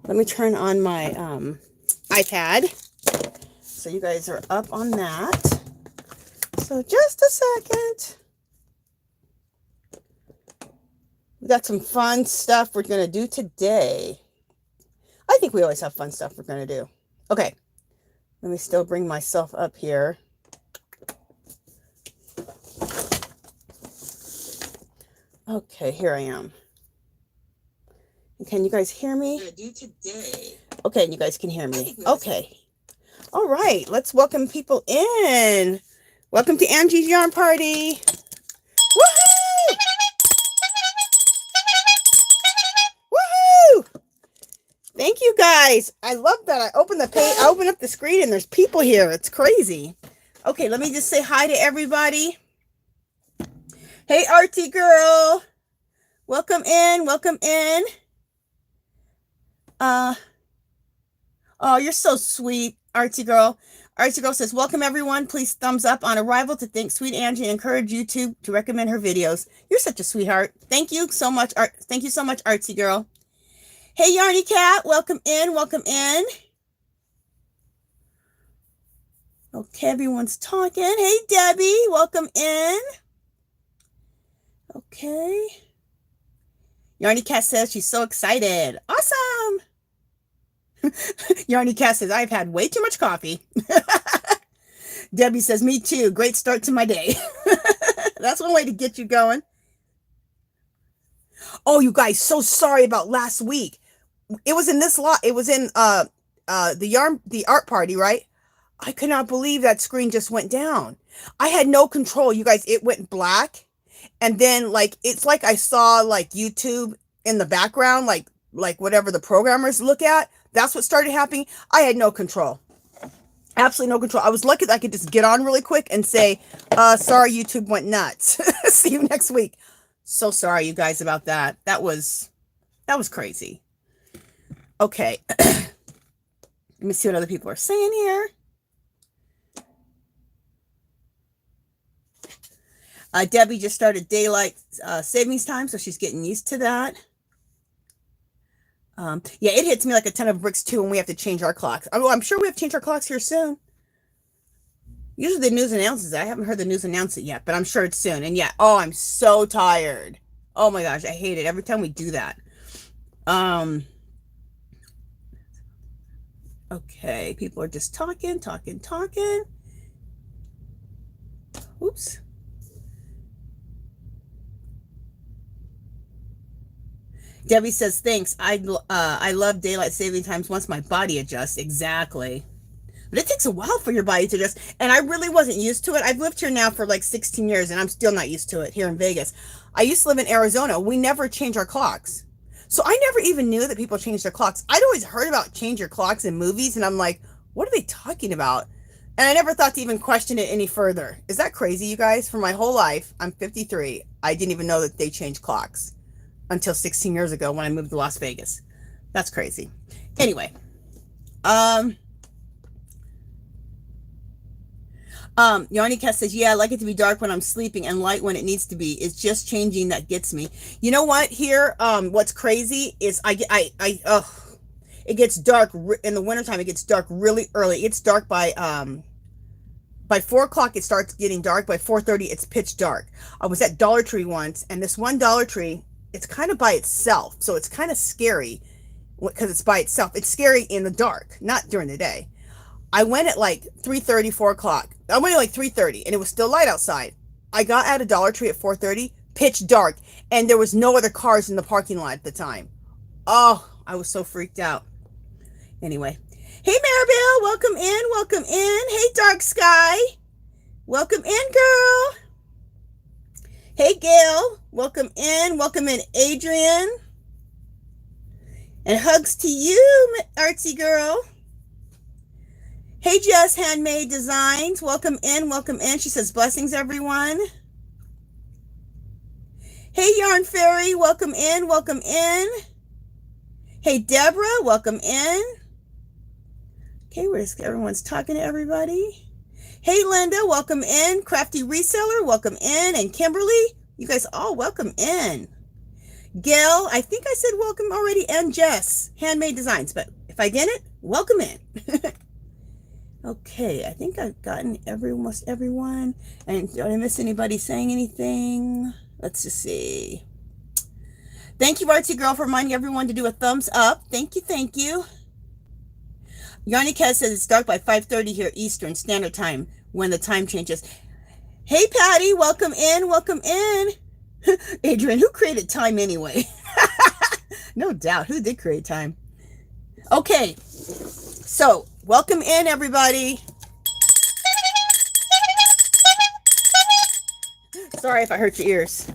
Let me turn on my iPad so you guys are up on that. So just a second. We got some fun stuff we're going to do today. I think we always have fun stuff we're going to do. Okay. Let me still bring myself up here. Okay, here I am. Can you guys hear me? Do today. Okay, you guys can hear me. Okay. All right, let's welcome people in. Welcome to Angie's Yarn Party. Woohoo! Woohoo! Thank you guys. I love that. I opened the page, I opened up the screen and there's people here. It's crazy. Okay, let me just say hi to everybody. Hey, Artie girl. Welcome in. Welcome in. Oh, you're so sweet, Artie girl. Artie girl says, welcome everyone. Please thumbs up on arrival to thank sweet Angie and encourage YouTube to recommend her videos. You're such a sweetheart. Thank you so much. Thank you so much, Artie girl. Hey, Yarny Cat. Welcome in. Welcome in. Okay, everyone's talking. Hey, Debbie. Welcome in. Okay. Yarny Cat says she's so excited. Awesome. Yarny Cat says, I've had way too much coffee. Debbie says, me too. Great start to my day. That's one way to get you going. Oh, you guys, so sorry about last week. It was in this lot. It was in the art party, right? I could not believe that screen just went down. I had no control. You guys, it went black. And then like, it's like I saw like YouTube in the background, like whatever the programmers look at. That's what started happening. I had no control. Absolutely no control. I was lucky that I could just get on really quick and say, sorry, YouTube went nuts. See you next week. So sorry, you guys, about that. That was crazy. Okay. Let me see what other people are saying here. Debbie just started daylight savings time, so she's getting used to that. Yeah, it hits me like a ton of bricks too when we have to change our clocks. I'm sure we have to change our clocks here soon. Usually the news announces it. I haven't heard the news announce it yet, but I'm sure it's soon. And yeah, oh, I'm so tired. Oh my gosh, I hate it every time we do that. Okay, people are just talking. Oops. Debbie says, thanks. I love daylight saving times once my body adjusts. Exactly. But it takes a while for your body to adjust. And I really wasn't used to it. I've lived here now for like 16 years and I'm still not used to it here in Vegas. I used to live in Arizona. We never change our clocks. So I never even knew that people change their clocks. I'd always heard about change your clocks in movies and I'm like, what are they talking about? And I never thought to even question it any further. Is that crazy, you guys? For my whole life, I'm 53. I didn't even know that they changed clocks until 16 years ago when I moved to Las Vegas. That's crazy. Anyway, Yarny Cat says, yeah, I like it to be dark when I'm sleeping and light when it needs to be. It's just changing that gets me. You know what? Here, what's crazy is it gets dark in the wintertime. It gets dark really early. It's dark by 4 o'clock. It starts getting dark. By 4:30, it's pitch dark. I was at Dollar Tree once, and this one Dollar Tree, it's kind of by itself. So it's kind of scary because it's by itself. It's scary in the dark, not during the day. I went at like 3:30, 4 o'clock. I went at like 3:30 and it was still light outside. I got out of Dollar Tree at 4:30, pitch dark, and there was no other cars in the parking lot at the time. Oh, I was so freaked out. Anyway. Hey, Maribel, welcome in, welcome in. Hey, Dark Sky, welcome in, girl. Hey, Gail, welcome in, Adrian. And hugs to you, artsy girl. Hey, Jess Handmade Designs, welcome in, welcome in. She says, blessings, everyone. Hey, Yarn Fairy, welcome in, welcome in. Hey, Deborah, welcome in. Okay, everyone's talking to everybody. Hey, Linda, welcome in. Crafty Reseller, welcome in. And Kimberly, you guys all welcome in. Gail, I think I said welcome already, and Jess, Handmade Designs, but if I didn't, welcome in. Okay, I think I've gotten almost everyone. And did I miss anybody saying anything? Let's just see. Thank you, Artsy Girl, for reminding everyone to do a thumbs up. Thank you, thank you. Yanni Kez says it's dark by 5:30 here Eastern Standard Time when the time changes. Hey, Patty, welcome in, welcome in. Adrian, who created time anyway? No doubt, who did create time? Okay, so welcome in, everybody. Sorry if I hurt your ears.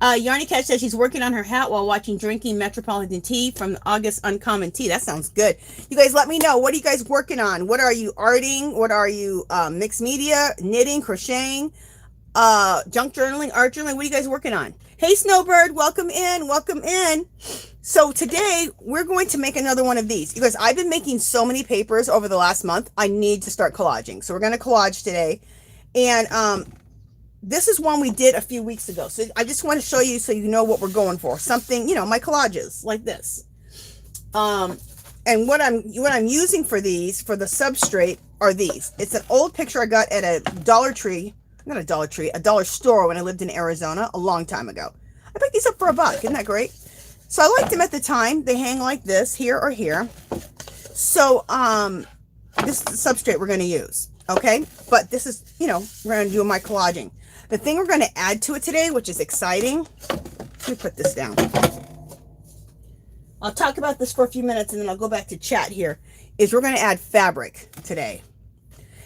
Yarny Cat says she's working on her hat while drinking Metropolitan tea from August Uncommon Tea. That sounds good. You guys let me know. What are you guys working on? What are you arting? What are you mixed media, knitting, crocheting, junk journaling, art journaling? What are you guys working on? Hey, Snowbird, welcome in, welcome in. So today we're going to make another one of these. You guys, I've been making so many papers over the last month. I need to start collaging. So we're going to collage today. And this is one we did a few weeks ago. So I just want to show you so you know what we're going for. Something, you know, my collages like this. And what I'm using for these, for the substrate, are these. It's an old picture I got at a Dollar Tree. Not a Dollar Tree, a dollar store when I lived in Arizona a long time ago. I picked these up for $1. Isn't that great? So I liked them at the time. They hang like this, here or here. So this is the substrate we're going to use. Okay? But this is, you know, we're going to do my collaging. The thing we're going to add to it today, which is exciting. Let me put this down. I'll talk about this for a few minutes and then I'll go back to chat here. Is we're going to add fabric today.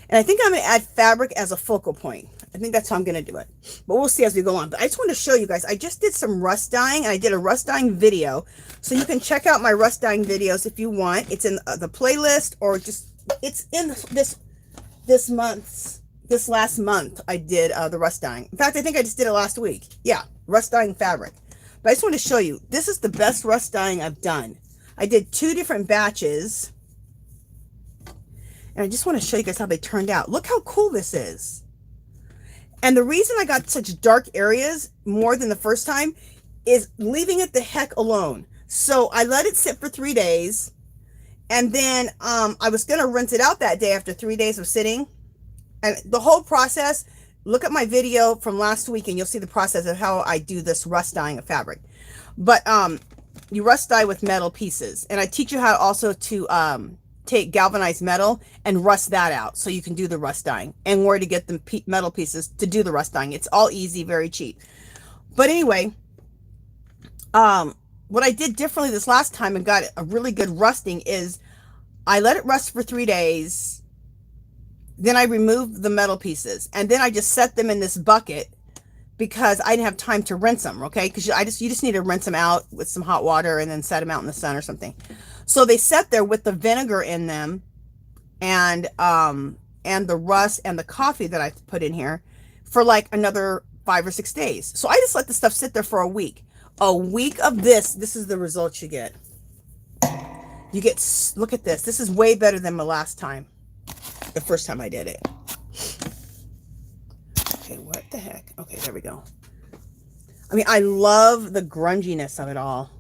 And I think I'm going to add fabric as a focal point. I think that's how I'm going to do it. But we'll see as we go on. But I just want to show you guys. I just did some rust dyeing. And I did a rust dyeing video. So you can check out my rust dyeing videos if you want. It's in the playlist or just... It's in this last month I did the rust dyeing. In fact, I think I just did it last week. Yeah, rust dyeing fabric. But I just want to show you. This is the best rust dyeing I've done. I did 2 different batches. And I just want to show you guys how they turned out. Look how cool this is. And the reason I got such dark areas more than the first time is leaving it the heck alone. So I let it sit for 3 days. And then I was going to rinse it out that day after 3 days of sitting. And the whole process, look at my video from last week and you'll see the process of how I do this rust dyeing of fabric. But you rust dye with metal pieces. And I teach you how also to take galvanized metal and rust that out so you can do the rust dyeing and where to get the metal pieces to do the rust dyeing. It's all easy, very cheap. But anyway, what I did differently this last time and got a really good rusting is I let it rust for 3 days. Then I removed the metal pieces and then I just set them in this bucket because I didn't have time to rinse them. Okay. Cause you just need to rinse them out with some hot water and then set them out in the sun or something. So they sat there with the vinegar in them and the rust and the coffee that I put in here for like another 5 or 6 days. So I just let the stuff sit there for a week. A week of this is the results you get. You get, look at this. This is way better than the last time. The first time I did it. Okay, what the heck? Okay, there we go. I mean, I love the grunginess of it all.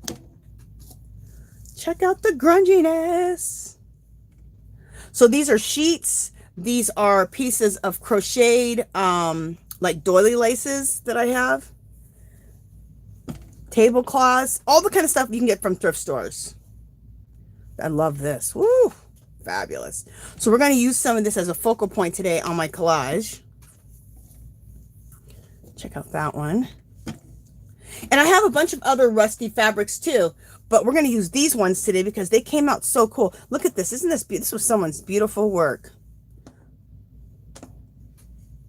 Check out the grunginess. So these are sheets. These are pieces of crocheted, like doily laces that I have. Tablecloths, all the kind of stuff you can get from thrift stores. I love this. Woo! Fabulous. So we're going to use some of this as a focal point today on my collage. Check out that one. And I have a bunch of other rusty fabrics too, but we're going to use these ones today because they came out so cool. Look at this. Isn't this beautiful? This was someone's beautiful work.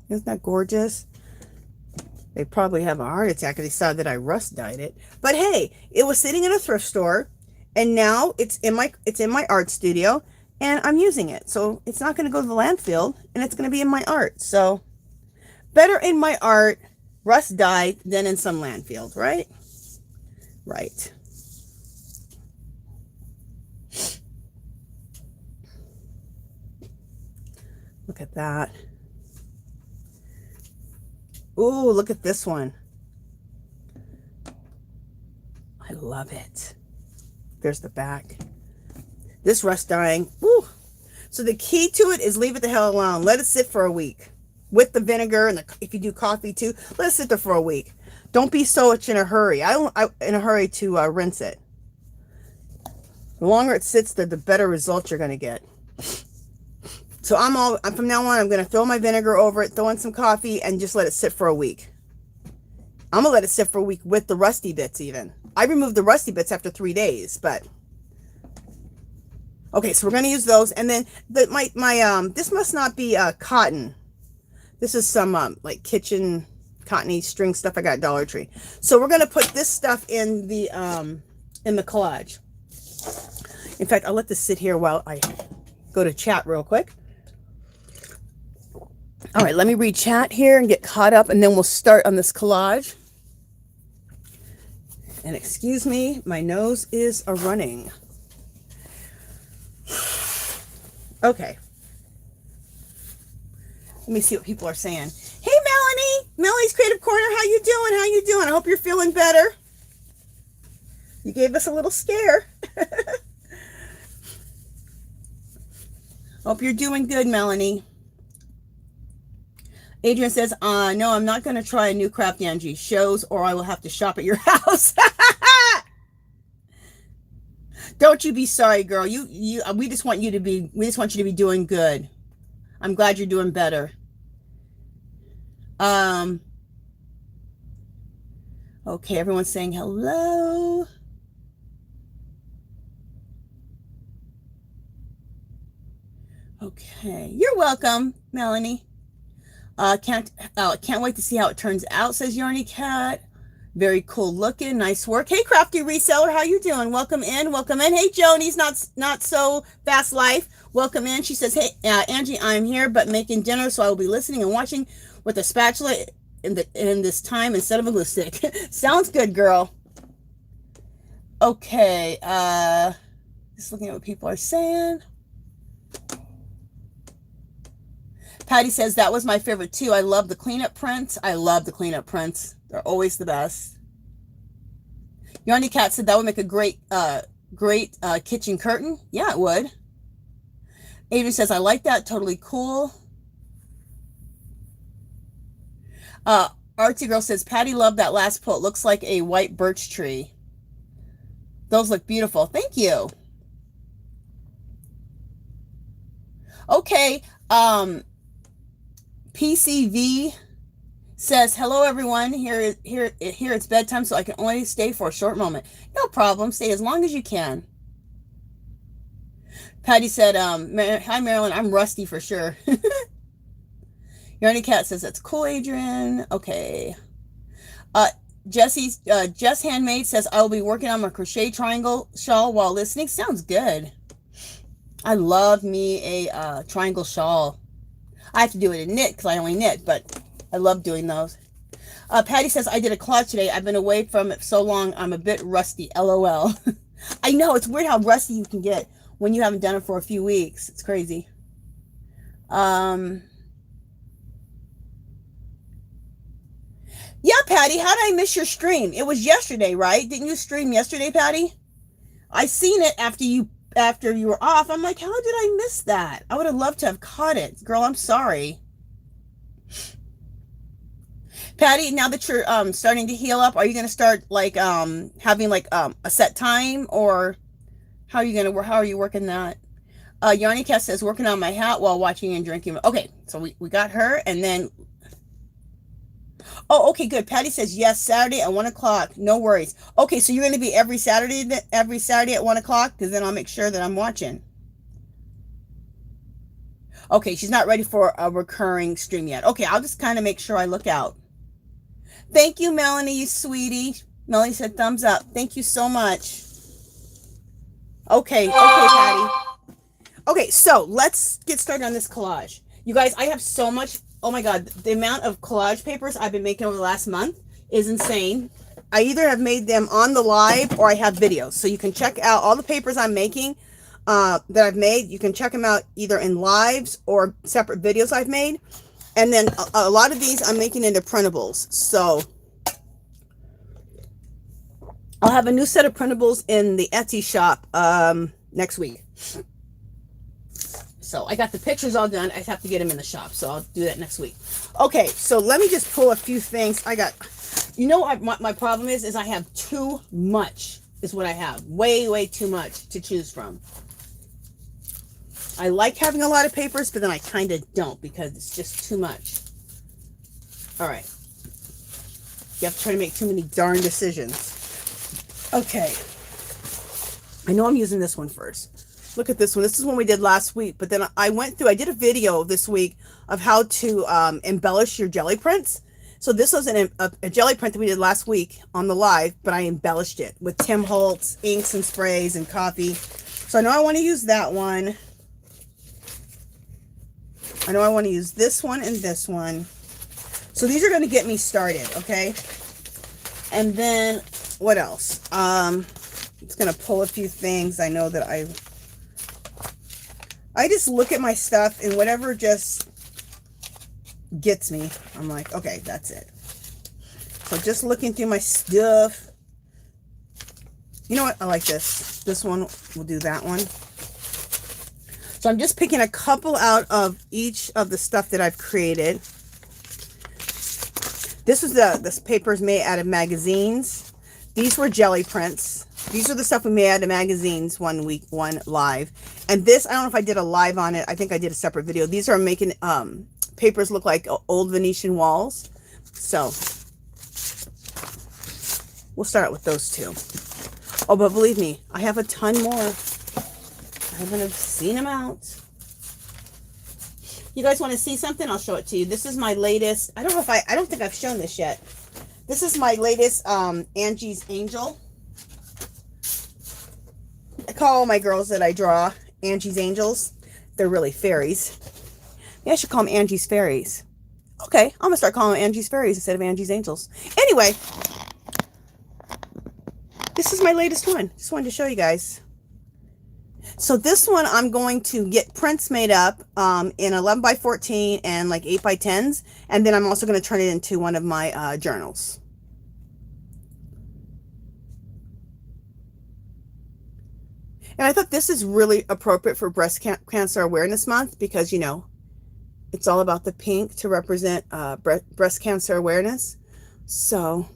Isn't that gorgeous? They probably have a heart attack if they saw that I rust dyed it. But hey, it was sitting in a thrift store and now it's in my art studio and I'm using it. So it's not going to go to the landfill and it's going to be in my art. So better in my art, rust dyed, than in some landfill, right? Right. Look at that. Ooh, look at this one. love it. There's the back. This rust dyeing. Woo. So the key to it is leave it the hell alone. Let it sit for a week. With the vinegar, and if you do coffee too, let it sit there for a week. Don't be so much in a hurry. In a hurry to rinse it. The longer it sits there, the better results you're going to get. So from now on, I'm going to throw my vinegar over it, throw in some coffee, and just let it sit for a week. I'm going to let it sit for a week with the rusty bits even. I removed the rusty bits after 3 days, but... Okay, so we're going to use those. And then this must not be cotton. This is some like kitchen cottony string stuff I got at Dollar Tree. So we're going to put this stuff in the collage. In fact, I'll let this sit here while I go to chat real quick. All right, let me read chat here and get caught up, and then we'll start on this collage. And excuse me, my nose is a-running. Okay. Let me see what people are saying. Hey, Melanie! Melanie's Creative Corner, how you doing? How you doing? I hope you're feeling better. You gave us a little scare. Hope you're doing good, Melanie. Adrian says, no, I'm not going to try a new craft Angie shows, or I will have to shop at your house. Don't you be sorry, girl. We just want you to be doing good. I'm glad you're doing better. Okay, everyone's saying hello. Okay, you're welcome, Melanie. Can't wait to see how it turns out, says Yarny Cat. Very cool looking, nice work. Hey, crafty reseller, how you doing? Welcome in, welcome in. Hey, Joni's not so fast life. Welcome in. She says, hey, Angie, I'm here, but making dinner, so I will be listening and watching with a spatula in this time instead of a glue stick. Sounds good, girl. Okay, just looking at what people are saying. Patty says, that was my favorite too. I love the cleanup prints. I love the cleanup prints. They're always the best. Yarny Cat said that would make a great kitchen curtain. Yeah, it would. Adrian says, I like that. Totally cool. Artsy Girl says, Patty loved that last pull. It looks like a white birch tree. Those look beautiful. Thank you. Okay. PCV says, hello everyone, here it's bedtime, so I can only stay for a short moment. No problem, stay as long as you can. Patty said, hi Marilyn, I'm rusty for sure. Yarny Cat says, that's cool, Adrian. Okay. Jess Handmade says, I will be working on my crochet triangle shawl while listening. Sounds good. I love me a triangle shawl. I have to do it in knit because I only knit, but I love doing those. Patty says, I did a collage today. I've been away from it so long, I'm a bit rusty. LOL. I know, it's weird how rusty you can get when you haven't done it for a few weeks. It's crazy. Yeah, Patty, how did I miss your stream? It was yesterday, right? Didn't you stream yesterday, Patty? I seen it after you were off. I'm like, how did I miss that? I would have loved to have caught it. Girl, I'm sorry. Patty, now that you're starting to heal up, are you going to start like having like a set time, or how are you working that? Yarny Cat says, working on my hat while watching and drinking. Okay, so we got her, and then oh, okay, good. Patty says, yes, Saturday at 1 o'clock. No worries. Okay, so you're going to be every Saturday at 1 o'clock? Because then I'll make sure that I'm watching. Okay, she's not ready for a recurring stream yet. Okay, I'll just kind of make sure I look out. Thank you, Melanie, you sweetie. Melanie said thumbs up. Thank you so much. Okay, Patty. Okay, so let's get started on this collage. You guys, I have so much. Oh my God, the amount of collage papers I've been making over the last month is insane. I either have made them on the live or I have videos. So you can check out all the papers I'm making that I've made. You can check them out either in lives or separate videos I've made. And then a lot of these I'm making into printables. So I'll have a new set of printables in the Etsy shop next week. So I got the pictures all done. I have to get them in the shop, so I'll do that next week. Okay, so let me just pull a few things. I got, you know what my problem is I have too much is what I have. Way too much to choose from. I like having a lot of papers, but then I kind of don't because it's just too much. All right. You have to try to make too many darn decisions. Okay. I know I'm using this one first. Look at this one. This is one we did last week, but then I did a video this week of how to embellish your jelly prints. So this was a jelly print that we did last week on the live, but I embellished it with Tim Holtz inks and sprays and coffee. So I know I want to use that one. I know I want to use this one and this one. So these are going to get me started, okay? And then what else? It's going to pull a few things. I know that I just look at my stuff and whatever just gets me, I'm like, okay, that's it. So just looking through my stuff. You know what? I like this. This one, we'll do that one. So I'm just picking a couple out of each of the stuff that I've created. This paper's made out of magazines. These were jelly prints. These are the stuff we made out of magazines one week, one live. And this, I don't know if I did a live on it. I think I did a separate video. These are making papers look like old Venetian walls. So we'll start with those two. Oh, but believe me, I have a ton more. I haven't seen them out. You guys want to see something? I'll show it to you. This is my latest. I don't think I've shown this yet. This is my latest Angie's Angel. I call all my girls that I draw Angie's Angels. They're really fairies. Maybe I should call them Angie's Fairies. Okay, I'm going to start calling them Angie's Fairies instead of Angie's Angels. Anyway, this is my latest one. Just wanted to show you guys. So this one, I'm going to get prints made up in 11 by 14 and like 8 by 10s. And then I'm also going to turn it into one of my journals. And I thought this is really appropriate for Breast Cancer Awareness Month because, you know, it's all about the pink to represent breast cancer awareness. So,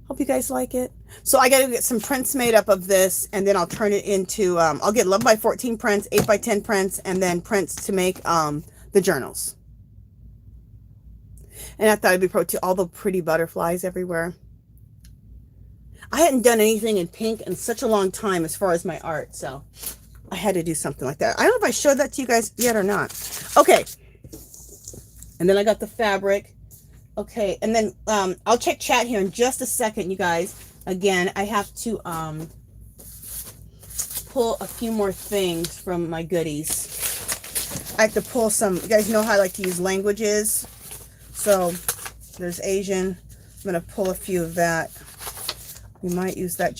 hope you guys like it. So I got to get some prints made up of this, and then I'll turn it into, I'll get 11 by 14 prints, 8 by 10 prints, and then prints to make the journals. And I thought it'd be appropriate to all the pretty butterflies everywhere. I hadn't done anything in pink in such a long time as far as my art, so I had to do something like that. I don't know if I showed that to you guys yet or not. Okay. And then I got the fabric. Okay, and then I'll check chat here in just a second, you guys. Again, I have to pull a few more things from my goodies. I have to pull some, you guys know how I like to use languages. So there's Asian. I'm going to pull a few of that. We might use that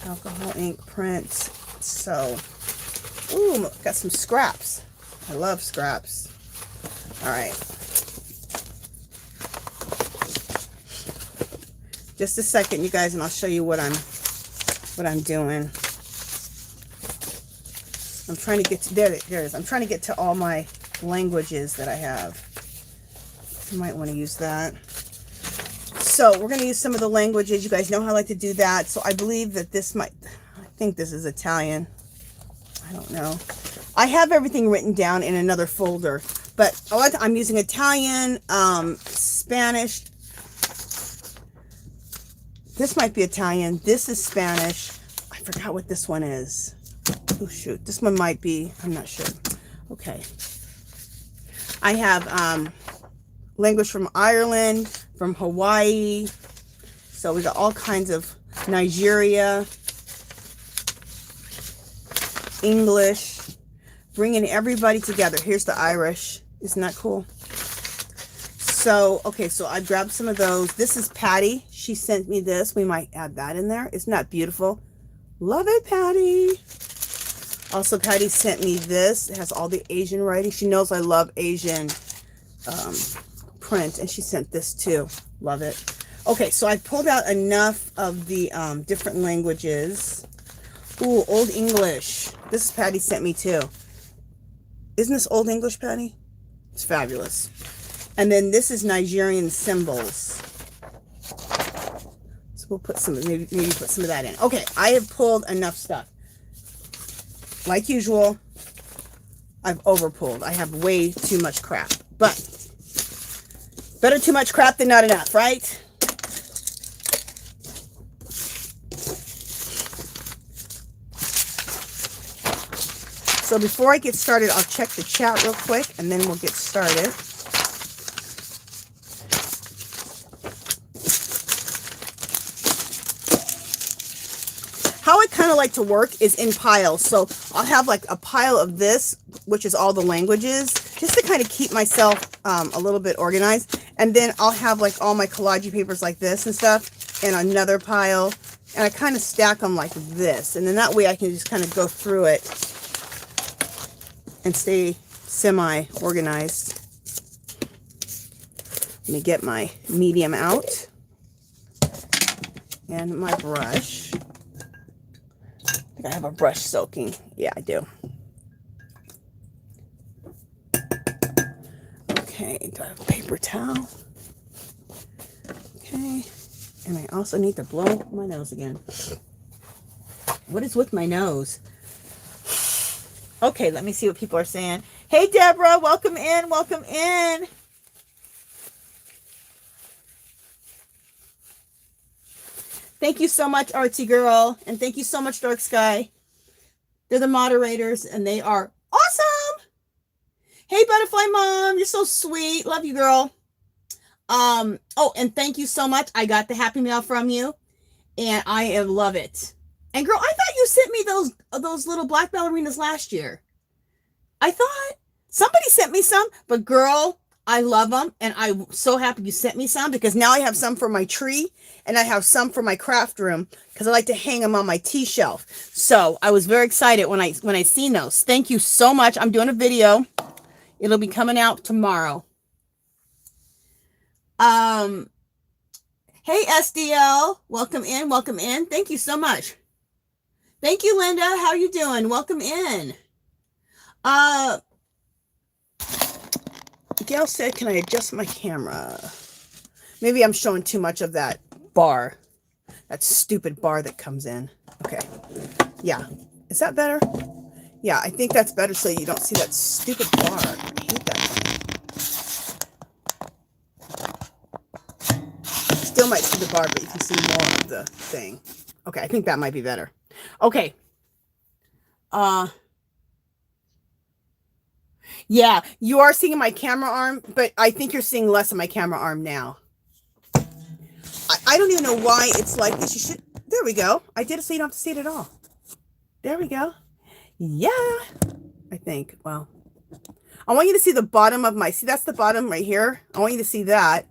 alcohol ink print. So, ooh, got some scraps. I love scraps. All right. Just a second, you guys, and I'll show you what I'm doing. I'm trying to get to there it is. I'm trying to get to all my languages that I have. You might want to use that. So we're going to use some of the languages. You guys know how I like to do that. So I believe that this might, I think this is Italian. I don't know. I have everything written down in another folder, but I'm using Italian, Spanish. This might be Italian. This is Spanish. I forgot what this one is. Oh, shoot. This one might be, I'm not sure. Okay. I have language from Ireland, from Hawaii. So we got all kinds of Nigeria, English, bringing everybody together. Here's the Irish. Isn't that cool? So, okay, so I grabbed some of those. This is Patti. She sent me this. We might add that in there. Isn't that beautiful? Love it, Patti. Also, Patti sent me this. It has all the Asian writing. She knows I love Asian print, and she sent this too. Love it. Okay, so I pulled out enough of the different languages. Ooh, Old English. This is Patti sent me too. Isn't this Old English, Patti? It's fabulous. And then this is Nigerian symbols. So we'll put some, maybe put some of that in. Okay, I have pulled enough stuff. Like usual, I've overpulled. I have way too much crap. But better too much crap than not enough, right? So before I get started, I'll check the chat real quick, and then we'll get started. How I kind of like to work is in piles. So I'll have like a pile of this, which is all the languages, just to kind of keep myself a little bit organized. And then I'll have like all my collage papers like this and stuff in another pile. And I kind of stack them like this. And then that way I can just kind of go through it and stay semi-organized. Let me get my medium out and my brush. I think I have a brush soaking. Yeah, I do. Okay, do I have a paper towel? Okay, and I also need to blow my nose again. What is with my nose? Okay, let me see what people are saying. Hey, Deborah, welcome in, welcome in. Thank you so much, Artsy Girl, and thank you so much, Dark Sky. They're the moderators, and they are awesome. Hey, Butterfly Mom, you're so sweet. Love you, girl. Oh, and thank you so much. I got the Happy Mail from you, and I love it. And girl, I thought you sent me those little black ballerinas last year. I thought somebody sent me some, but girl, I love them, and I'm so happy you sent me some, because now I have some for my tree, and I have some for my craft room, because I like to hang them on my tea shelf. So I was very excited when I seen those. Thank you so much. I'm doing a video. It'll be coming out tomorrow. Hey, SDL, welcome in, welcome in. Thank you so much. Thank you, Linda. How are you doing? Welcome in. Gail said, can I adjust my camera? Maybe I'm showing too much of that bar. That stupid bar that comes in. Okay. Yeah. Is that better? Yeah, I think that's better so you don't see that stupid bar. I hate that thing. Still might see the bar, but you can see more of the thing. Okay, I think that might be better. Okay. Yeah, you are seeing my camera arm, but I think you're seeing less of my camera arm now. I don't even know why it's like this. You should, there we go. I did it so you don't have to see it at all. There we go. Yeah, I think. Well, I want you to see the bottom of my, see, that's the bottom right here. I want you to see that.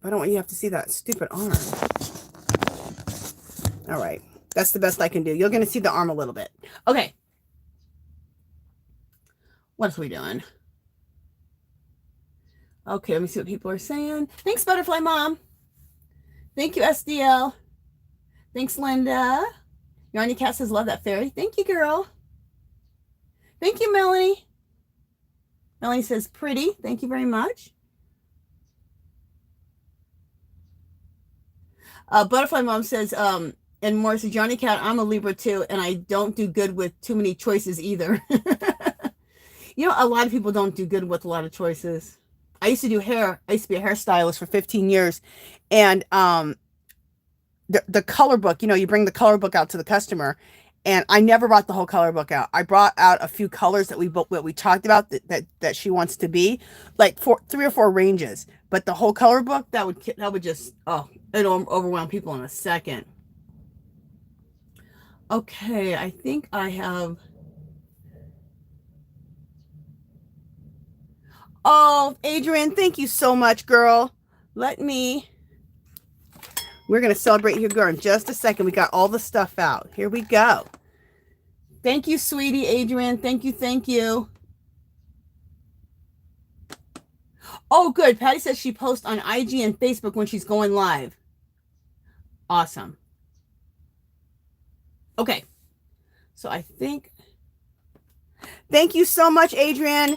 I don't want you to have to see that stupid arm. All right. That's the best I can do. You're going to see the arm a little bit. Okay. What are we doing? Okay, let me see what people are saying. Thanks, Butterfly Mom. Thank you, SDL. Thanks, Linda. Yarny Cat says, love that fairy. Thank you, girl. Thank you, Melanie. Melanie says, pretty. Thank you very much. Butterfly Mom says, and more says, Yarny Cat, I'm a Libra too, and I don't do good with too many choices either. You know, a lot of people don't do good with a lot of choices. I used to do hair. I used to be a hairstylist for 15 years. And the color book, you know, you bring the color book out to the customer. And I never brought the whole color book out. I brought out a few colors that we talked about that she wants to be. Like 3 or 4 ranges. But the whole color book, that would just, oh, it'll overwhelm people in a second. Okay, I think I have... Oh, Adrian, thank you so much, girl. We're going to celebrate your girl in just a second. We got all the stuff out. Here we go. Thank you, sweetie, Adrian. Thank you, thank you. Oh, good. Patty says she posts on IG and Facebook when she's going live. Awesome. Okay. So I think... Thank you so much, Adrian.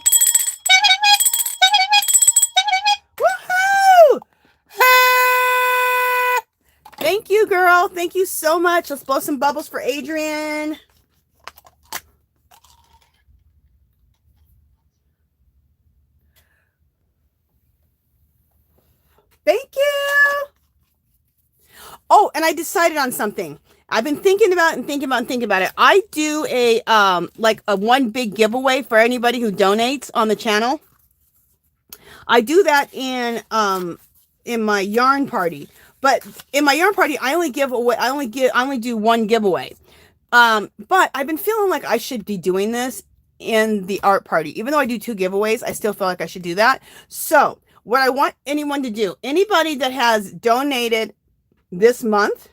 Woohoo! Thank you, girl. Thank you so much. Let's blow some bubbles for Adrian. Thank you. Oh, and I decided on something. I've been thinking about it. I do a like a one big giveaway for anybody who donates on the channel. I do that in my yarn party. But in my yarn party, I only do one giveaway. But I've been feeling like I should be doing this in the art party. Even though I do 2 giveaways, I still feel like I should do that. So what I want anyone to do, anybody that has donated this month,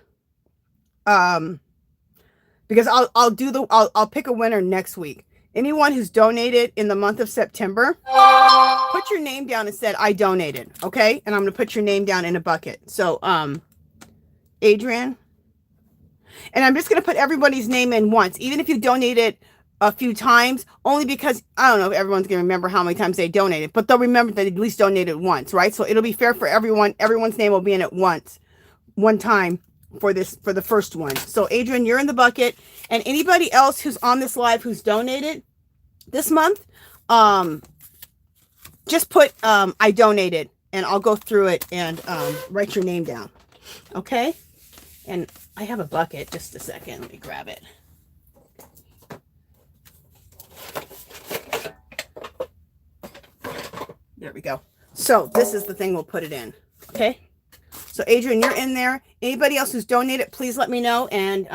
because I'll pick a winner next week. Anyone who's donated in the month of September, put your name down and said, I donated. Okay. And I'm going to put your name down in a bucket. So, Adrian, and I'm just going to put everybody's name in once, even if you donated a few times, only because I don't know if everyone's going to remember how many times they donated, but they'll remember that at least donated once, right? So it'll be fair for everyone. Everyone's name will be in it one time for the first one. So Adrian, you're in the bucket, and anybody else who's on this live who's donated this month, just put I donated, and I'll go through it and write your name down. Okay. And I have a bucket. Just a second. Let me grab it. There we go. So this is the thing we'll put it in. Okay. So Adrian, you're in there. Anybody else who's donated, please let me know. And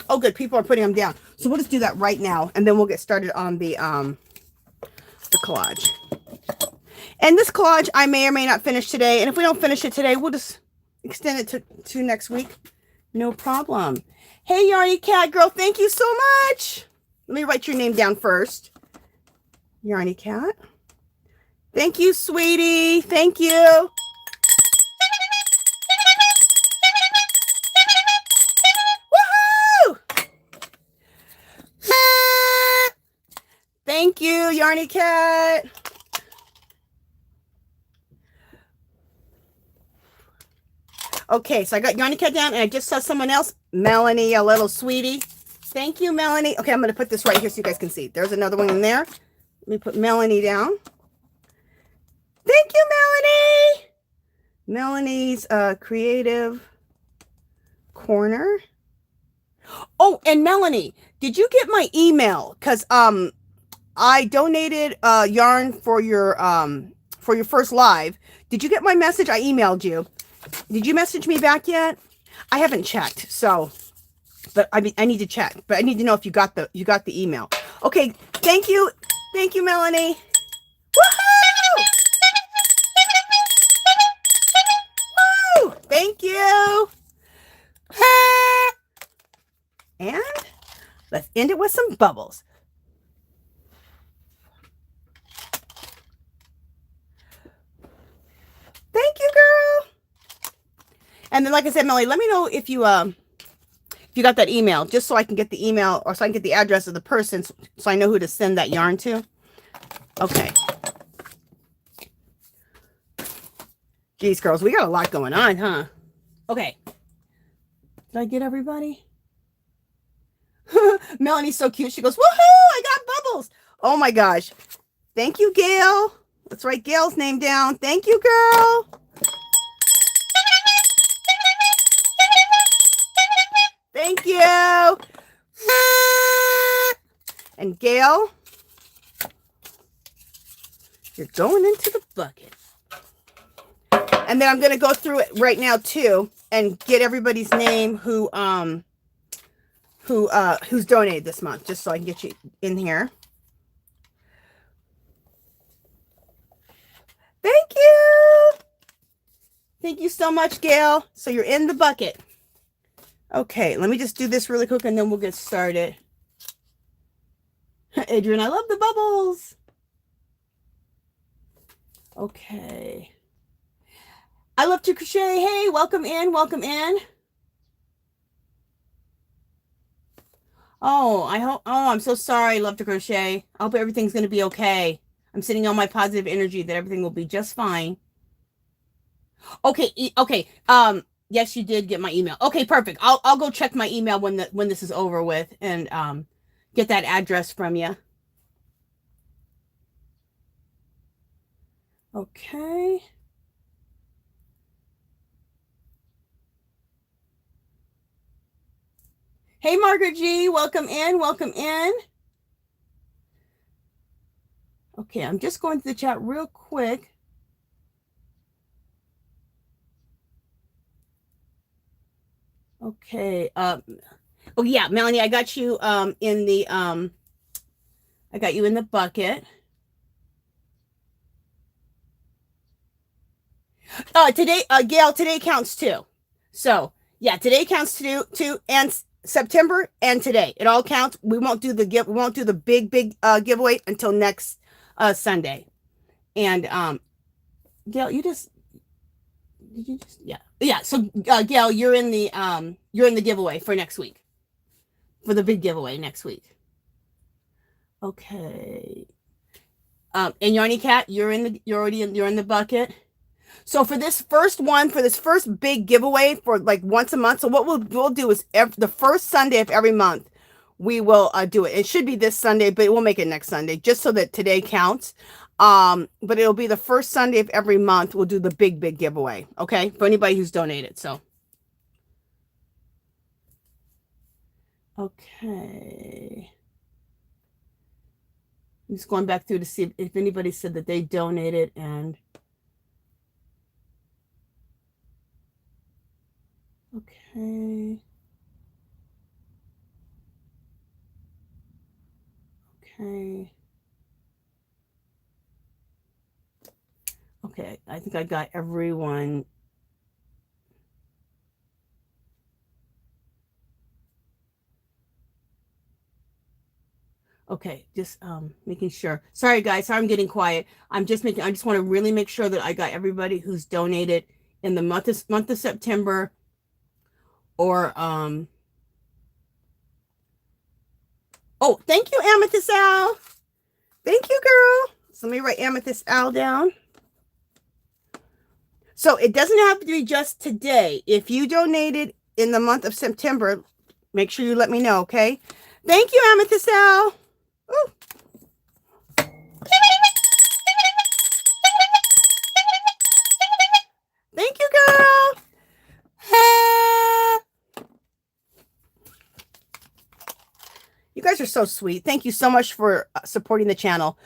oh, good. People are putting them down. So we'll just do that right now, and then we'll get started on the collage. And this collage I may or may not finish today. And if we don't finish it today, we'll just extend it to next week. No problem. Hey, Yarny Cat Girl, thank you so much. Let me write your name down first. Yarny Cat. Thank you, sweetie. Thank you. Woohoo! Thank you, Yarny Cat. Okay, so I got Yarny Cat down, and I just saw someone else. Melanie, a little sweetie. Thank you, Melanie. Okay, I'm going to put this right here so you guys can see. There's another one in there. Let me put Melanie down. Thank you, Melanie. Melanie's creative corner. Oh, and Melanie, did you get my email? Because I donated yarn for your first live. Did you get my message? I emailed you. Did you message me back yet? I haven't checked, so, but I need to check. But I need to know if you got the email. Okay, thank you, Melanie. Woohoo! Woo! Thank you. And let's end it with some bubbles. Thank you, girl. And then, like I said, Melanie, let me know if you got that email, just so I can get the email, or so I can get the address of the person, so I know who to send that yarn to. Okay. Geez, girls, we got a lot going on, huh? Okay. Did I get everybody? Melanie's so cute. She goes, woohoo, I got bubbles. Oh my gosh. Thank you, Gail. Let's write Gail's name down. Thank you, girl. Thank you. And Gail, you're going into the bucket. And then I'm going to go through it right now too and get everybody's name who's donated this month, just so I can get you in here. Thank you. Thank you so much, Gail. So you're in the bucket. Okay, let me just do this really quick and then we'll get started. Adrian, I love the bubbles. Okay. I love to crochet. Hey, welcome in. Welcome in. Oh, I hope. Oh, I'm so sorry. Love to crochet. I hope everything's going to be okay. I'm sending all my positive energy that everything will be just fine. Okay. Okay. Yes, you did get my email. Okay, perfect. I'll go check my email when this is over with and get that address from you. Okay. Hey, Margaret G. Welcome in. Welcome in. Okay, I'm just going to the chat real quick. Okay. Oh yeah, Melanie, I got you in the I got you in the bucket. Today, Gail, today counts too. So yeah, today counts too, and September and today. It all counts. We won't do the big giveaway until next Sunday. And Gail, did you just yeah. So Gail, you're in the giveaway for next week. For the big giveaway next week. Okay. And Yarny Cat, you're in the bucket. So for this first big giveaway for like once a month, so what we'll do is the first Sunday of every month, we will do it. It should be this Sunday, but we'll make it next Sunday just so that today counts. But it'll be the first Sunday of every month. We'll do the big giveaway. Okay, for anybody who's donated. So okay. I'm just going back through to see if anybody said that they donated and okay. Okay. Okay, I think I got everyone. Okay, just making sure. Sorry guys, sorry I'm getting quiet. I just want to really make sure that I got everybody who's donated in the month of September or oh, thank you, Amethyst Al. Thank you, girl. So let me write Amethyst Al down. So it doesn't have to be just today. If you donated in the month of September, make sure you let me know, okay? Thank you, Amethyst Al. Ooh. Thank you, girl. You guys are so sweet. Thank you so much for supporting the channel.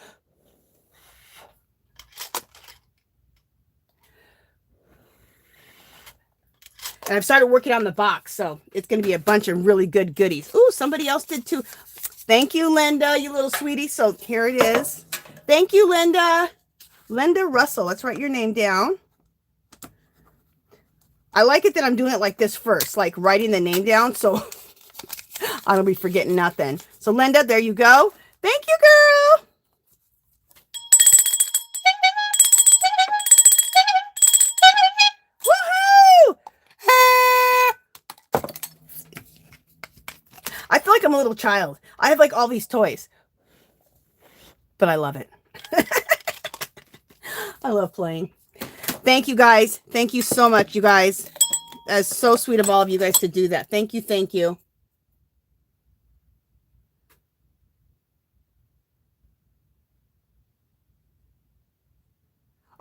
And I've started working on the box, so it's going to be a bunch of really good goodies. Ooh, somebody else did too. Thank you, Linda, you little sweetie. So here it is. Thank you, Linda. Linda Russell. Let's write your name down. I like it that I'm doing it like this first, like writing the name down, so I don't be forgetting nothing. So Linda, there you go. Thank you, girl. Woohoo! I feel like I'm a little child. I have like all these toys, but I love it. I love playing. Thank you guys. Thank you so much, you guys. That's so sweet of all of you guys to do that. Thank you. Thank you.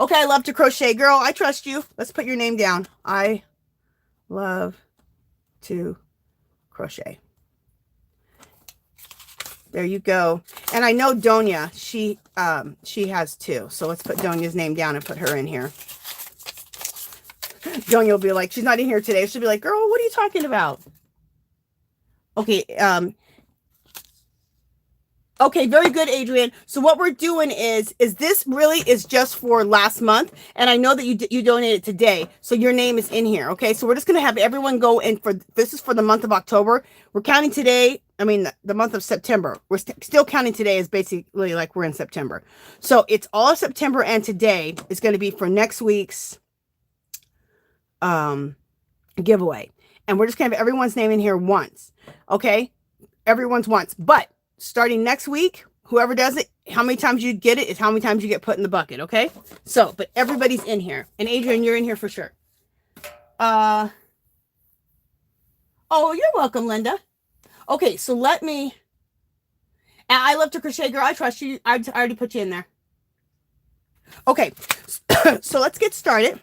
Okay, I love to crochet. Girl, I trust you. Let's put your name down. I love to crochet. There you go. And I know Donia, she has too. So let's put Donia's name down and put her in here. Donia will be like, she's not in here today. She'll be like, girl, what are you talking about? Okay, Okay, very good, Adrian. So what we're doing is this really is just for last month, and I know that you donated today, so your name is in here. Okay, so we're just gonna have everyone go in for this is for the month of October. We're counting today. I mean, the month of September. We're still counting today as basically like we're in September. So it's all of September, and today is going to be for next week's giveaway, and we're just gonna have everyone's name in here once. Okay, everyone's once, but starting next week, whoever does it, how many times you get it is how many times you get put in the bucket, okay? So, but everybody's in here. And Adrian, you're in here for sure. Oh, you're welcome, Linda. Okay, so let me... I love to crochet, girl. I trust you. I already put you in there. Okay, so let's get started.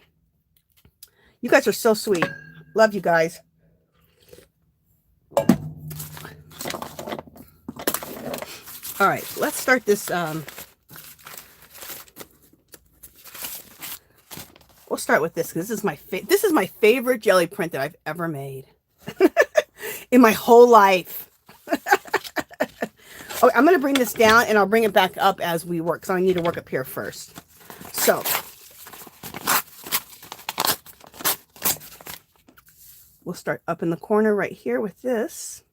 You guys are so sweet. Love you guys. All right, let's start this. We'll start with this because this is my favorite jelly print that I've ever made in my whole life. Okay, I'm going to bring this down and I'll bring it back up as we work. So I need to work up here first. So we'll start up in the corner right here with this,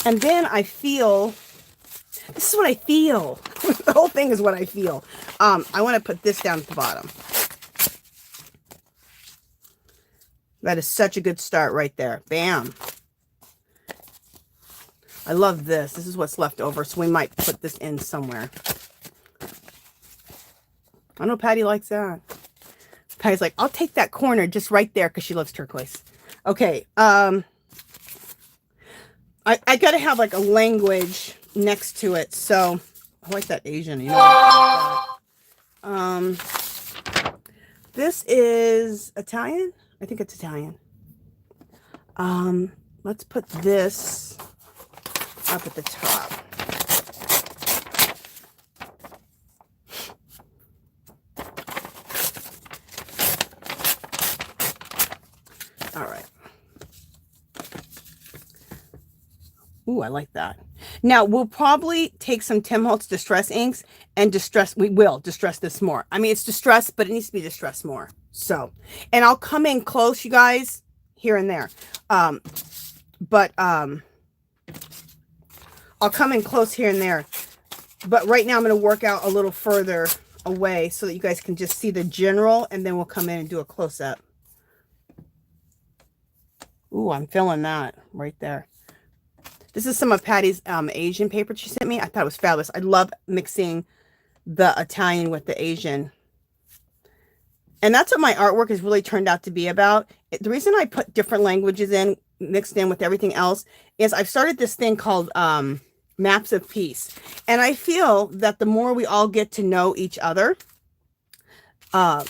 and then I feel. This is what I feel. The whole thing is what I feel. I want to put this down at the bottom. That is such a good start right there. Bam. I love this. This is what's left over, so we might put this in somewhere. I know Patty likes that. Patty's like, I'll take that corner just right there because she loves turquoise. Okay. I got to have like a language next to it, so I like that Asian, you know. This is Italian. I think it's Italian. Let's put this up at the top. All right. Ooh, I like that. Now, we'll probably take some Tim Holtz Distress inks and we will distress this more. I mean, it's distressed, but it needs to be distressed more. So, and I'll come in close, you guys, here and there. I'll come in close here and there. But right now I'm going to work out a little further away so that you guys can just see the general, and then we'll come in and do a close-up. Ooh, I'm feeling that right there. This is some of Patty's Asian paper she sent me. I thought it was fabulous. I love mixing the Italian with the Asian. And that's what my artwork has really turned out to be about. The reason I put different languages in, mixed in with everything else, is I've started this thing called Maps of Peace. And I feel that the more we all get to know each other, the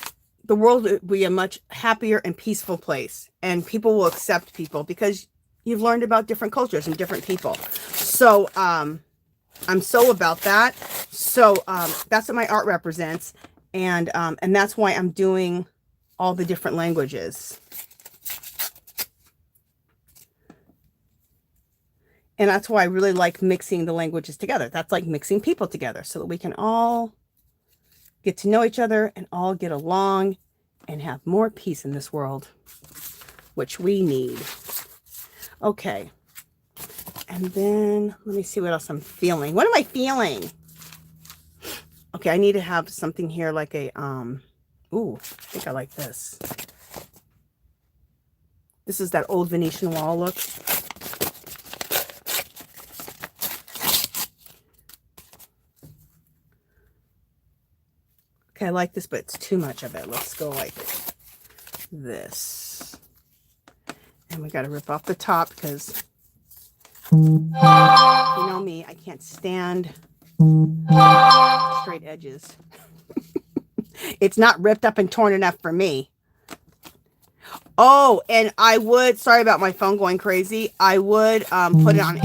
world will be a much happier and peaceful place. And people will accept people because you've learned about different cultures and different people. So I'm so about that. So that's what my art represents. And that's why I'm doing all the different languages. And that's why I really like mixing the languages together. That's like mixing people together so that we can all get to know each other and all get along and have more peace in this world, which we need. Okay. And then let me see what else I'm feeling. What am I feeling? Okay, I need to have something here like a, ooh, I think I like this. This is that old Venetian wall look. Okay, I like this, but it's too much of it. Let's go like this. And we got to rip off the top because, you know me, I can't stand straight edges. It's not ripped up and torn enough for me. Oh, and I would, sorry about my phone going crazy, I would put it on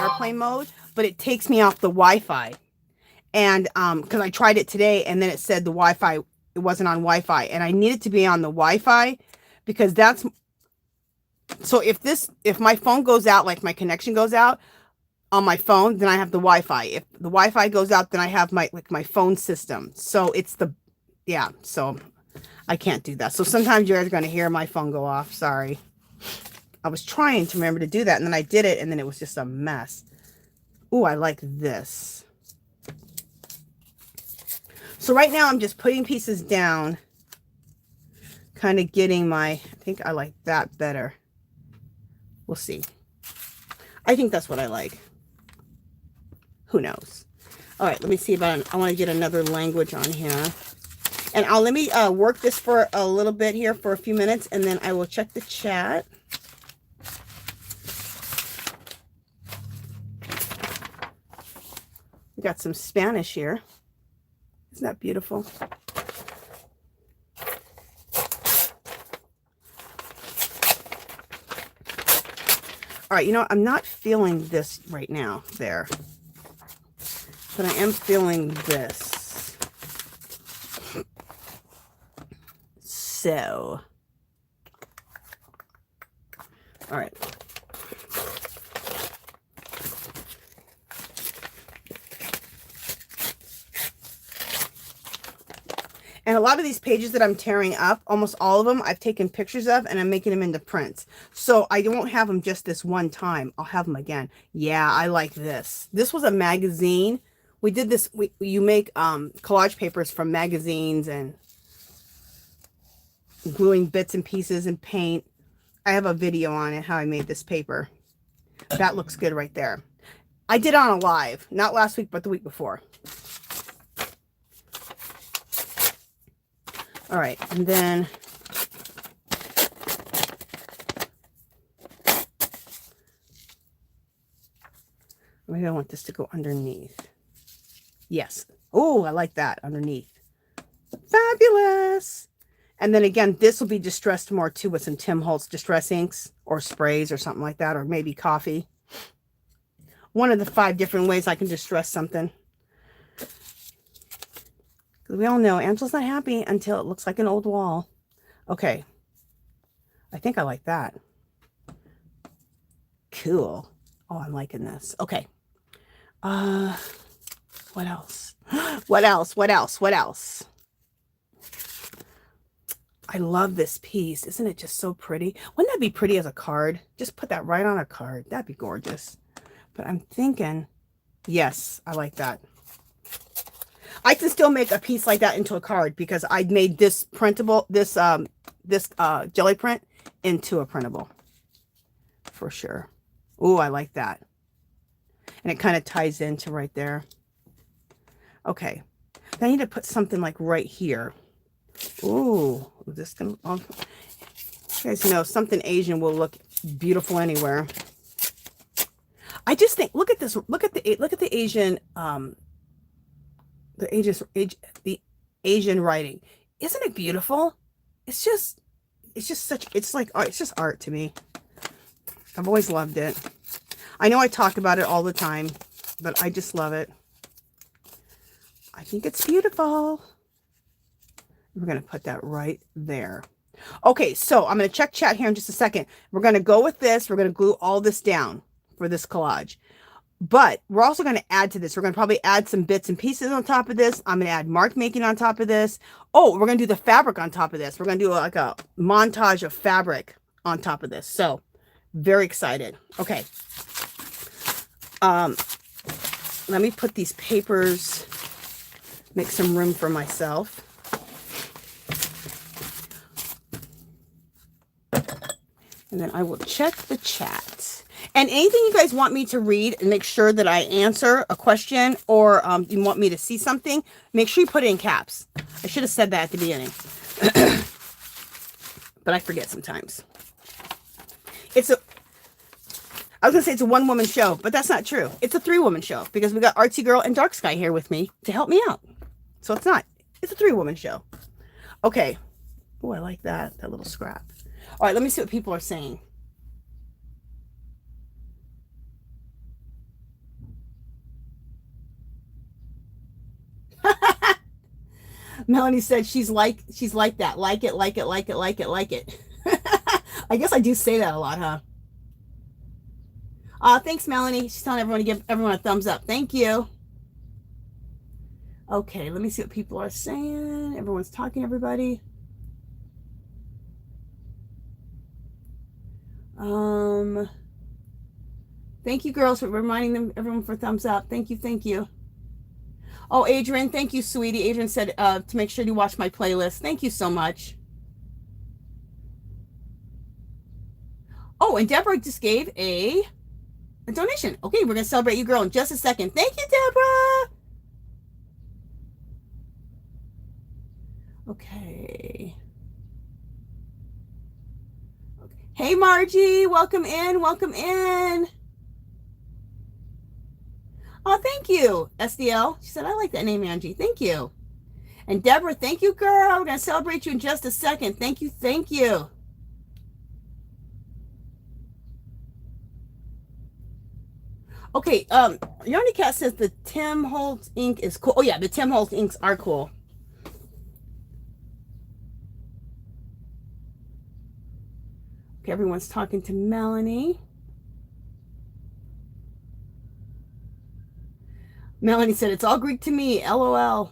airplane mode, but it takes me off the Wi-Fi. And because I tried it today and then it said the Wi-Fi, it wasn't on Wi-Fi, and I need it to be on the Wi-Fi because that's, so if my phone goes out, like my connection goes out, on my phone, then I have the Wi-Fi. If the Wi-Fi goes out, then I have my phone system. So it's yeah, so I can't do that. So sometimes you guys are going to hear my phone go off. Sorry. I was trying to remember to do that, and then I did it, and then it was just a mess. Ooh, I like this. So right now I'm just putting pieces down, kind of getting I think I like that better. We'll see. I think that's what I like. Who knows? All right, let me see about, I want to get another language on here. And let me work this for a little bit here for a few minutes, and then I will check the chat. We got some Spanish here. Isn't that beautiful? All right, you know, I'm not feeling this right now there, but I am feeling this. So, all right. And a lot of these pages that I'm tearing up, almost all of them, I've taken pictures of, and I'm making them into prints. So I won't have them just this one time. I'll have them again. Yeah, I like this. This was a magazine. We did this. You make collage papers from magazines and gluing bits and pieces and paint. I have a video on it, how I made this paper. That looks good right there. I did on a live, not last week, but the week before. All right, and then maybe I want this to go underneath. Yes. Oh, I like that underneath. Fabulous. And then again, this will be distressed more too with some Tim Holtz distress inks or sprays or something like that, or maybe coffee. One of the 5 different ways I can distress something. We all know Angela's not happy until it looks like an old wall. Okay. I think I like that. Cool. Oh, I'm liking this. Okay. What else? What else? What else? What else? I love this piece. Isn't it just so pretty? Wouldn't that be pretty as a card? Just put that right on a card. That'd be gorgeous. But I'm thinking, yes, I like that. I can still make a piece like that into a card because I made this printable, this jelly print into a printable for sure. Oh, I like that. And it kind of ties into right there. Okay. I need to put something like right here. Ooh, this can, you guys know something Asian will look beautiful anywhere. I just think, look at this. Look at the Asian, the Asian writing. Isn't it beautiful? It's just such, it's like art. It's just art to me. I've always loved it. I know I talk about it all the time, but I just love it. I think it's beautiful. We're going to put that right there. Okay, so I'm going to check chat here in just a second. We're going to go with this. We're going to glue all this down for this collage. But we're also going to add to this. We're going to probably add some bits and pieces on top of this. I'm going to add mark making on top of this. Oh, we're going to do the fabric on top of this. We're going to do like a montage of fabric on top of this. So very excited. Okay. Let me put these papers, make some room for myself. And then I will check the chat. And anything you guys want me to read and make sure that I answer a question, or you want me to see something, make sure you put it in caps. I should have said that at the beginning. But I forget sometimes. I was going to say it's a one-woman show, but that's not true. It's a 3-woman show because we got Artsy Girl and Dark Sky here with me to help me out. So it's not. It's a 3-woman show. Okay. Oh, I like that. That little scrap. All right, let me see what people are saying. Melanie said she's like that. Like it, like it, like it, like it, like it. I guess I do say that a lot, huh? Thanks, Melanie. She's telling everyone to give everyone a thumbs up. Thank you. Okay, let me see what people are saying. Everyone's talking, everybody. Thank you, girls, for reminding everyone for thumbs up. Thank you, thank you. Oh, Adrian, thank you, sweetie. Adrian said to make sure you watch my playlist. Thank you so much. Oh, and Deborah just gave a donation. Okay, we're going to celebrate you, girl, in just a second. Thank you, Deborah. Okay. Hey, Margie, welcome in, welcome in. Oh, thank you, SDL. She said, I like that name, Angie. Thank you. And Deborah, thank you, girl. We're going to celebrate you in just a second. Thank you, thank you. Okay, Yarny Cat says the Tim Holtz ink is cool. Oh, yeah, the Tim Holtz inks are cool. Okay, everyone's talking to Melanie. Melanie said, it's all Greek to me, LOL.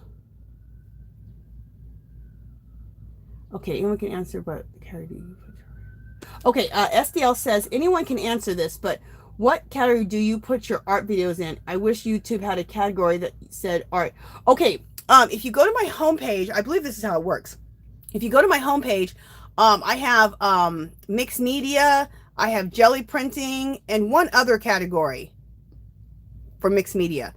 Okay, anyone can answer, but Carrie, do you put? Okay, SDL says, anyone can answer this, but what category do you put your art videos in? I wish YouTube had a category that said art. Okay, if you go to my homepage, I believe this is how it works. If you go to my homepage, I have mixed media, I have jelly printing, and one other category for mixed media.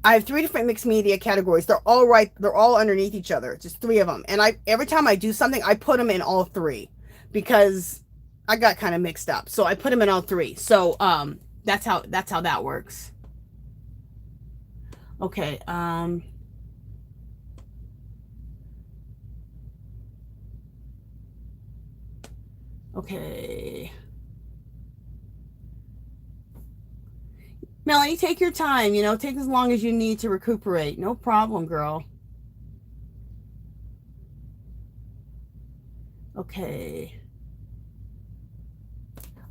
I have 3 different mixed media categories. They're all right. They're all underneath each other. Just 3 of them. And every time I do something, I put them in all 3 because I got kind of mixed up. So I put them in all 3. So that's how that works. Okay. Okay. Melanie, take your time, you know, take as long as you need to recuperate. No problem, girl. Okay.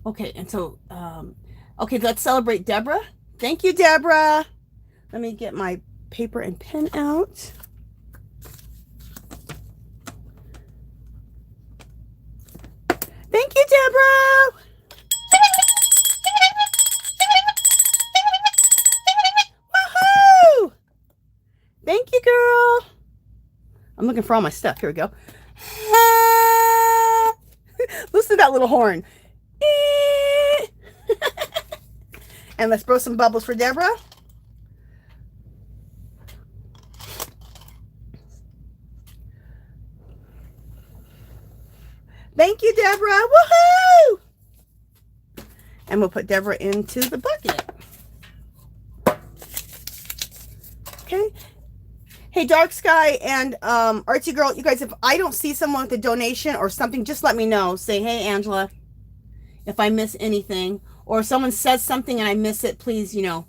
Okay, and so, okay, let's celebrate Deborah. Thank you, Deborah. Let me get my paper and pen out. Thank you, Deborah. Woohoo! Thank you, girl. I'm looking for all my stuff. Here we go. Listen to that little horn. And let's blow some bubbles for Deborah. Thank you, Deborah. Woohoo! And we'll put Deborah into the bucket. Okay. Hey, Dark Sky and Artsy Girl, you guys, if I don't see someone with a donation or something, just let me know. Say, hey, Angela, if I miss anything. Or if someone says something and I miss it, please, you know,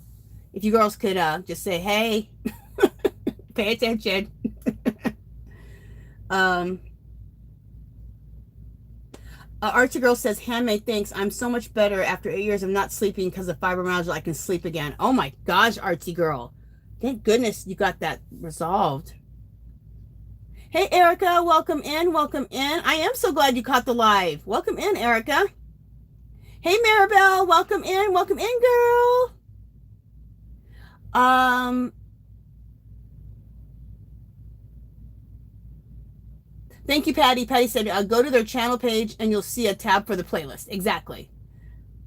if you girls could just say, hey, pay attention. Archie Girl says, handmade, thanks. I'm so much better after 8 years of not sleeping because of fibromyalgia. I can sleep again. Oh my gosh, Archie Girl. Thank goodness you got that resolved. Hey, Erica, welcome in, welcome in. I am so glad you caught the live. Welcome in, Erica. Hey, Maribel, welcome in, girl. Thank you, Patty. Patty said, go to their channel page and you'll see a tab for the playlist. Exactly.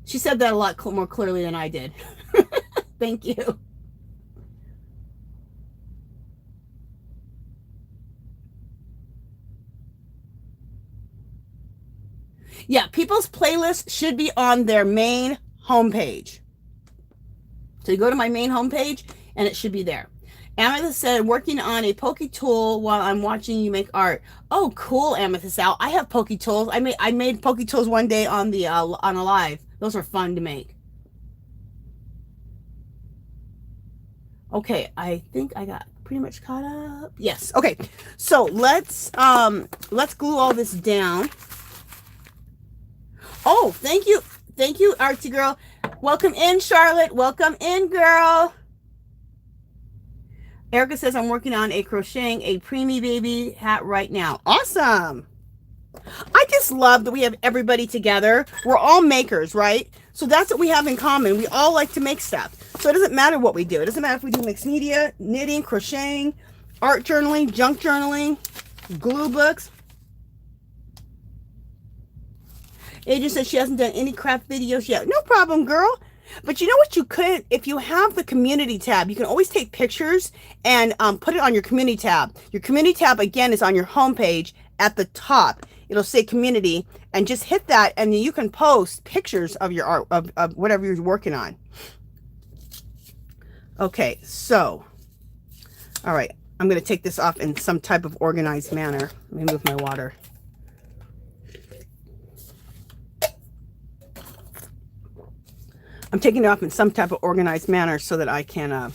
She said that a lot more clearly than I did. Thank you. Yeah, people's playlists should be on their main homepage. So you go to my main homepage and it should be there. Amethyst said, working on a Poke Tool while I'm watching you make art. Oh, cool, Amethyst Al. I have Poke Tools. I made Poke Tools one day on the on a live. Those were fun to make. Okay, I think I got pretty much caught up. Yes. Okay. So let's glue all this down. Oh, thank you, Artsy Girl. Welcome in, Charlotte. Welcome in, girl. Erica says, I'm working on crocheting a preemie baby hat right now. Awesome. I just love that we have everybody together. We're all makers, right? So that's what we have in common. We all like to make stuff. So it doesn't matter what we do. It doesn't matter if we do mixed media, knitting, crocheting, art journaling, junk journaling, glue books. Adrian says she hasn't done any craft videos yet. No problem, girl. But you know what you could, if you have the community tab, you can always take pictures and put it on your community tab. Your community tab, again, is on your homepage at the top. It'll say community, and just hit that, and then you can post pictures of your art, of whatever you're working on. Okay, so, all right, I'm going to take this off in some type of organized manner. Let me move my water. I'm taking it off in some type of organized manner so that I can,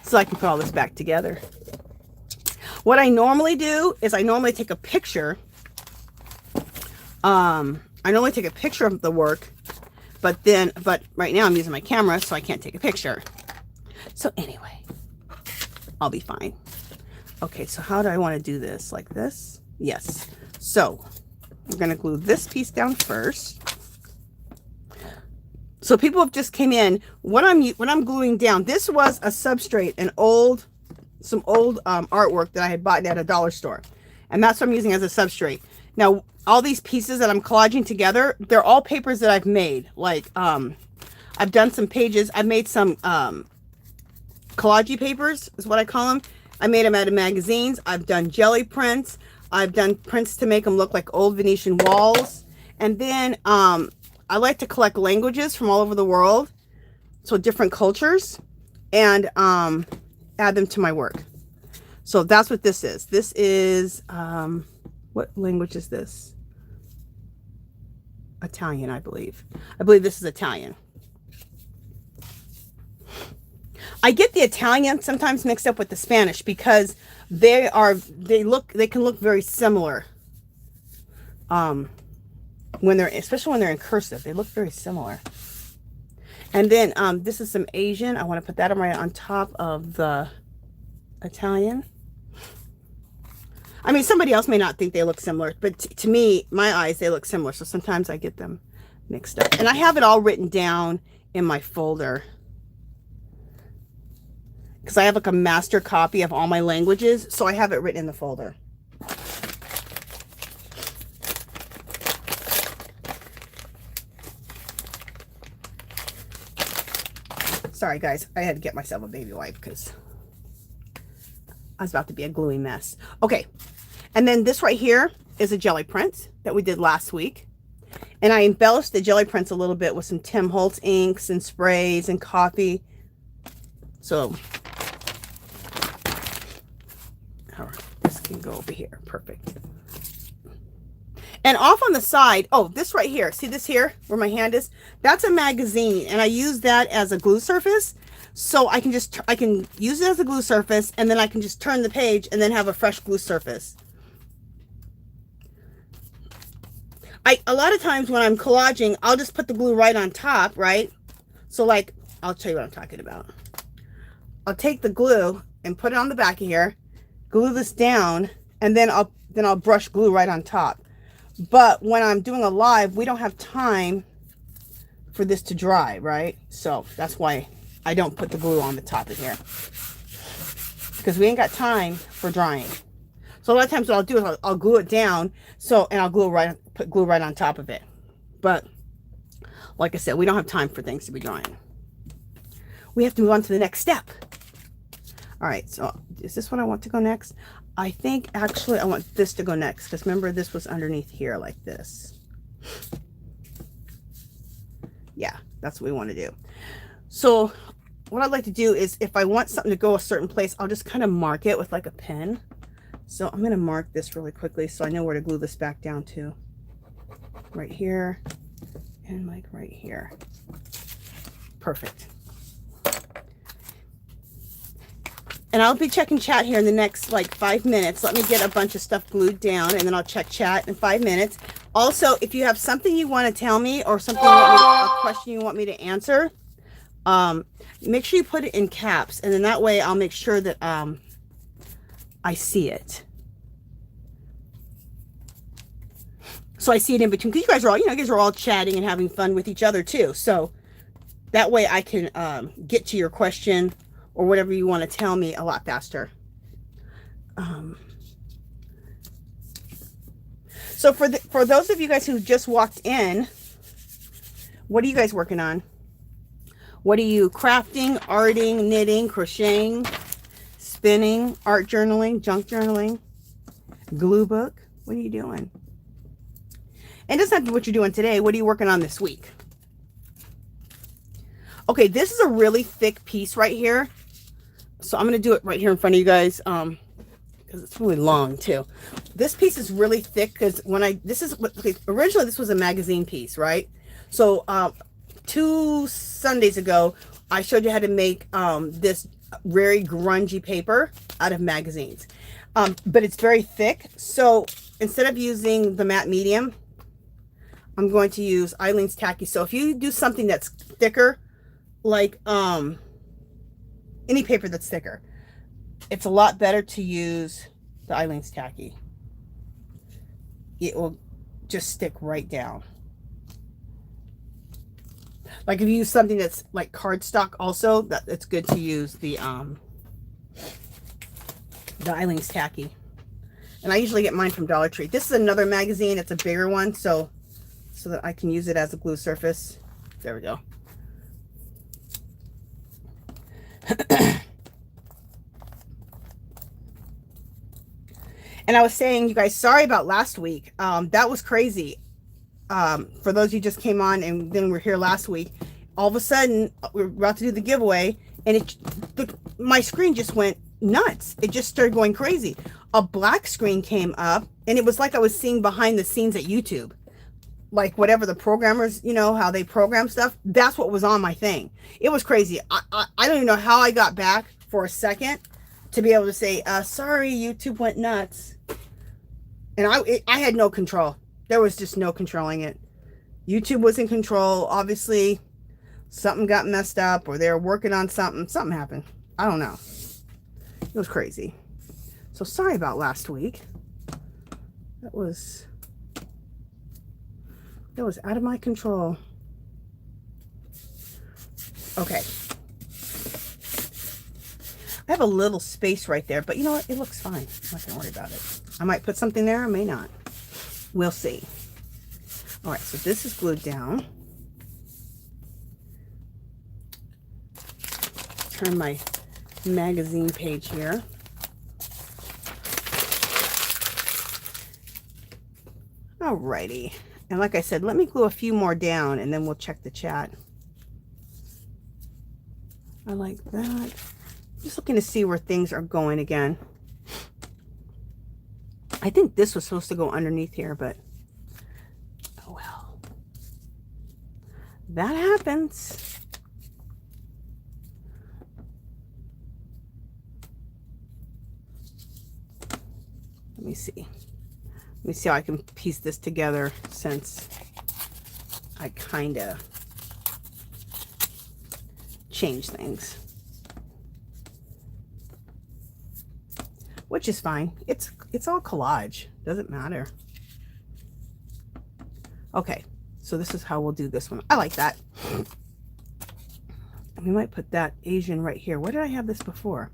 so I can put all this back together. What I normally do is I normally take a picture. I normally take a picture of the work, but right now I'm using my camera, so I can't take a picture. So anyway, I'll be fine. Okay, so how do I want to do this? Like this? Yes. So we're going to glue this piece down first. So people have just came in. When I'm gluing down, this was a substrate, some old artwork that I had bought at a dollar store, and that's what I'm using as a substrate. Now, all these pieces that I'm collaging together, they're all papers that I've made. Like, I've done some pages. I've made some collage papers, is what I call them. I made them out of magazines. I've done jelly prints. I've done prints to make them look like old Venetian walls. And then I like to collect languages from all over the world, so different cultures, and add them to my work. So that's what this is. This is, what language is this? Italian, I believe. I believe this is Italian. I get the Italian sometimes mixed up with the Spanish because they can look very similar. Especially when they're in cursive, they look very similar. And then this is some Asian. I want to put that right on top of the Italian. I mean, somebody else may not think they look similar, but to me, my eyes, they look similar. So sometimes I get them mixed up. And I have it all written down in my folder, because I have like a master copy of all my languages. So I have it written in the folder. Sorry, guys. I had to get myself a baby wipe because I was about to be a gluey mess. Okay. And then this right here is a jelly print that we did last week. And I embellished the jelly prints a little bit with some Tim Holtz inks and sprays and coffee. So, this can go over here. Perfect. And off on the side, oh, this right here, see this here where my hand is? That's a magazine, and I use that as a glue surface. So I can use it as a glue surface, and then I can just turn the page and then have a fresh glue surface. A lot of times when I'm collaging, I'll just put the glue right on top, right? So like, I'll tell you what I'm talking about. I'll take the glue and put it on the back of here, glue this down, and then I'll brush glue right on top. But when I'm doing a live, we don't have time for this to dry, right? So that's why I don't put the glue on the top of here, because we ain't got time for drying. So a lot of times what I'll do is I'll glue it down, and I'll put glue right on top of it. But like I said, we don't have time for things to be drying. We have to move on to the next step. All right, so is this what I want to go next? I think actually I want this to go next, because remember this was underneath here like this. Yeah, that's what we want to do. So what I'd like to do is, if I want something to go a certain place, I'll just kind of mark it with like a pen. So I'm going to mark this really quickly so I know where to glue this back down to. Right here and like right here. Perfect. And I'll be checking chat here in the next like 5 minutes. Let me get a bunch of stuff glued down, and then I'll check chat in 5 minutes. Also, if you have something you want to tell me or something you want me to, a question you want me to answer, make sure you put it in caps, and then that way I'll make sure that I see it. So I see it in between, because you guys are all, you guys are all chatting and having fun with each other too. So that way I can get to your question or whatever you want to tell me a lot faster. So for those of you guys who just walked in, what are you guys working on? What are you crafting, arting, knitting, crocheting, spinning, art journaling, junk journaling, glue book? What are you doing? And it doesn't have to be what you're doing today. What are you working on this week? Okay, this is a really thick piece right here. So I'm going to do it right here in front of you guys because it's really long too. This piece is really thick because originally this was a magazine piece, right? So 2 Sundays ago, I showed you how to make this very grungy paper out of magazines. But it's very thick. So instead of using the matte medium, I'm going to use Eileen's Tacky. So if you do something that's thicker, like any paper that's thicker, it's a lot better to use the Eileen's Tacky. It will just stick right down. Like if you use something that's like cardstock also, it's good to use the Eileen's Tacky. And I usually get mine from Dollar Tree. This is another magazine. It's a bigger one, so that I can use it as a glue surface. There we go. And I was saying, you guys, sorry about last week. That was crazy. For those of you who just came on and then we're here last week, all of a sudden we're about to do the giveaway, and my screen just went nuts. It just started going crazy. A black screen came up, and it was like I was seeing behind the scenes at YouTube. Like whatever the programmers, how they program stuff, that's what was on my thing. It was crazy. I don't even know how I got back for a second to be able to say, sorry, YouTube went nuts. And I had no control. There was just no controlling it. YouTube was in control. Obviously, something got messed up, or they were working on something. Something happened. I don't know. It was crazy. So sorry about last week. That was out of my control. Okay. I have a little space right there, but you know what? It looks fine. I'm not going to worry about it. I might put something there, I may not. We'll see. All right, so this is glued down. Turn my magazine page here. Alrighty. And like I said, let me glue a few more down and then we'll check the chat. I like that. Just looking to see where things are going again. I think this was supposed to go underneath here, but oh well. That happens. Let me see. Let me see how I can piece this together, since I kind of changed things. Which is fine. It's all collage. Doesn't matter. Okay, so this is how we'll do this one. I like that. We might put that Asian right here. Where did I have this before?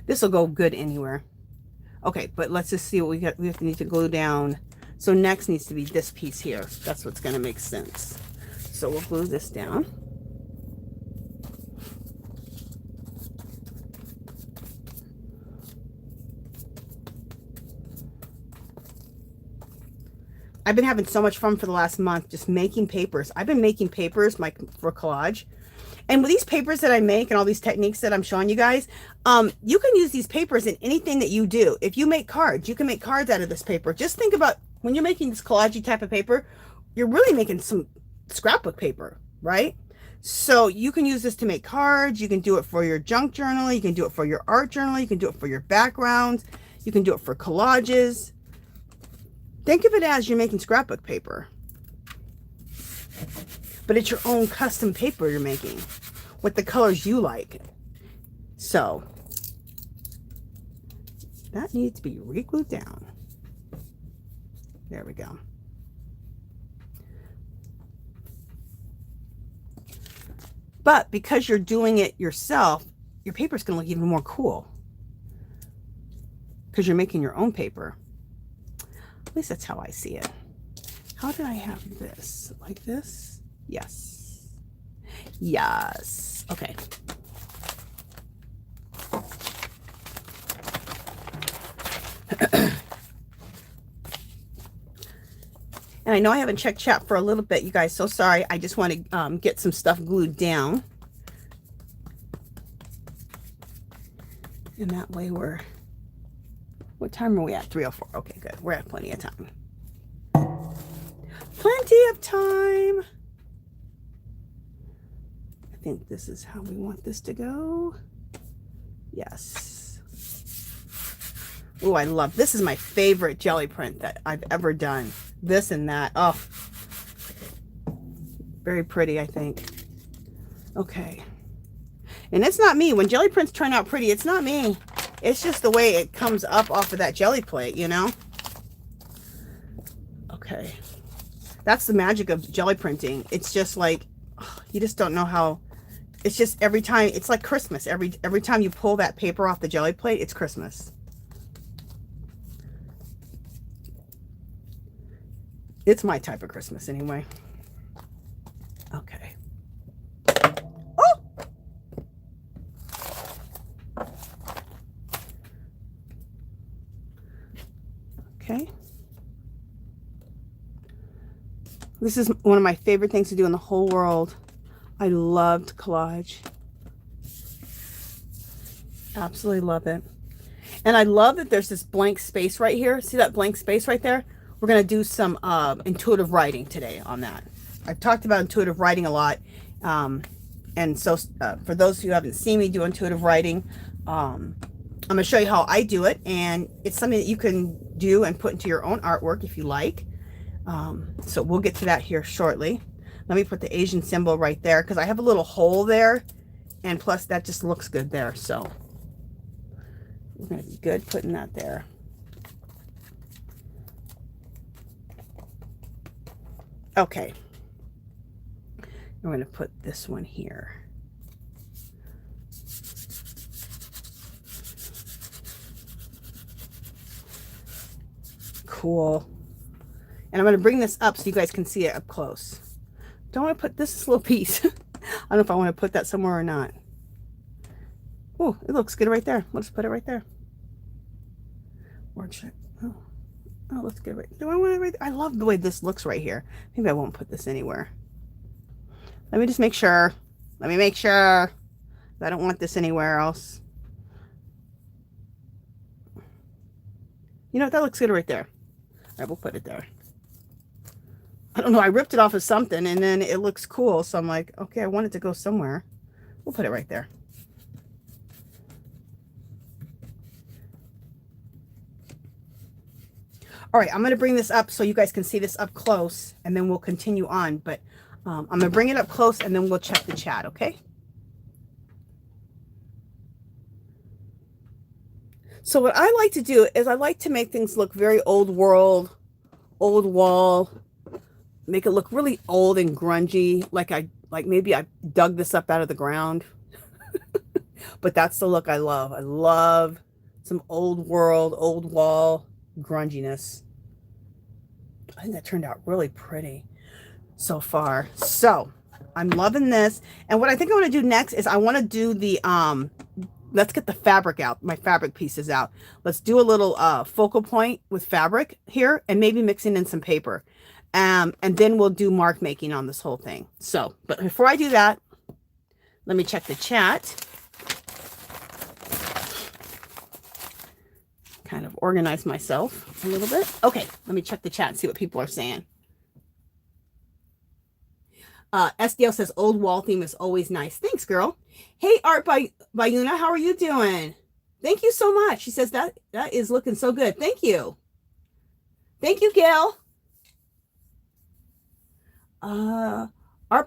This will go good anywhere. Okay, but let's just see what we got. We need to glue down. So next needs to be this piece here. That's what's going to make sense. So we'll glue this down. I've been having so much fun for the last month just making papers. I've been making papers for collage. And with these papers that I make and all these techniques that I'm showing you guys, you can use these papers in anything that you do. If you make cards, you can make cards out of this paper. Just think about when you're making this collagey type of paper, you're really making some scrapbook paper, right? So you can use this to make cards. You can do it for your junk journal. You can do it for your art journal. You can do it for your backgrounds. You can do it for collages. Think of it as you're making scrapbook paper. But it's your own custom paper you're making with the colors you like. So that needs to be re-glued down. There we go. But because you're doing it yourself, your paper is going to look even more cool. Because you're making your own paper. At least that's how I see it. How did I have this? Like this? Yes. Yes. Okay. And I know I haven't checked chat for a little bit, you guys. So sorry. I just want to get some stuff glued down. And that way we're... What time are we at? 3:04. Okay, good. We're at plenty of time. Plenty of time. I think this is how we want this to go. Yes. Oh, I love this. Is my favorite jelly print that I've ever done. This and that. Oh, very pretty, I think. Okay. And it's not me. When jelly prints turn out pretty, it's not me. It's just the way it comes up off of that jelly plate, you know? Okay. That's the magic of jelly printing. It's just like, you just don't know how, it's just every time, it's like Christmas. Every time you pull that paper off the jelly plate, it's Christmas. It's my type of Christmas anyway. Okay. Oh! Okay. This is one of my favorite things to do in the whole world. I loved collage. Absolutely love it. And I love that there's this blank space right here. See that blank space right there? We're going to do some intuitive writing today on that. I've talked about intuitive writing a lot. And so for those who haven't seen me do intuitive writing, I'm going to show you how I do it. And it's something that you can do and put into your own artwork if you like. So we'll get to that here shortly. Let me put the Asian symbol right there because I have a little hole there. And plus that just looks good there. So we're going to be good putting that there. Okay. I'm going to put this one here. Cool. And I'm going to bring this up so you guys can see it up close. Don't want to put this little piece. I don't know if I want to put that somewhere or not. Oh, it looks good right there. Let's put it right there. Or check. Oh, let's get it right. Do I want it right there? I love the way this looks right here. Maybe I won't put this anywhere. Let me just make sure. Let me make sure. I don't want this anywhere else. You know what? That looks good right there. All right, we'll put it there. I don't know. I ripped it off of something and then it looks cool. So I'm like, okay, I want it to go somewhere. We'll put it right there. All right, I'm going to bring this up so you guys can see this up close and then we'll continue on. But I'm going to bring it up close and then we'll check the chat, okay? So what I like to do is I like to make things look very old world, old wall, make it look really old and grungy, like maybe I dug this up out of the ground. But that's the look I love. I love some old world, old wall grunginess. I think that turned out really pretty so far. So I'm loving this. And what I think I want to do next is I want to do the, let's get the fabric out, my fabric pieces out. Let's do a little focal point with fabric here and maybe mixing in some paper. And then we'll do mark making on this whole thing. So, but before I do that, let me check the chat. Kind of organize myself a little bit. Okay, let me check the chat and see what people are saying. SDL says old wall theme is always nice. Thanks, girl. Hey, Art by Yuna, how are you doing? Thank you so much. She says that is looking so good. Thank you. Thank you, Gail. Art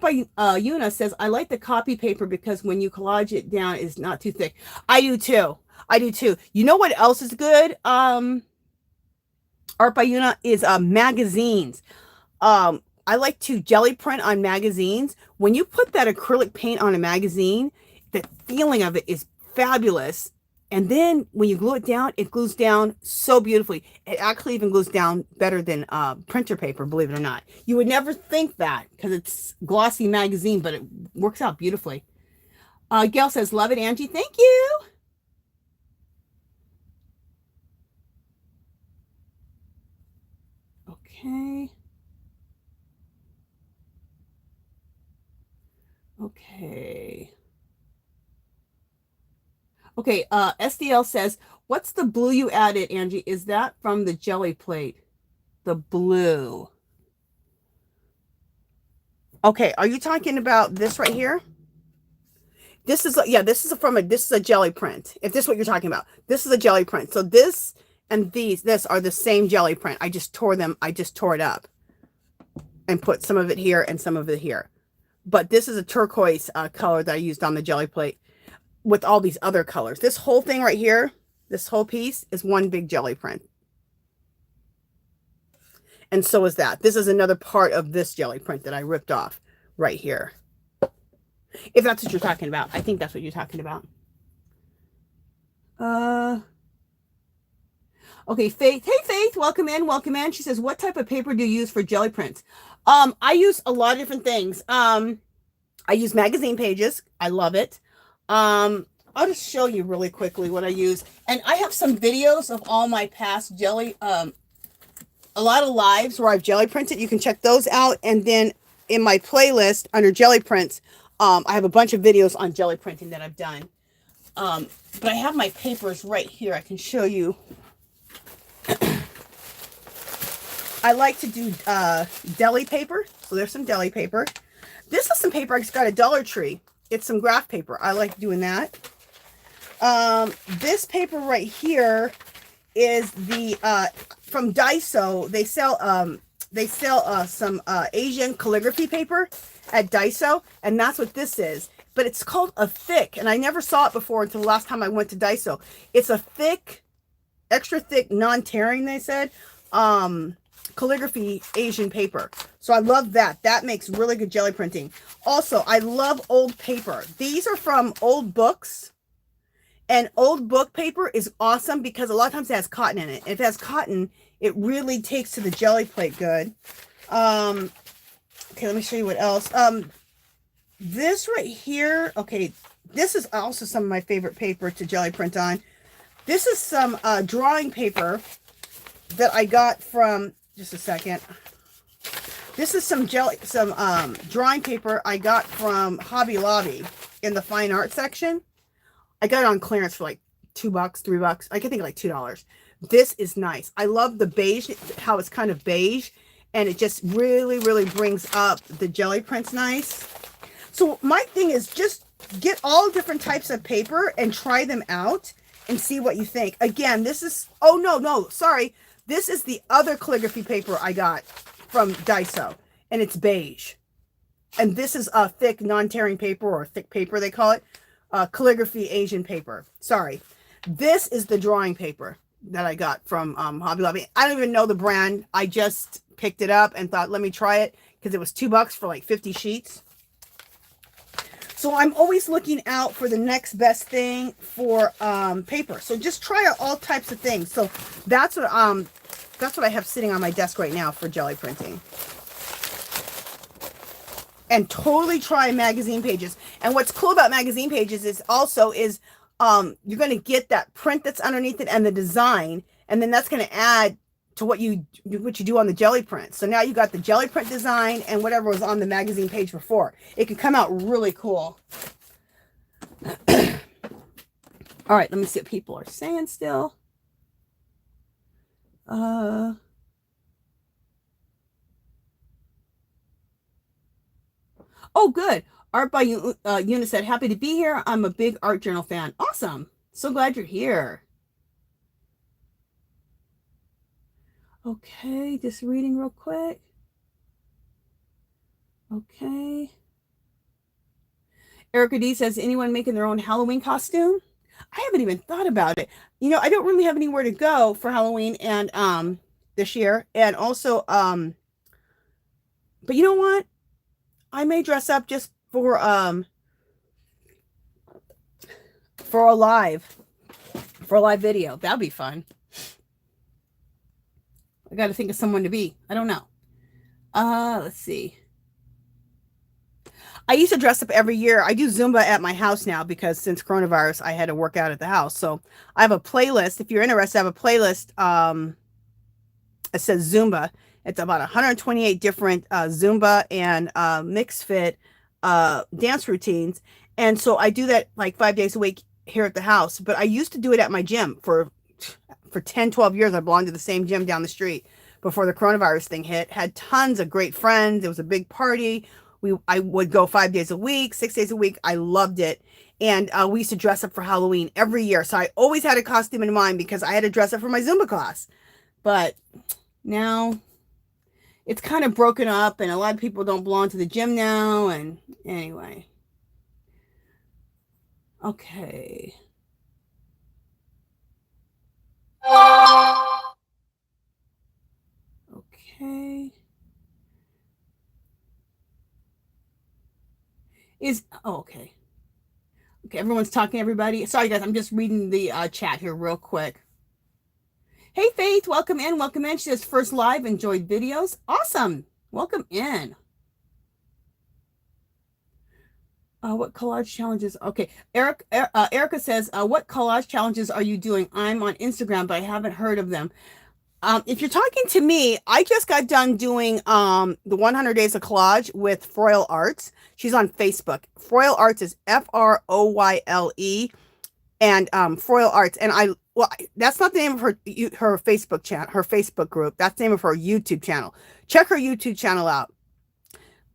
by Una says, I like the copy paper because when you collage it down, it's not too thick. I do too. I do too. You know what else is good? Art by Una is magazines. I like to jelly print on magazines. When you put that acrylic paint on a magazine, the feeling of it is fabulous. And then when you glue it glues down so beautifully. It actually even glues down better than printer paper, believe it or not. You would never think that because it's glossy magazine, but it works out beautifully. Gail says, love it, Angie. Thank you. Okay. Okay. Okay, SDL says, what's the blue you added, Angie? Is that from the jelly plate? The blue. Okay, are you talking about this right here? This is, yeah, this is a jelly print. If this is what you're talking about. This is a jelly print. So this and this are the same jelly print. I just tore it up and put some of it here and some of it here. But this is a turquoise color that I used on the jelly plate with all these other colors. This whole thing right here, this whole piece is one big jelly print. And so is that. This is another part of this jelly print that I ripped off right here. If that's what you're talking about. I think that's what you're talking about. Okay, Faith. Hey, Faith, welcome in, welcome in. She says, what type of paper do you use for jelly prints? I use a lot of different things. I use magazine pages. I love it. I'll just show you really quickly what I use. And I have some videos of all my past jelly, a lot of lives where I've jelly printed. You can check those out. And then in my playlist under jelly prints, I have a bunch of videos on jelly printing that I've done. But I have my papers right here. I can show you. I like to do deli paper. So there's some deli paper. This is some paper I just got at Dollar Tree. It's some graph paper. I like doing that. This paper right here is the from Daiso. They sell some Asian calligraphy paper at Daiso, and that's what this is. But it's called a thick, and I never saw it before until the last time I went to Daiso. It's a thick, extra thick, non-tearing, they said, calligraphy Asian paper. So I love that. That makes really good jelly printing. Also, I love old paper. These are from old books. And old book paper is awesome because a lot of times it has cotton in it. If it has cotton, it really takes to the jelly plate good. Okay, let me show you what else. This right here, okay, this is also some of my favorite paper to jelly print on. This is some drawing paper that I got from, just a second. This is some drawing paper I got from Hobby Lobby in the fine art section. I got it on clearance for like $2, $3. I think like $2. This is nice. I love the beige, how it's kind of beige, and it just really, really brings up the jelly prints nice. So my thing is just get all different types of paper and try them out and see what you think. Again, this is, oh no, sorry. This is the other calligraphy paper I got from Daiso, and it's beige. And this is a thick non-tearing paper, or thick paper they call it. Calligraphy Asian paper. Sorry. This is the drawing paper that I got from Hobby Lobby. I don't even know the brand. I just picked it up and thought, let me try it, because it was $2 for like 50 sheets. So I'm always looking out for the next best thing for paper. So just try out all types of things. So that's what I have sitting on my desk right now for jelly printing. And totally try magazine pages. And what's cool about magazine pages is also you're going to get that print that's underneath it and the design, and then that's going to add to what you do on the jelly print. So now you got the jelly print design and whatever was on the magazine page before. It can come out really cool. All right, let me see what people are saying still. Oh, good. Art by Una said, happy to be here. I'm a big art journal fan. Awesome. So glad you're here. Okay, just reading real quick. Okay. Erica D says, anyone making their own Halloween costume? I haven't even thought about it. You know, I don't really have anywhere to go for Halloween and this year. And also, but you know what? I may dress up just for a live video. That'd be fun. I got to think of someone to be. I don't know. Let's see. I used to dress up every year. I do Zumba at my house now because since coronavirus, I had to work out at the house. So I have a playlist. If you're interested, I have a playlist. It says Zumba. It's about 128 different Zumba and mixed fit dance routines. And so I do that like 5 days a week here at the house. But I used to do it at my gym for 10, 12 years. I belonged to the same gym down the street before the coronavirus thing hit. Had tons of great friends. It was a big party. I would go 5 days a week, 6 days a week. I loved it. And we used to dress up for Halloween every year. So I always had a costume in mind because I had to dress up for my Zumba class. But now it's kind of broken up and a lot of people don't belong to the gym now. And anyway. Okay. Okay. Okay. Okay, everyone's talking, everybody. Sorry, guys, I'm just reading the chat here real quick. Hey, Faith, welcome in, welcome in. She says, first live, enjoyed videos. Awesome. Welcome in. What collage challenges? Okay, Erica says, what collage challenges are you doing? I'm on Instagram, but I haven't heard of them. If you're talking to me, I just got done doing the 100 Days of Collage with FROYLE Arts. She's on Facebook. FROYLE Arts is FROYLE, and FROYLE Arts. And that's not the name of her Facebook channel, her Facebook group. That's the name of her YouTube channel. Check her YouTube channel out.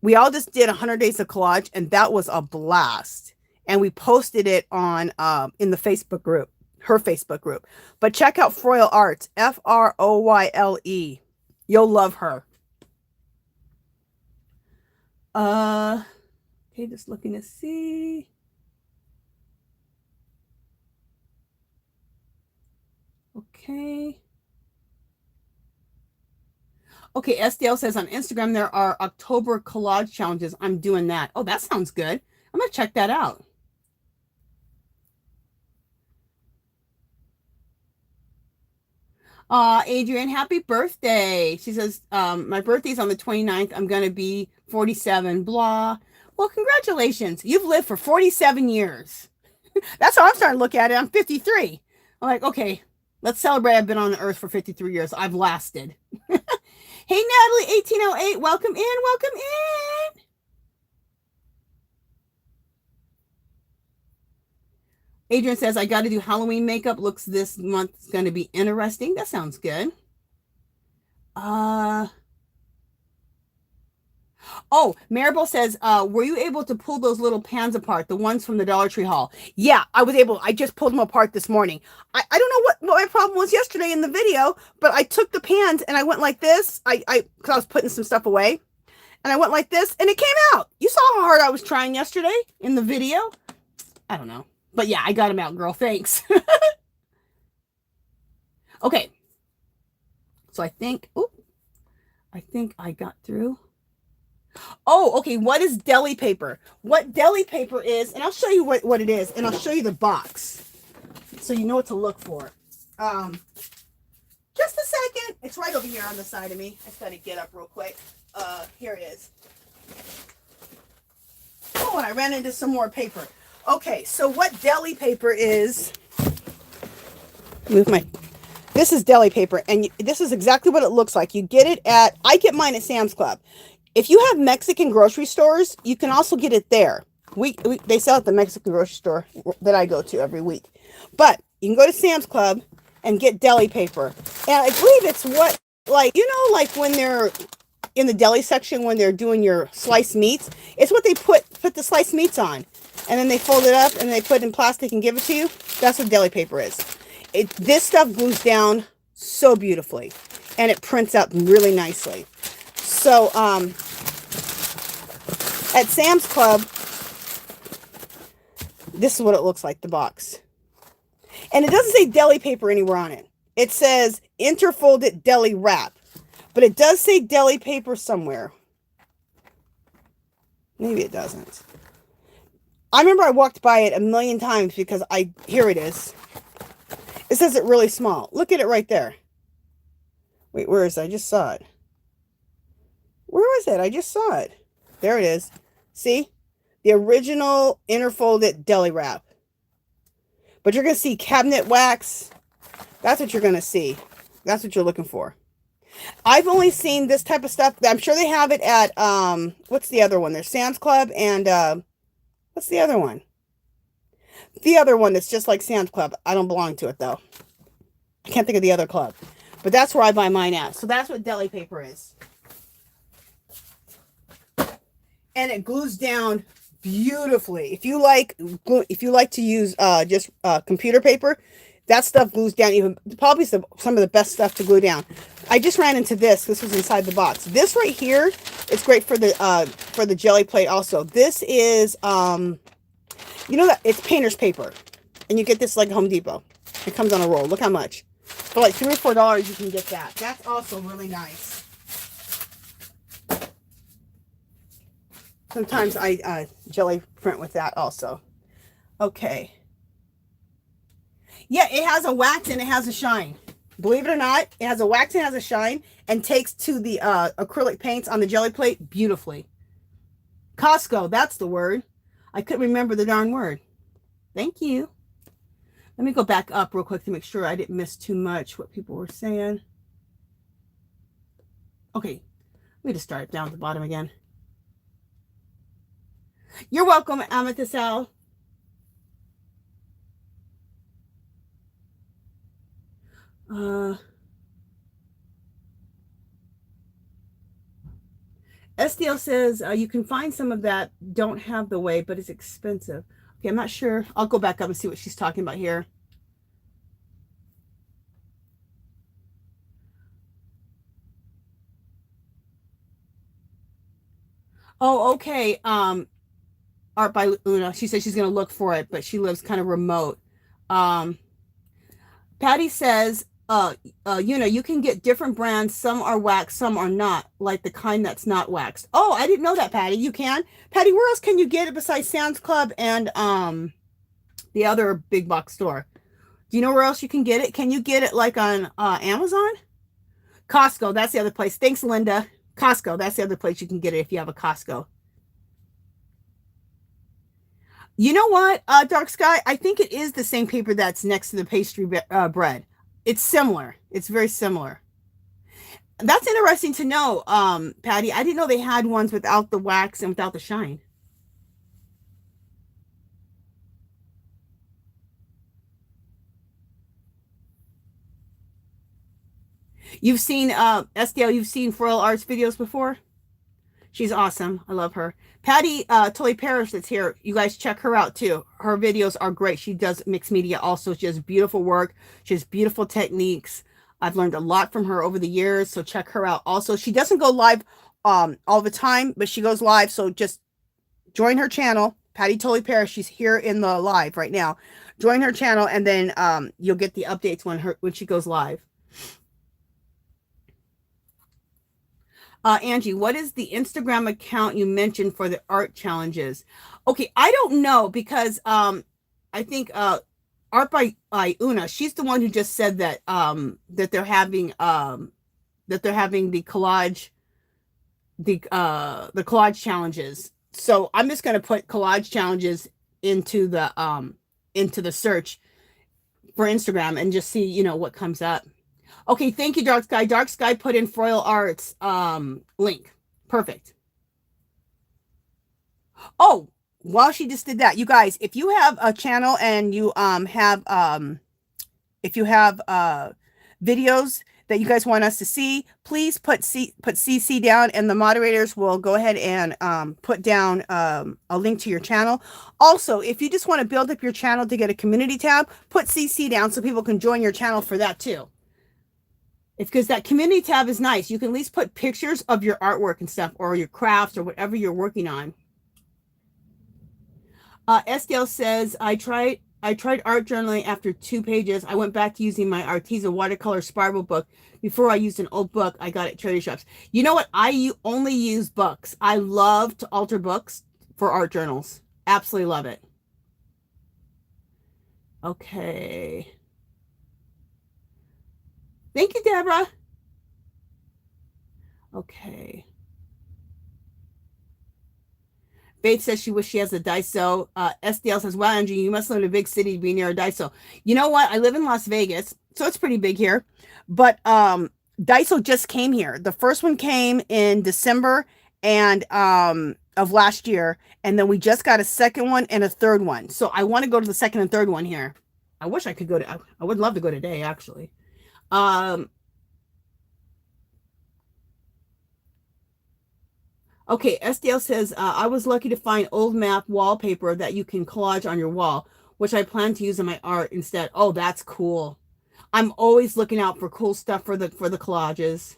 We all just did 100 Days of Collage, and that was a blast. And we posted it on in the Facebook group. Her Facebook group. But check out FROYLE Arts, FROYLE. You'll love her. Okay, just looking to see. Okay. Okay, SDL says on Instagram there are October collage challenges. I'm doing that. Oh, that sounds good. I'm going to check that out. Adrian, happy birthday. She says, my birthday's on the 29th. I'm going to be 47, blah. Well, congratulations. You've lived for 47 years. That's how I'm starting to look at it. I'm 53. I'm like, okay, let's celebrate. I've been on the earth for 53 years. I've lasted. Hey, Natalie, 1808, welcome in, welcome in. Adrian says, I got to do Halloween makeup. Looks this month is going to be interesting. That sounds good. Oh, Maribel says, were you able to pull those little pans apart, the ones from the Dollar Tree haul? Yeah, I was able. I just pulled them apart this morning. I don't know what my problem was yesterday in the video, but I took the pans and I went like this. Because I was putting some stuff away. And I went like this and it came out. You saw how hard I was trying yesterday in the video? I don't know. But yeah, I got him out, girl. Thanks. Okay. So I think I got through. Oh, okay. What is deli paper? What deli paper is, and I'll show you what it is, and I'll show you the box so you know what to look for. Just a second. It's right over here on the side of me. I just got to get up real quick. Here it is. Oh, and I ran into some more paper. Okay, so what deli paper is, this is deli paper, and this is exactly what it looks like. You get it I get mine at Sam's Club. If you have Mexican grocery stores, you can also get it there. They sell at the Mexican grocery store that I go to every week. But you can go to Sam's Club and get deli paper. And I believe it's like when they're in the deli section, when they're doing your sliced meats, it's what they put the sliced meats on. And then they fold it up and they put it in plastic and give it to you. That's what deli paper is. This stuff glues down so beautifully. and it prints out really nicely. So at Sam's Club, this is what it looks like, the box. And it doesn't say deli paper anywhere on it. It says interfolded deli wrap. But it does say deli paper somewhere. Maybe it doesn't. I remember I walked by it a million times because here it is. It says it really small. Look at it right there. Wait, where is it? I just saw it. Where was it? I just saw it. There it is. See? The original interfolded deli wrap. But you're going to see cabinet wax. That's what you're going to see. That's what you're looking for. I've only seen this type of stuff. I'm sure they have it at, what's the other one? There's Sam's Club and, what's the other one? The other one that's just like Sam's Club. I don't belong to it, though. I can't think of the other club. But that's where I buy mine at. So that's what deli paper is. And it glues down beautifully. If you like to use just computer paper, that stuff glues down even probably some of the best stuff to glue down. I just ran into this. This was inside the box. This right here is great for the jelly plate also. This is you know that it's painter's paper, and you get this like Home Depot. It comes on a roll. Look how much. For like $3 or $4 you can get that. That's also really nice. Sometimes I jelly print with that also. Okay. Yeah, it has a wax and it has a shine. Believe it or not, it has a wax and it has a shine and takes to the acrylic paints on the jelly plate beautifully. Costco, that's the word. I couldn't remember the darn word. Thank you. Let me go back up real quick to make sure I didn't miss too much what people were saying. Okay, let me just start down at the bottom again. You're welcome, Amethyst Al. SDL says you can find some of that don't have the way, but it's expensive. Okay, I'm not sure. I'll go back up and see what she's talking about here. Oh, okay. Art by Una. She said she's going to look for it, but she lives kind of remote. Patty says, you can get different brands. Some are waxed, some are not, like the kind that's not waxed. Oh, I didn't know that, Patty. You can? Patty, where else can you get it besides Sam's Club and the other big box store? Do you know where else you can get it? Can you get it like on Amazon? Costco, that's the other place. Thanks, Linda. Costco, that's the other place you can get it if you have a Costco. You know what, Dark Sky? I think it is the same paper that's next to the pastry bread. It's similar. It's very similar. That's interesting to know, Patty. I didn't know they had ones without the wax and without the shine. You've seen, SDL, you've seen FROYLE Arts videos before? She's awesome. I love her. Patty Tolley Parrish that's here. You guys check her out too. Her videos are great. She does mixed media also. She has beautiful work. She has beautiful techniques. I've learned a lot from her over the years. So check her out. Also, she doesn't go live all the time, but she goes live. So just join her channel. Patty Tolley Parrish. She's here in the live right now. Join her channel and then you'll get the updates when she goes live. Angie, what is the Instagram account you mentioned for the art challenges? Okay, I don't know because I think Art by Una, she's the one who just said that that they're having the collage collage challenges. So I'm just going to put collage challenges into the search for Instagram and just see, you know, what comes up. Okay, thank you, Dark Sky. Dark Sky put in FROYLE Arts link. Perfect. Oh, while she just did that, you guys, if you have a channel and you if you have videos that you guys want us to see, please put CC down and the moderators will go ahead and put down a link to your channel. Also, if you just want to build up your channel to get a community tab, put CC down so people can join your channel for that too. It's because that community tab is nice. You can at least put pictures of your artwork and stuff, or your crafts, or whatever you're working on. SDL says, I tried art journaling after 2 pages. I went back to using my Arteza watercolor spiral book. Before I used an old book I got at charity shops. You know what? I only use books. I love to alter books for art journals. Absolutely love it. Okay. Thank you, Deborah. Okay. Faith says she wishes she has a Daiso. SDL says, wow, Angie, you must live in a big city to be near a Daiso. You know what? I live in Las Vegas, so it's pretty big here. But Daiso just came here. The first one came in December and of last year. And then we just got a second one and a third one. So I want to go to the second and third one here. I wish I could go to, I would love to go today, actually. Okay, SDL says, I was lucky to find old map wallpaper that you can collage on your wall, which I plan to use in my art instead. Oh, that's cool. I'm always looking out for cool stuff for the collages.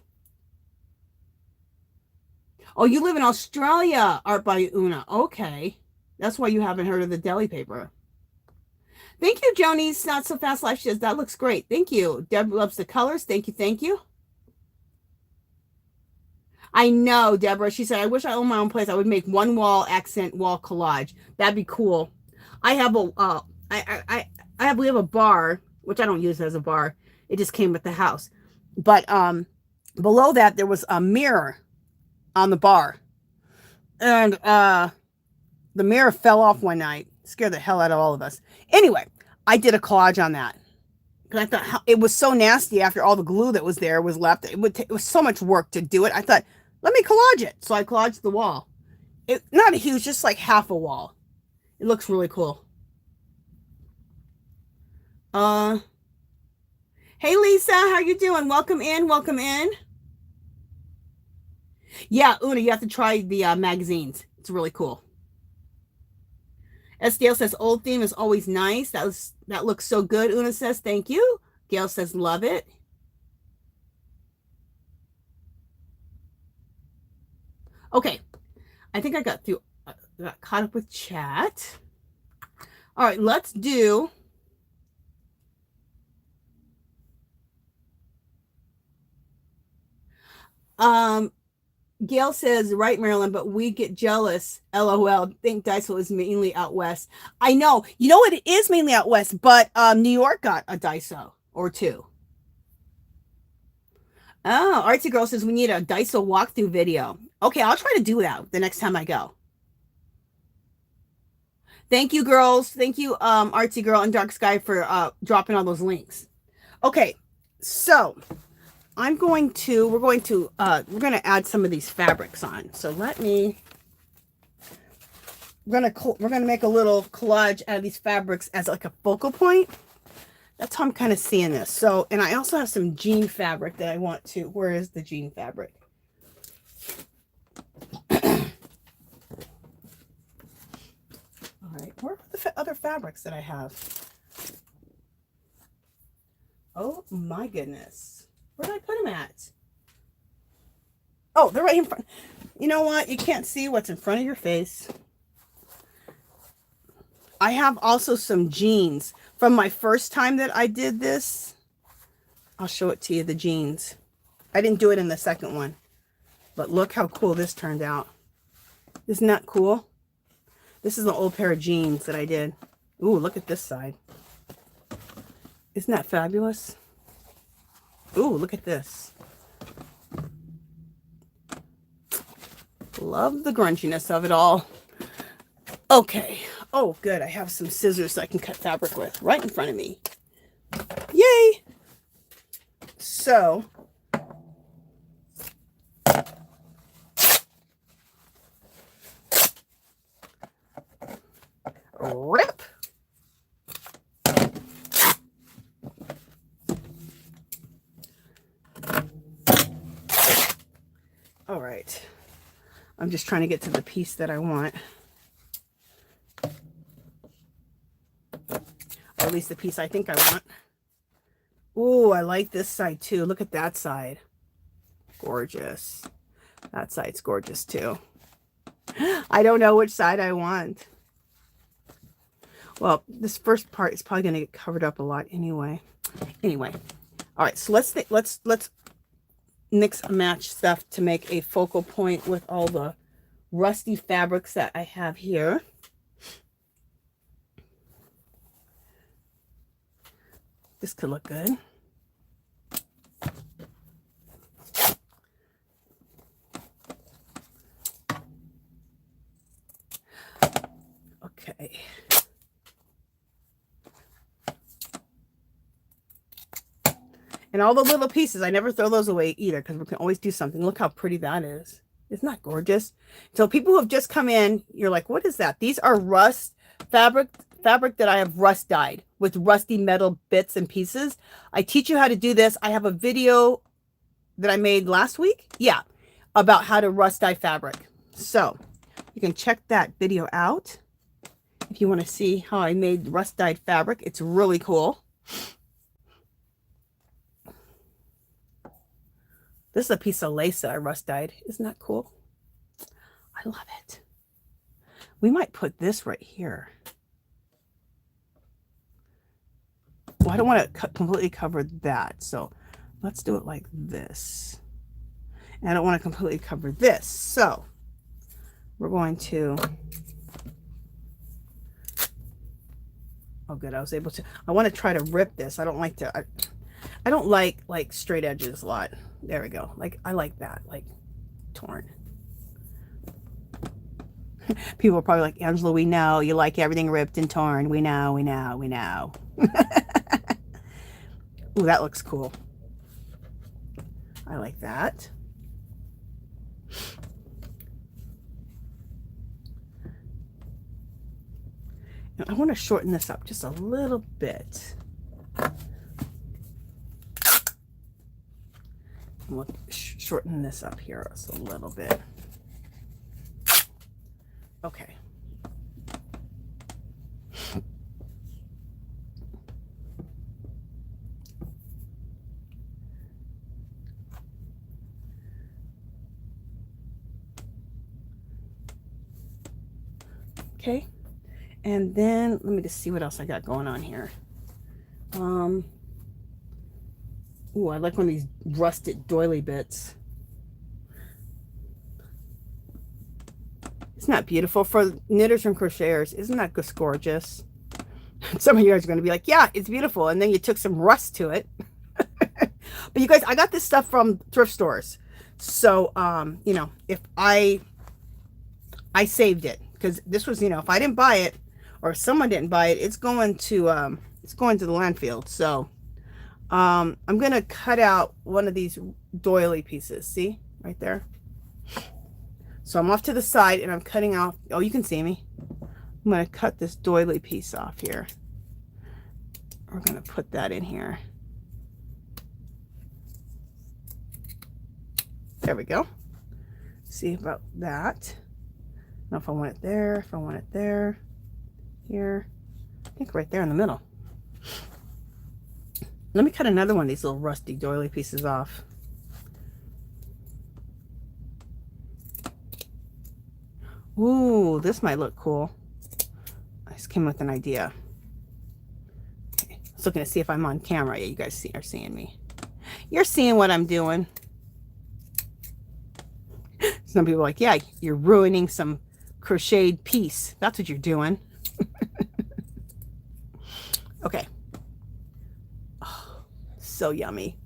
Oh, you live in Australia, Art by Una. Okay. That's why you haven't heard of the deli paper. Thank you, Joni's Not So Fast Life. She says, that looks great. Thank you. Deb loves the colors. Thank you. Thank you. I know, Deborah. She said, I wish I owned my own place. I would make one wall accent wall collage. That'd be cool. I have a, we have a bar, which I don't use as a bar. It just came with the house. But below that, there was a mirror on the bar. And the mirror fell off one night. Scared the hell out of all of us. Anyway, I did a collage on that. Because I thought it was so nasty after all the glue that was there was left. It was so much work to do it. I thought, let me collage it. So I collaged the wall. Not a huge, just like half a wall. It looks really cool. Hey Lisa, how you doing? Welcome in, welcome in. Yeah, Una, you have to try the magazines. It's really cool. SDL says old theme is always nice. That looks so good. Una says thank you. Gail says love it. Okay, I think I got caught up with chat. All right, let's do Gail says, right, Marilyn, but we get jealous. LOL. Think Daiso is mainly out west. I know. You know what? It is mainly out west, but New York got a Daiso or 2. Oh, Artsy Girl says we need a Daiso walkthrough video. Okay, I'll try to do that the next time I go. Thank you, girls. Thank you, Artsy Girl and Dark Sky for dropping all those links. Okay, so we're going to add some of these fabrics on. So we're gonna make a little collage out of these fabrics as like a focal point. That's how I'm kind of seeing this. So, and I also have some jean fabric that I want to, where is the jean fabric? All right, where are the other fabrics that I have? Oh my goodness. Where did I put them at? Oh, they're right in front. You know what? You can't see what's in front of your face. I have also some jeans from my first time that I did this. I'll show it to you, the jeans. I didn't do it in the second one, but look how cool this turned out. Isn't that cool? This is an old pair of jeans that I did. Ooh, look at this side. Isn't that fabulous? Ooh, look at this. Love the grunchiness of it all. Okay. Oh, good. I have some scissors so I can cut fabric with right in front of me. Yay! So, rip. All right. I'm just trying to get to the piece that I want. Or at least the piece I think I want. Ooh, I like this side too. Look at that side. Gorgeous. That side's gorgeous too. I don't know which side I want. Well, this first part is probably going to get covered up a lot anyway. Anyway. All right, so let's mix and match stuff to make a focal point with all the rusty fabrics that I have here. This could look good. Okay. And all the little pieces, I never throw those away either because we can always do something. Look how pretty that is. Isn't that gorgeous? So people who have just come in, you're like, what is that? These are rust fabric that I have rust dyed with rusty metal bits and pieces. I teach you how to do this. I have a video that I made last week. Yeah. About how to rust dye fabric. So you can check that video out if you want to see how I made rust dyed fabric. It's really cool. This is a piece of lace that I rust dyed. Isn't that cool? I love it. We might put this right here. Well, I don't want to completely cover that. So let's do it like this. And I don't want to completely cover this. So we're going to... Oh, good. I was able to... I want to try to rip this. I don't like to... I don't like straight edges a lot. There we go. Like, I like that, like torn. People are probably like, Angela, we know you like everything ripped and torn. We know, we know, we know. Ooh, that looks cool. I like that. Now, I want to shorten this up just a little bit. We'll shorten this up here just a little bit. Okay. Okay. And then let me just see what else I got going on here. Ooh, I like one of these rusted doily bits. Isn't that beautiful for knitters and crocheters? Isn't that just gorgeous? Some of you guys are going to be like, yeah, it's beautiful. And then you took some rust to it. But you guys, I got this stuff from thrift stores. So, you know, if I saved it because this was, you know, if I didn't buy it or someone didn't buy it, it's going to the landfill. So, I'm going to cut out one of these doily pieces. See right there? So I'm off to the side and I'm cutting off. Oh, you can see me. I'm going to cut this doily piece off here. We're going to put that in here. There we go. See about that. I don't know if I want it there, if I want it there, here. I think right there in the middle. Let me cut another one of these little rusty doily pieces off. Ooh, this might look cool. I just came with an idea. Okay, I was looking to see if I'm on camera. Yeah, you guys are seeing me. You're seeing what I'm doing. Some people are like, yeah, you're ruining some crocheted piece. That's what you're doing. Okay. Oh, so yummy.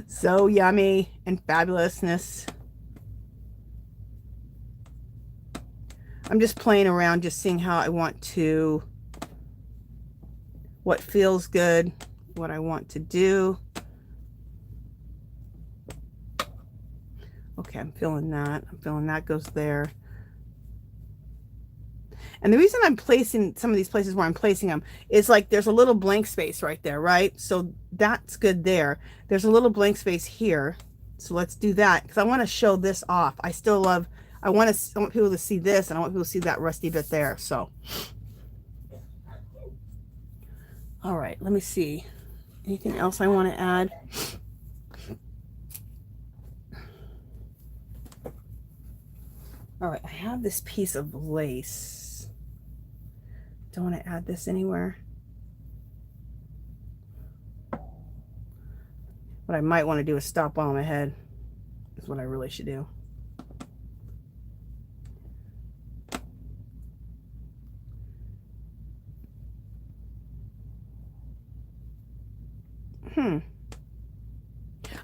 So yummy and fabulousness. I'm just playing around, just seeing how I want to, what feels good, what I want to do. Okay, I'm feeling that. I'm feeling that goes there. And the reason I'm placing some of these places where I'm placing them is like there's a little blank space right there, right? So that's good there. There's a little blank space here. So let's do that because I want to show this off. I still love, I want people to see this and I want people to see that rusty bit there. So, all right, let me see Anything else I want to add? All right, I have this piece of lace. Don't want to add this anywhere. What I might want to do is stop on my head. Is what I really should do.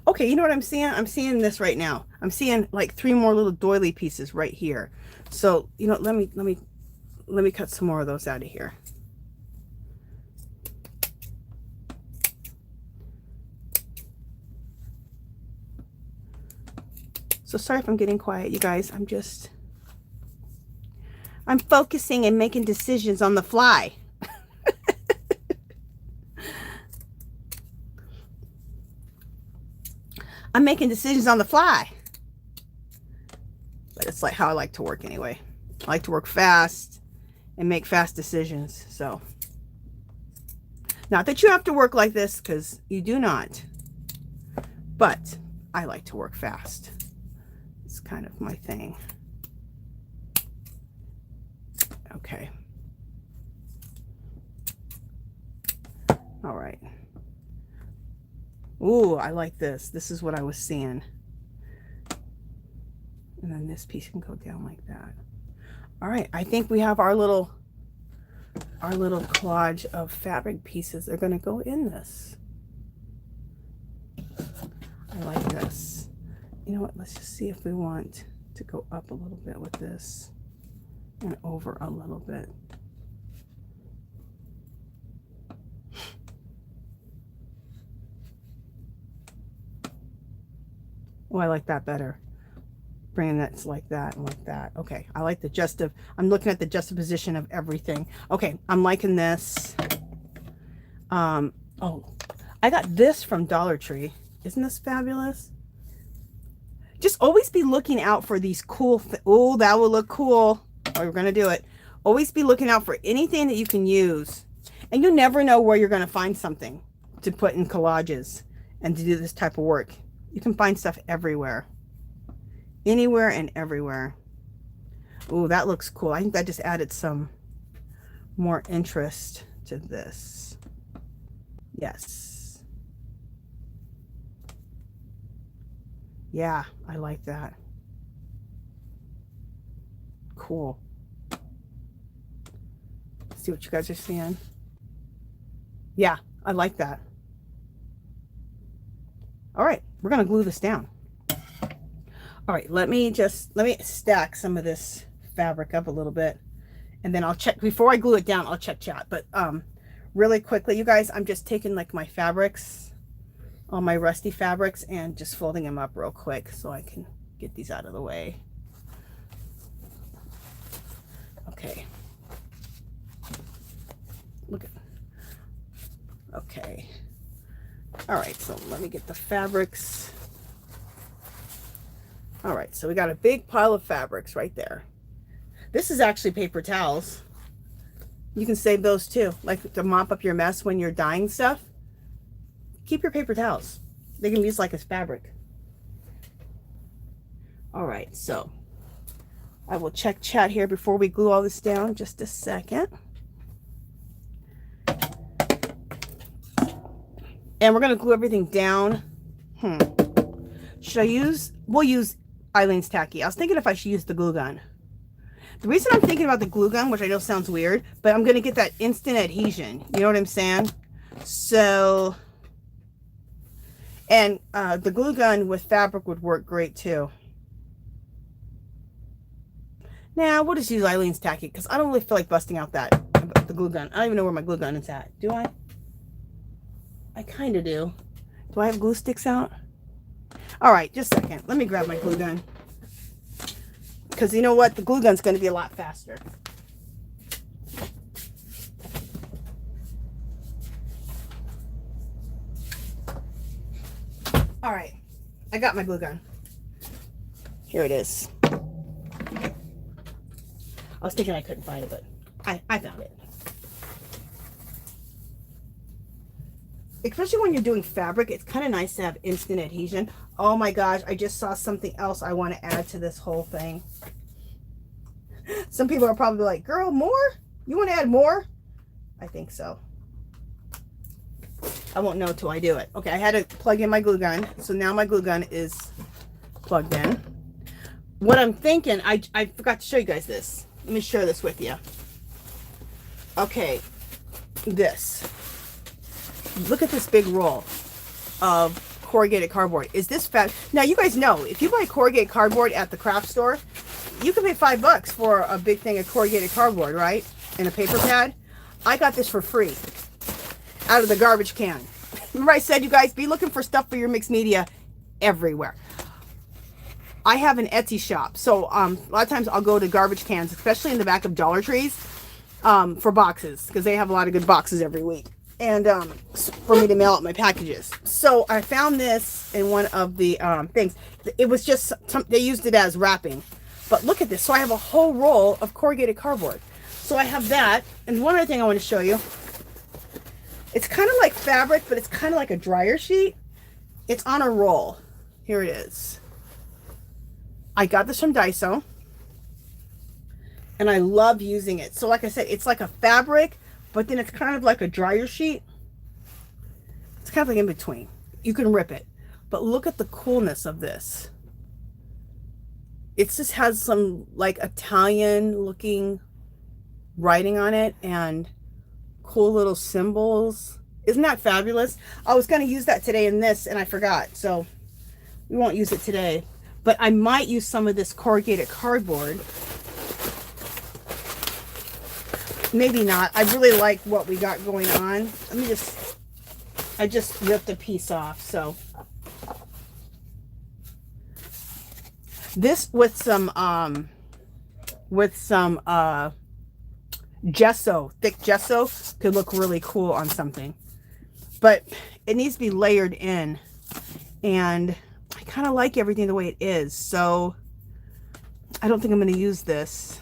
Okay, you know what I'm seeing? I'm seeing this right now. I'm seeing like 3 more little doily pieces right here. So, you know, let me cut some more of those out of here. So sorry if I'm getting quiet, you guys. I'm focusing and making decisions on the fly. I'm making decisions on the fly. But it's like how I like to work anyway. I like to work fast and make fast decisions. So, not that you have to work like this, because you do not. But I like to work fast. It's kind of my thing. Okay. All right. Ooh, I like this. This is what I was seeing. And then this piece can go down like that. All right, I think we have our little collage of fabric pieces. They're going to go in this. I like this. You know what? Let's just see if we want to go up a little bit with this and over a little bit. Oh, I like that better. Bringing that like that and like that. Okay, I like the I'm looking at the juxtaposition of everything. Okay, I'm liking this. Oh, I got this from Dollar Tree. Isn't this fabulous? Just always be looking out for these cool oh, that will look cool. Oh, we're gonna do it. Always be looking out for anything that you can use. And you never know where you're gonna find something to put in collages and to do this type of work. You can find stuff everywhere. Anywhere and everywhere. Oh, that looks cool. I think that just added some more interest to this. Yes. Yeah, I like that. Cool. See what you guys are seeing. Yeah, I like that. All right, we're going to glue this down. All right, let me stack some of this fabric up a little bit, and then I'll check before I glue it down. I'll check chat. But really quickly, you guys, I'm just taking like my fabrics, all my rusty fabrics, and just folding them up real quick so I can get these out of the way. Okay. Look at. Okay. All right, so let me get the fabrics. All right, so we got a big pile of fabrics right there. This is actually paper towels. You can save those too, like to mop up your mess when you're dyeing stuff. Keep your paper towels. They can be used like as fabric. All right, so I will check chat here before we glue all this down. Just a second. And we're going to glue everything down. Should I use, we'll use Eileen's Tacky. I was thinking if I should use the glue gun. The reason I'm thinking about the glue gun, which I know sounds weird, but I'm going to get that instant adhesion. You know what I'm saying? So, and the glue gun with fabric would work great too. Now, we'll just use Eileen's Tacky because I don't really feel like busting out the glue gun. I don't even know where my glue gun is at. Do I? I kind of do. Do I have glue sticks out? All right, just a second. Let me grab my glue gun. Because you know what? The glue gun's going to be a lot faster. All right. I got my glue gun. Here it is. I was thinking I couldn't find it, but I found it. especially when you're doing fabric, it's kind of nice to have instant adhesion. Oh my gosh, I just saw something else I want to add to this whole thing. Some people are probably like, girl, more? You want to add more? I think so. I won't know till I do it. Okay, I had to plug in my glue gun. So now my glue gun is plugged in. What I'm thinking, I forgot to show you guys this. Let me share this with you. Okay, this. Look at this big roll of corrugated cardboard. Is this fat? Now you guys know, if you buy corrugated cardboard at the craft store, you can pay $5 for a big thing of corrugated cardboard, right? And a paper pad. I got this for free out of the garbage can. Remember I said, you guys, be looking for stuff for your mixed media everywhere. I have an Etsy shop, so a lot of times I'll go to garbage cans, especially in the back of Dollar Trees, for boxes, because they have a lot of good boxes every week, and for me to mail out my packages. So I found this in one of the things. It was just, they used it as wrapping. But look at this. So I have a whole roll of corrugated cardboard. So I have that. And one other thing I want to show you. It's kind of like fabric, but it's kind of like a dryer sheet. It's on a roll. Here it is. I got this from Daiso. And I love using it. So like I said, it's like a fabric, but then it's kind of like a dryer sheet. It's kind of like in between. You can rip it. But look at the coolness of this. It just has some like Italian looking writing on it and cool little symbols. Isn't that fabulous? I was going to use that today in this and I forgot. So we won't use it today. But I might use some of this corrugated cardboard. Maybe not. I really like what we got going on. I just ripped a piece off. So this with some gesso, thick gesso, could look really cool on something. But it needs to be layered in, and I kind of like everything the way it is, so I don't think I'm going to use this.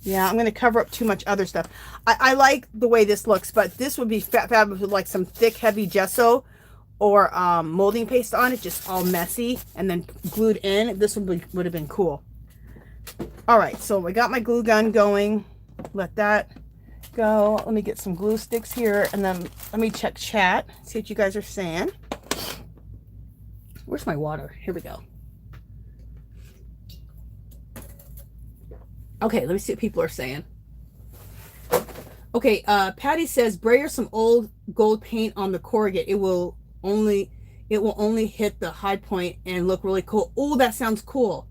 Yeah, I'm going to cover up too much other stuff. I like the way this looks, but this would be fabulous with like some thick, heavy gesso or molding paste on it, just all messy and then glued in. This would have been cool. All right, so I got my glue gun going. Let that go. Let me get some glue sticks here, and then let me check chat, see what you guys are saying. Where's my water? Here we go. Okay, let me see what people are saying. Okay, Patty says, Brayer some old gold paint on the corrugate. It will only hit the high point and look really cool. Oh, that sounds cool.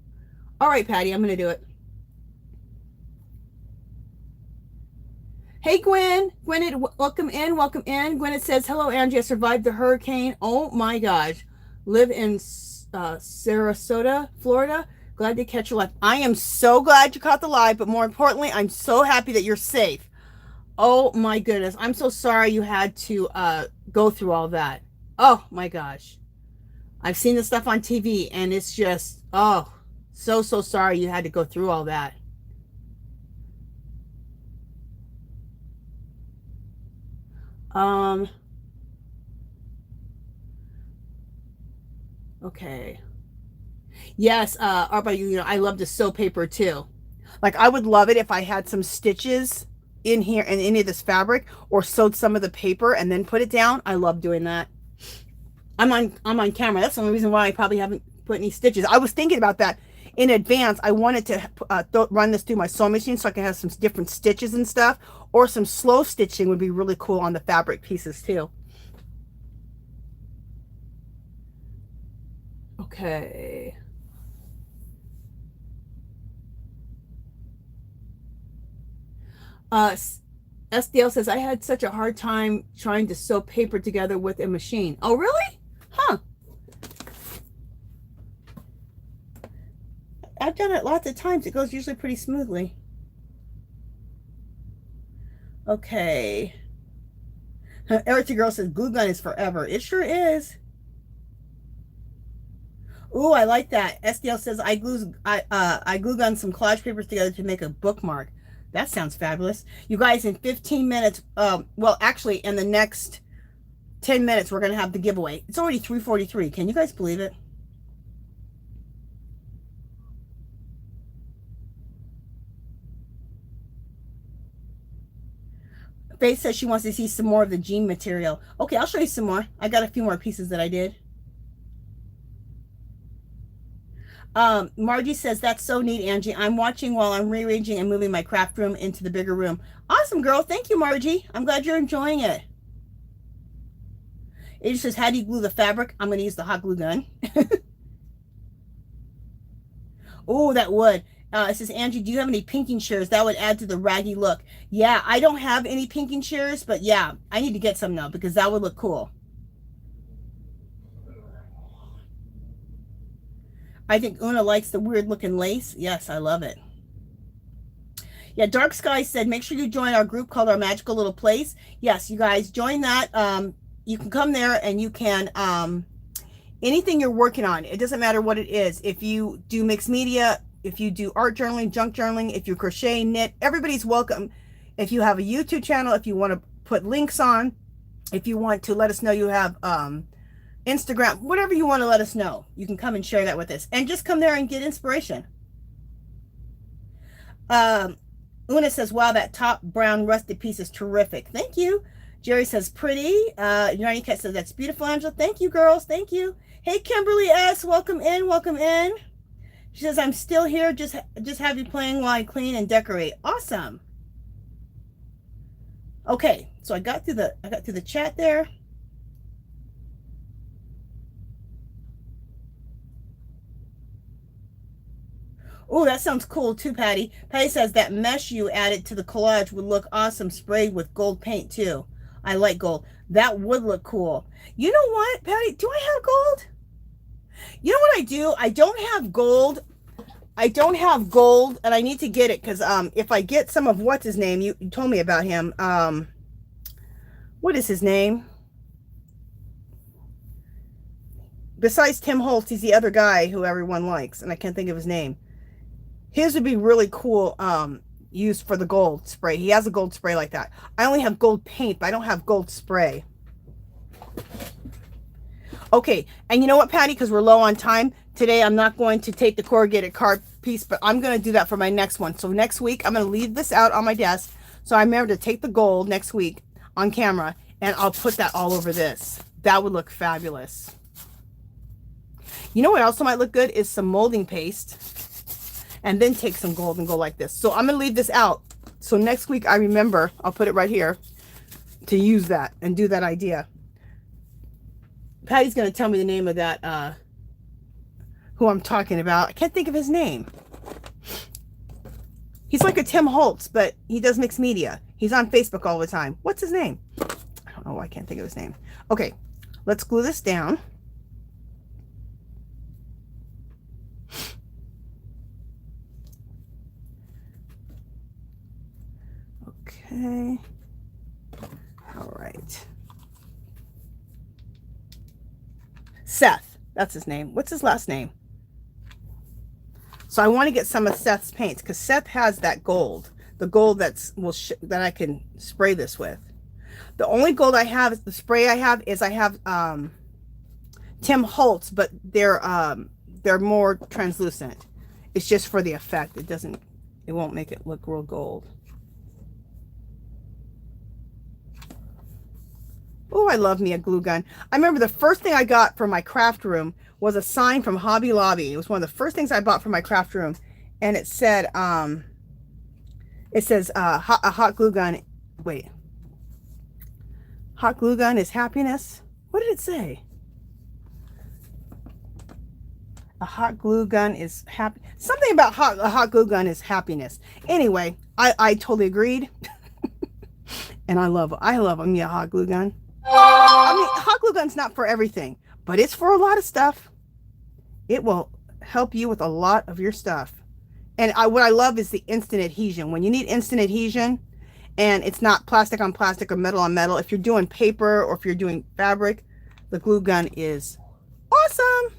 All right, Patty, I'm going to do it. Hey, Gwen. Gwen, welcome in. Welcome in. Gwen, it says, hello, Angie. I survived the hurricane. Oh, my gosh. Live in Sarasota, Florida. Glad to catch you live. I am so glad you caught the live, but more importantly, I'm so happy that you're safe. Oh, my goodness. I'm so sorry you had to go through all that. Oh, my gosh. I've seen this stuff on TV, and it's just, oh, so sorry you had to go through all that. Okay. Yes, Arba, you know, I love the sew paper too. Like, I would love it if I had some stitches in here and any of this fabric, or sewed some of the paper and then put it down. I love doing that. I'm on camera. That's the only reason why I probably haven't put any stitches. I was thinking about that in advance. I wanted to run this through my sewing machine so I can have some different stitches and stuff, or some slow stitching would be really cool on the fabric pieces too. Okay. SDL says, I had such a hard time trying to sew paper together with a machine. Oh, really? Huh. I've done it lots of times. It goes usually pretty smoothly. Okay. Erica Girl says, glue gun is forever. It sure is. Ooh, I like that. SDL says, I glue gun some collage papers together to make a bookmark. That sounds fabulous. You guys, in 15 minutes, well, actually, in the next 10 minutes, we're going to have the giveaway. It's already 3:43. Can you guys believe it? Faith says she wants to see some more of the jean material. Okay, I'll show you some more. I got a few more pieces that I did. Margie says, that's so neat, Angie. I'm watching while I'm rearranging and moving my craft room into the bigger room. Awesome, girl. Thank you, Margie. I'm glad you're enjoying it. It just says, how do you glue the fabric? I'm going to use the hot glue gun. Oh, that would. It says, Angie, do you have any pinking shears? That would add to the raggy look. Yeah, I don't have any pinking shears, but yeah, I need to get some now because that would look cool. I think Una likes the weird looking lace. Yes, I love it. Yeah, Dark Sky said, make sure you join our group called Our Magical Little Place. Yes, you guys join that. You can come there and you can, anything you're working on, it doesn't matter what it is. If you do mixed media, if you do art journaling, junk journaling, if you crochet, knit, everybody's welcome. If you have a YouTube channel, if you want to put links on, if you want to let us know you have Instagram, whatever you want to let us know, you can come and share that with us. And just come there and get inspiration. Una says, wow, that top brown rusted piece is terrific. Thank you. Jerry says, pretty. Yarny Cat says, that's beautiful, Angela. Thank you, girls. Thank you. Hey, Kimberly S. Welcome in. Welcome in. She says, I'm still here. Just have you playing while I clean and decorate. Awesome. Okay, so I got through the chat there. Oh, that sounds cool too, Patty. Patty says that mesh you added to the collage would look awesome sprayed with gold paint too. I like gold. That would look cool. You know what, Patty? Do I have gold? You know what I do? I don't have gold. I don't have gold, and I need to get it because if I get some of what's his name, you told me about him. What is his name? Besides Tim Holtz, he's the other guy who everyone likes, and I can't think of his name. His would be really cool used for the gold spray. He has a gold spray like that. I only have gold paint, but I don't have gold spray. Okay, and you know what, Patty? Because we're low on time, today I'm not going to take the corrugated card piece, but I'm going to do that for my next one. So next week, I'm going to leave this out on my desk. So I remember to take the gold next week on camera, and I'll put that all over this. That would look fabulous. You know what also might look good is some molding paste, and then take some gold and go like this. So I'm going to leave this out. So next week, I remember, I'll put it right here, to use that and do that idea. Patty's going to tell me the name of that, who I'm talking about. I can't think of his name. He's like a Tim Holtz, but he does mixed media. He's on Facebook all the time. What's his name? I don't know why I can't think of his name. Okay, let's glue this down. Okay. All right. Seth, that's his name. What's his last name? So I want to get some of Seth's paints because Seth has that gold, the gold that I can spray this with. The only gold I have, the spray I have is Tim Holtz, but they're more translucent. It's just for the effect. It won't make it look real gold. Oh, I love me a glue gun. I remember the first thing I got for my craft room was a sign from Hobby Lobby. It was one of the first things I bought for my craft room. And it said, a hot glue gun. Wait. Hot glue gun is happiness. What did it say? A hot glue gun is happy. Something about a hot glue gun is happiness. Anyway, I totally agreed. And I love me a hot glue gun. I mean, hot glue gun's not for everything, but it's for a lot of stuff. It will help you with a lot of your stuff. And what I love is the instant adhesion. When you need instant adhesion, and it's not plastic on plastic or metal on metal, if you're doing paper or if you're doing fabric, the glue gun is awesome.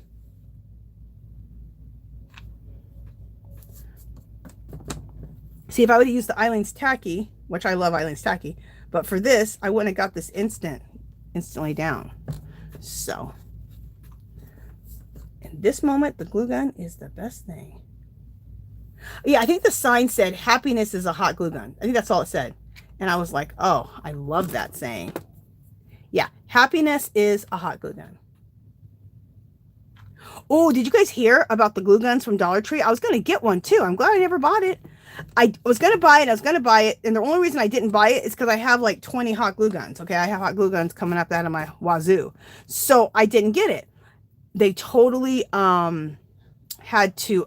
See, if I would have used the Eileen's Tacky, which I love Eileen's Tacky, but for this, I wouldn't have got this instantly down. So, in this moment, the glue gun is the best thing. Yeah, I think the sign said, happiness is a hot glue gun. I think that's all it said. And I was like, oh, I love that saying. Yeah, happiness is a hot glue gun. Oh, did you guys hear about the glue guns from Dollar Tree? I was going to get one too. I'm glad I never bought it. I was going to buy it. And the only reason I didn't buy it is because I have like 20 hot glue guns. Okay, I have hot glue guns coming up out of my wazoo. So I didn't get it. They totally had to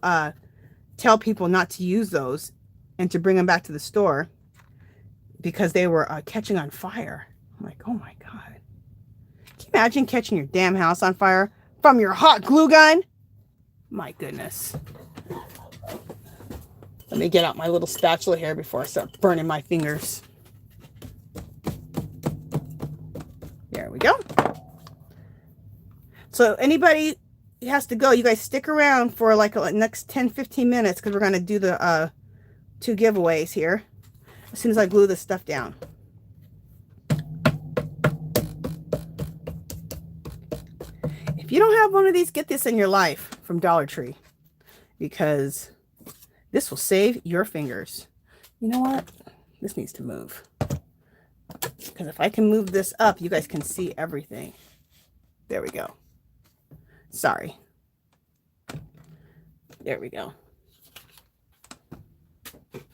tell people not to use those and to bring them back to the store because they were catching on fire. I'm like, oh my God. Can you imagine catching your damn house on fire from your hot glue gun? My goodness. Let me get out my little spatula here before I start burning my fingers. There we go. So anybody has to go, you guys stick around for like the next 10-15 minutes because we're going to do the 2 giveaways here as soon as I glue this stuff down. If you don't have one of these, get this in your life from Dollar Tree because this will save your fingers. You know what? This needs to move. Because if I can move this up, you guys can see everything. There we go. Sorry. There we go.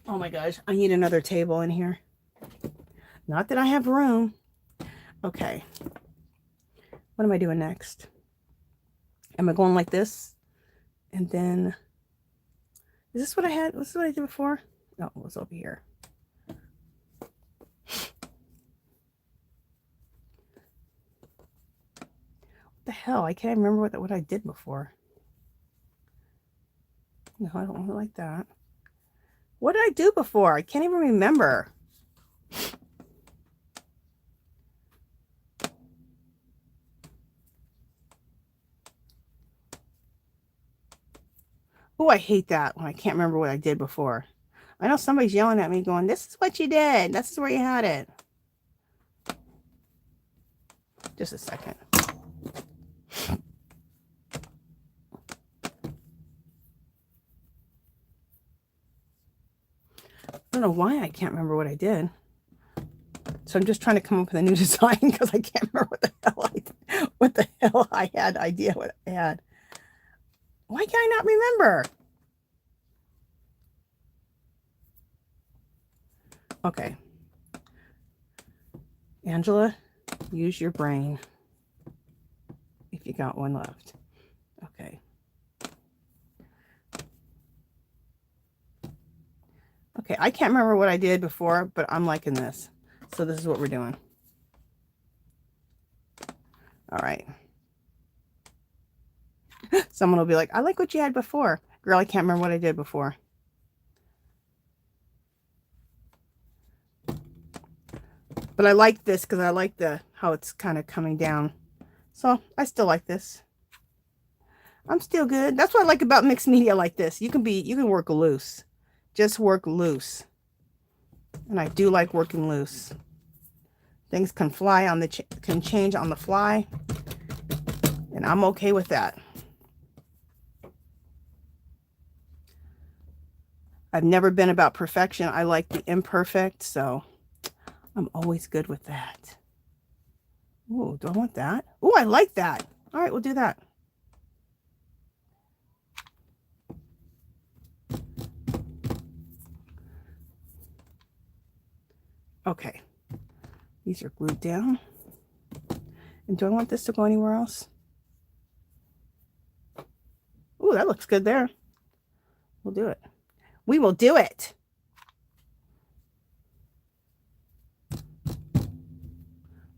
Oh my gosh, I need another table in here. Not that I have room. Okay. What am I doing next? Am I going like this? And then, is this what I had? Was this what I did before? No, it was over here. What the hell? I can't remember what I did before. No, I don't like that. What did I do before? I can't even remember. Oh, I hate that when I can't remember what I did before. I know somebody's yelling at me going, this is what you did. This is where you had it. Just a second. I don't know why I can't remember what I did. So I'm just trying to come up with a new design because I can't remember what the hell I had idea what I had. Why can I not remember? Okay. Angela, use your brain if you got one left. Okay. Okay, I can't remember what I did before, but I'm liking this. So this is what we're doing. All right. Someone will be like, I like what you had before. Girl, I can't remember what I did before. But I like this because I like how it's kind of coming down. So I still like this. I'm still good. That's what I like about mixed media like this. You can work loose. Just work loose. And I do like working loose. Things can fly on can change on the fly. And I'm okay with that. I've never been about perfection. I like the imperfect, so I'm always good with that. Ooh, do I want that? Ooh, I like that. All right, we'll do that. Okay. These are glued down. And do I want this to go anywhere else? Ooh, that looks good there. We'll do it. We will do it.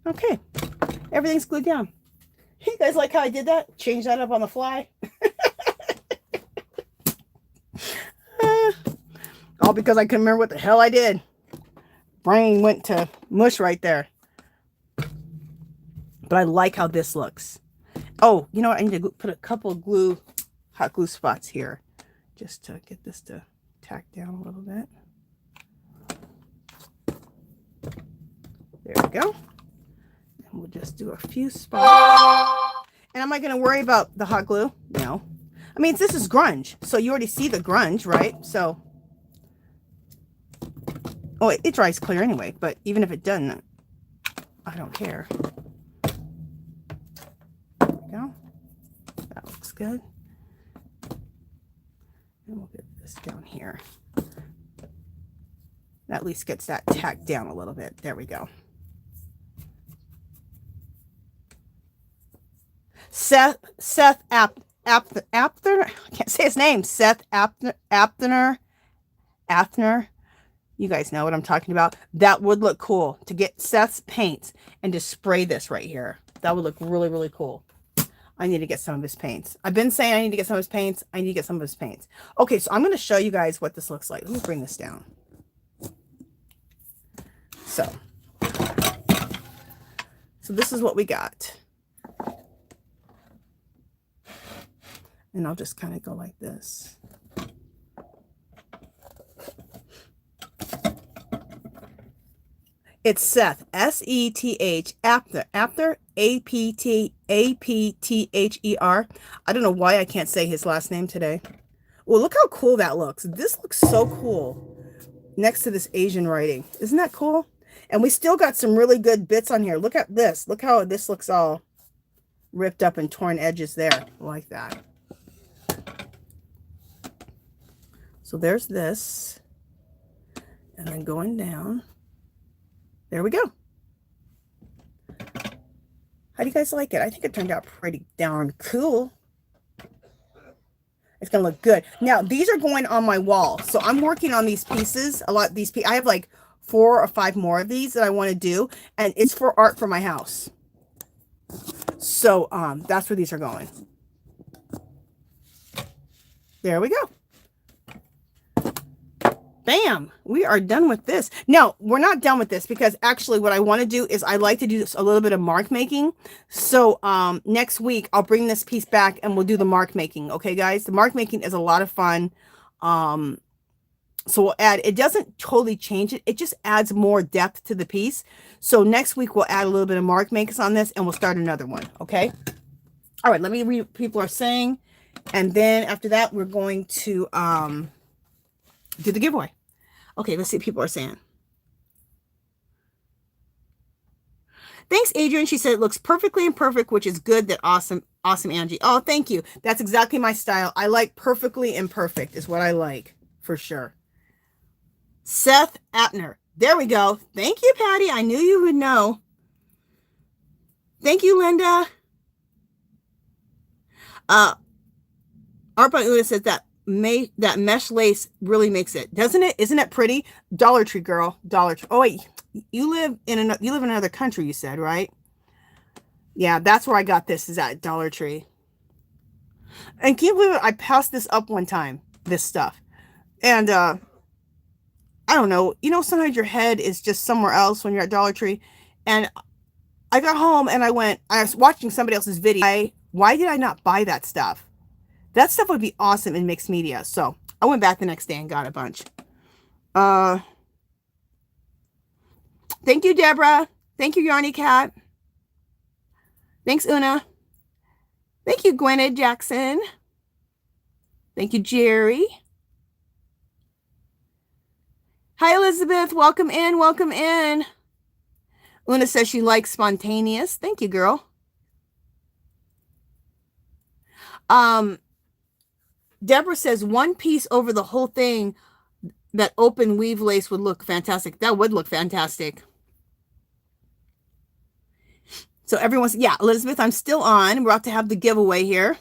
Okay. Everything's glued down. You guys like how I did that? Change that up on the fly. All because I couldn't remember what the hell I did. Brain went to mush right there. But I like how this looks. Oh, you know what? I need to put a couple of hot glue spots here just to get this to tack down a little bit. There we go. And we'll just do a few spots. And am I going to worry about the hot glue? No. I mean, this is grunge, so you already see the grunge, right? So, oh, it dries clear anyway, but even if it doesn't, I don't care. There we go. That looks good. And we'll get this down here. That at least gets that tacked down a little bit. There we go. Seth Apthner, I can't say his name. Seth Apthner. You guys know what I'm talking about. That would look cool to get Seth's paints and to spray this right here. That would look really, really cool. I need to get some of his paints. I've been saying I need to get some of his paints. I need to get some of his paints. Okay, so I'm going to show you guys what this looks like. Let me bring this down. So this is what we got. And I'll just kind of go like this. It's Seth, S-E-T-H, Apthner, A-P-T-H-E-R. I don't know why I can't say his last name today. Well, look how cool that looks. This looks so cool next to this Asian writing. Isn't that cool? And we still got some really good bits on here. Look at this. Look how this looks all ripped up and torn edges there. Like that. So there's this. And then going down. There we go. How do you guys like it? I think it turned out pretty darn cool. It's going to look good. Now, these are going on my wall. So I'm working on these pieces. A lot of these pieces. I have like 4 or 5 more of these that I want to do. And it's for art for my house. So that's where these are going. There we go. Bam, we are done with this. No, we're not done with this because actually what I want to do is I like to do a little bit of mark making. So next week I'll bring this piece back and we'll do the mark making. Okay, guys, the mark making is a lot of fun. So we'll add, it doesn't totally change it. It just adds more depth to the piece. So next week we'll add a little bit of mark makers on this and we'll start another one. Okay. All right, let me read what people are saying. And then after that, we're going to do the giveaway. Okay, let's see what people are saying. Thanks, Adrian. She said it looks perfectly imperfect, which is good. That awesome, Angie. Oh, thank you. That's exactly my style. I like perfectly imperfect is what I like for sure. Seth Apthner. There we go. Thank you, Patty. I knew you would know. Thank you, Linda. Arpa Una says that mesh lace really makes it, doesn't it? Isn't it pretty? Dollar Tree, girl. Dollar Tree. Oh wait, you live in another country, you said, right? Yeah, that's where I got this, is at Dollar Tree. And can you believe it? I passed this up one time, this stuff. And I don't know, you know, sometimes your head is just somewhere else when you're at Dollar Tree. And I got home and I was watching somebody else's video. Why did I not buy that stuff? That stuff would be awesome in mixed media. So I went back the next day and got a bunch. Thank you, Deborah. Thank you, Yarny Cat. Thanks, Una. Thank you, Gwyneth Jackson. Thank you, Jerry. Hi, Elizabeth. Welcome in. Welcome in. Una says she likes spontaneous. Thank you, girl. Deborah says one piece over the whole thing, that open weave lace would look fantastic. That would look fantastic. So everyone's, yeah, Elizabeth, I'm still on. We're about to have the giveaway here.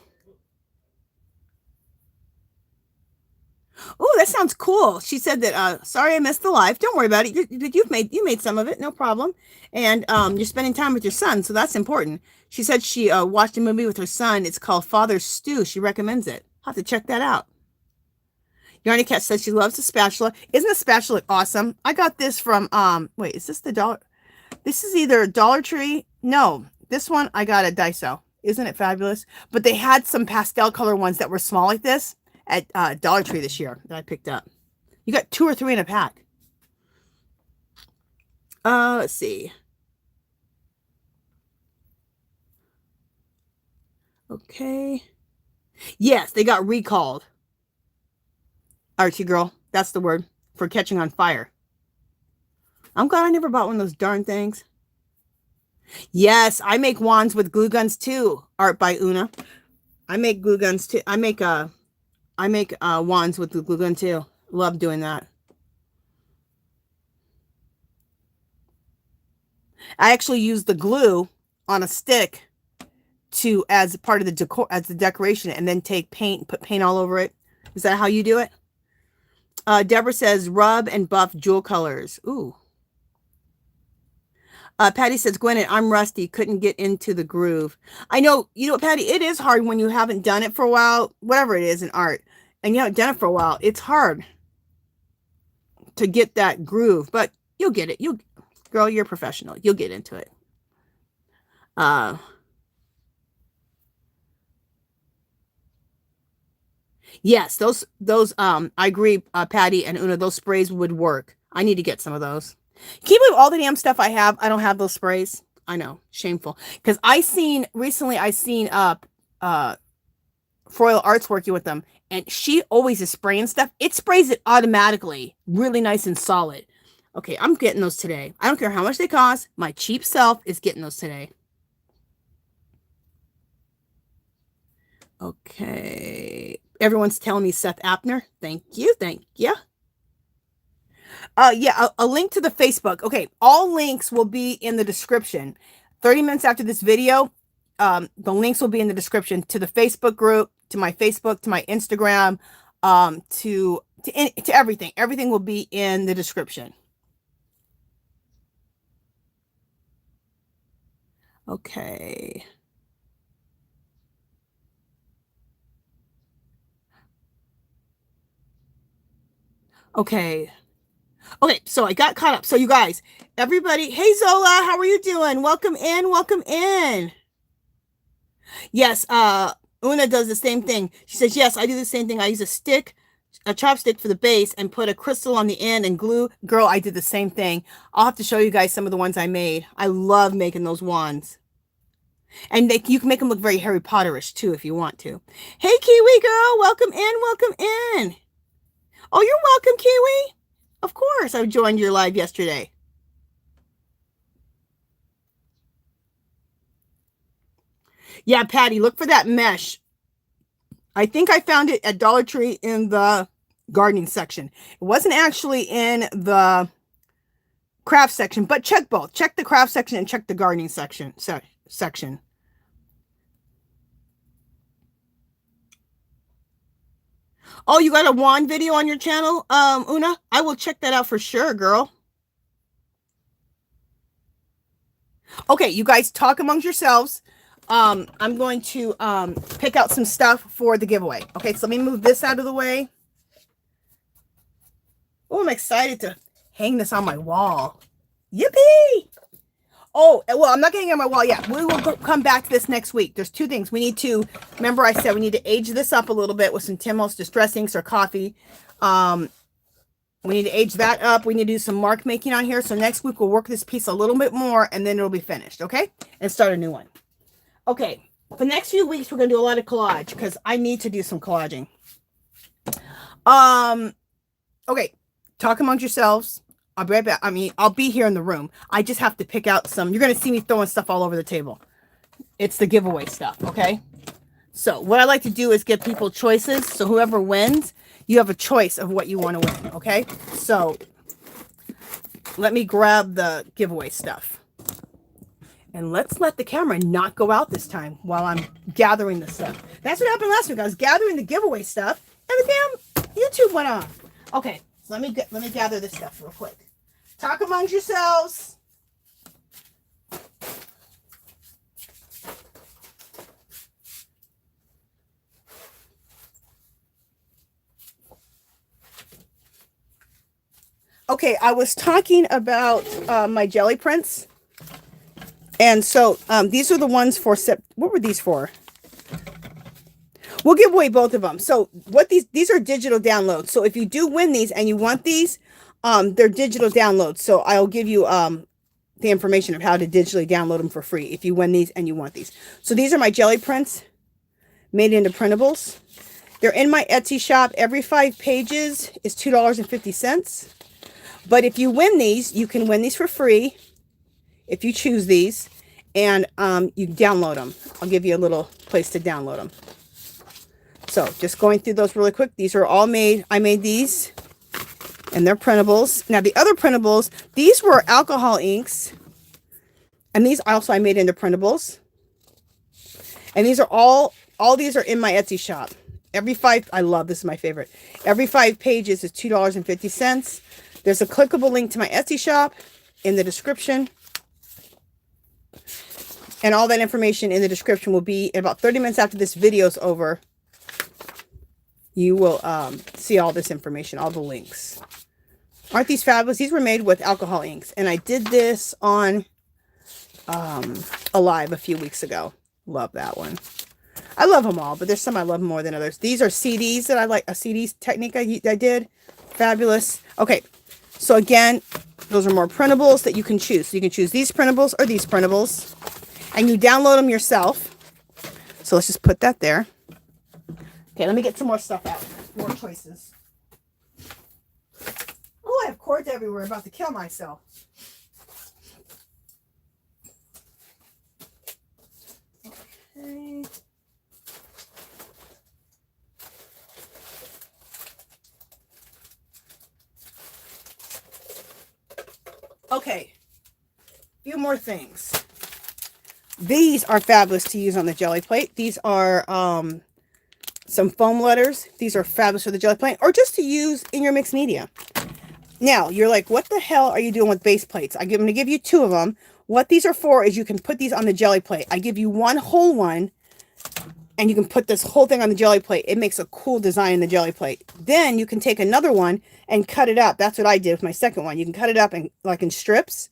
Oh, that sounds cool. She said that, sorry I missed the live. Don't worry about it. You made some of it, no problem. And you're spending time with your son, so that's important. She said she watched a movie with her son. It's called Father's Stew. She recommends it. I'll have to check that out. Yarny Cat says she loves the spatula. Isn't the spatula awesome? I got this from, wait, is this the dollar? This is either Dollar Tree. No, this one I got at Daiso. Isn't it fabulous? But they had some pastel color ones that were small like this at Dollar Tree this year that I picked up. You got 2 or 3 in a pack. Let's see. Okay. Yes, they got recalled. Archie girl, that's the word for catching on fire. I'm glad I never bought one of those darn things. Yes, I make wands with glue guns too. Art by Una. I make glue guns too. I make wands with the glue gun too. Love doing that. I actually use the glue on a stick to as part of the decor, as the decoration, and then take paint, put paint all over it. Is that how you do it? Deborah says rub and buff jewel colors. Ooh. Patty says, Gwyneth, I'm rusty. Couldn't get into the groove. I know, you know, Patty, it is hard when you haven't done it for a while, whatever it is in art, and you haven't done it for a while. It's hard to get that groove, but you'll get it. Girl, you're a professional. You'll get into it. Yes, those, I agree, Patty and Una, those sprays would work. I need to get some of those. Can you believe all the damn stuff I have? I don't have those sprays. I know, shameful. Because recently I seen FROYLE Arts working with them, and she always is spraying stuff. It sprays it automatically, really nice and solid. Okay, I'm getting those today. I don't care how much they cost. My cheap self is getting those today. Okay. Everyone's telling me Seth Apner. Thank you. Thank you. Yeah, a link to the Facebook. Okay, all links will be in the description. 30 minutes after this video, the links will be in the description to the Facebook group, to my Facebook, to my Instagram, to everything. Everything will be in the description. Okay. Okay. Okay, so I got caught up. So you guys, everybody, hey Zola, how are you doing? Welcome in, welcome in. Yes, Una does the same thing. She says, yes, I do the same thing. I use a chopstick for the base and put a crystal on the end and glue. Girl, I did the same thing. I'll have to show you guys some of the ones I made. I love making those wands. And you can make them look very Harry Potterish too if you want to. Hey, Kiwi girl, welcome in, welcome in. Oh, you're welcome, Kiwi. Of course, I joined your live yesterday. Yeah, Patty, look for that mesh. I think I found it at Dollar Tree in the gardening section. It wasn't actually in the craft section, but check both. Check the craft section and check the gardening section. Section. Oh, you got a wand video on your channel, Una? I will check that out for sure, girl. Okay, you guys talk amongst yourselves. I'm going to pick out some stuff for the giveaway. Okay, so let me move this out of the way. Oh, I'm excited to hang this on my wall. Yippee! Oh, well, I'm not getting on my wall yet. We will come back to this next week. There's two things. We need to, remember I said we need to age this up a little bit with some Timos Distress Inks or coffee. We need to age that up. We need to do some mark making on here. So next week we'll work this piece a little bit more and then it'll be finished, okay? And start a new one. Okay, for the next few weeks we're going to do a lot of collage because I need to do some collaging. Okay, talk amongst yourselves. I'll be right back. I mean, I'll be here in the room. I just have to pick out some. You're going to see me throwing stuff all over the table. It's the giveaway stuff, okay? So what I like to do is give people choices. So whoever wins, you have a choice of what you want to win, okay? So let me grab the giveaway stuff. And let's let the camera not go out this time while I'm gathering the stuff. That's what happened last week. I was gathering the giveaway stuff and the damn YouTube went off. Okay, so let me gather this stuff real quick. Talk amongst yourselves. Okay, I was talking about my jelly prints. And so these are the ones for, what were these for? We'll give away both of them. So what these are digital downloads. So if you do win these and you want these, they're digital downloads. So I'll give you the information of how to digitally download them for free if you win these and you want these. So these are my jelly prints. made into printables. They're in my Etsy shop. Every 5 pages is $2.50. But if you win these, you can win these for free if you choose these, and you download them. I'll give you a little place to download them. So just going through those really quick. These are all made. I made these, and they're printables. Now the other printables, these were alcohol inks, and these also I made into printables. And these are all these are in my Etsy shop. Every 5, I love this, is my favorite. Every 5 pages is $2.50. There's a clickable link to my Etsy shop in the description. And all that information in the description will be about 30 minutes after this video is over. You will see all this information, all the links. Aren't these fabulous? These were made with alcohol inks. And I did this on a live a few weeks ago. Love that one. I love them all, but there's some I love more than others. These are CDs that I like, a CD technique I did. Fabulous. Okay, so again, those are more printables that you can choose. So you can choose these printables or these printables, and you download them yourself. So let's just put that there. Okay, let me get some more stuff out. More choices. Oh, I have cords everywhere. I'm about to kill myself. Okay. Okay, a few more things. These are fabulous to use on the jelly plate. These are some foam letters. These are fabulous for the jelly plate, or just to use in your mixed media. Now, you're like, what the hell are you doing with base plates? I'm going to give you 2 of them. What these are for is you can put these on the jelly plate. I give you one whole one, and you can put this whole thing on the jelly plate. It makes a cool design in the jelly plate. Then you can take another one and cut it up. That's what I did with my second one. You can cut it up in, like in strips.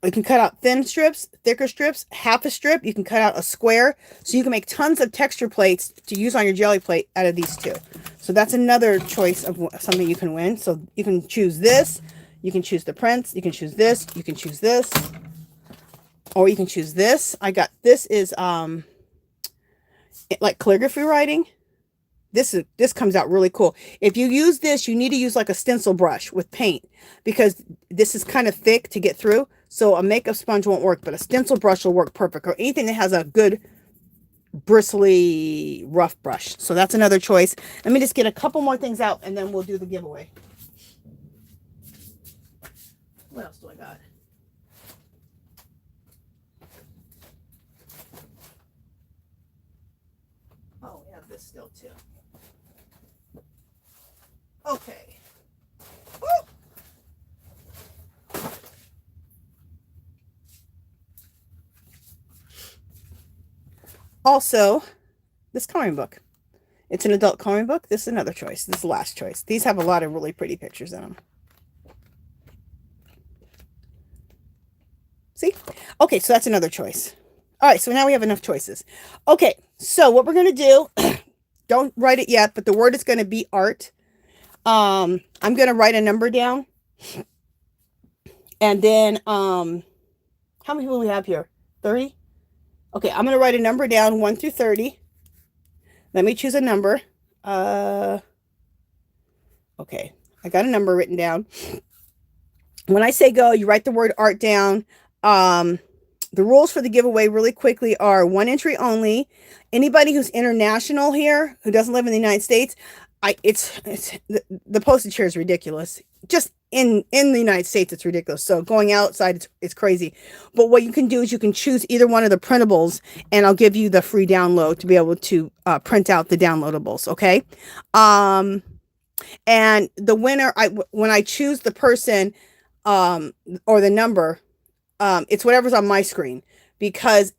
You can cut out thin strips, thicker strips, half a strip. You can cut out a square. So you can make tons of texture plates to use on your jelly plate out of these 2. So that's another choice of something you can win. So you can choose this. You can choose the prints. You can choose this. You can choose this. Or you can choose this. I got, this is like calligraphy writing. This comes out really cool. If you use this, you need to use like a stencil brush with paint, because this is kind of thick to get through. So a makeup sponge won't work, but a stencil brush will work perfect, or anything that has a good bristly rough brush. So that's another choice. Let me just get a couple more things out, and then we'll do the giveaway. What else do I got? Oh, we have this still too. Okay. Woo! Also, this coloring book. It's an adult coloring book. This is another choice. This is the last choice. These have a lot of really pretty pictures in them. See? Okay, so that's another choice. All right, so now we have enough choices. Okay, so what we're going to do, don't write it yet, but the word is going to be art. I'm going to write a number down. And then, how many people do we have here? 30? Okay, I'm going to write a number down, 1 through 30. Let me choose a number. Okay, I got a number written down. When I say go, you write the word art down. The rules for the giveaway really quickly are 1 entry only. Anybody who's international here, who doesn't live in the United States, the postage here is ridiculous. Just in the United States, it's ridiculous. So going outside, it's crazy. But what you can do is you can choose either one of the printables, and I'll give you the free download to be able to print out the downloadables. Okay. And the winner, when I choose the person or the number, it's whatever's on my screen, because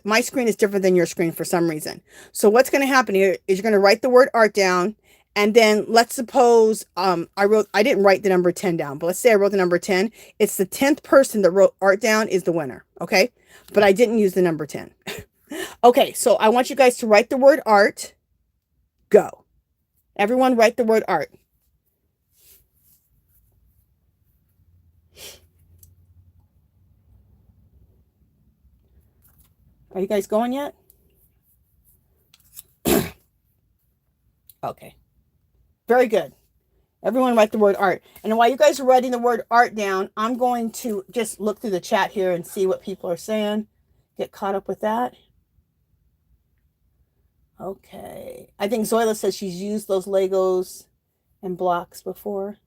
my screen is different than your screen for some reason. So what's going to happen here is you're going to write the word art down, and then let's suppose I didn't write the number 10 down, but let's say I wrote the number 10. It's the 10th person that wrote art down is the winner. Okay. But I didn't use the number 10. Okay. So I want you guys to write the word art. Go. Everyone write the word art. Are you guys going yet? Okay. Very good. Everyone write the word art. And while you guys are writing the word art down, I'm going to just look through the chat here and see what people are saying. Get caught up with that. Okay. I think Zoila says she's used those Legos and blocks before.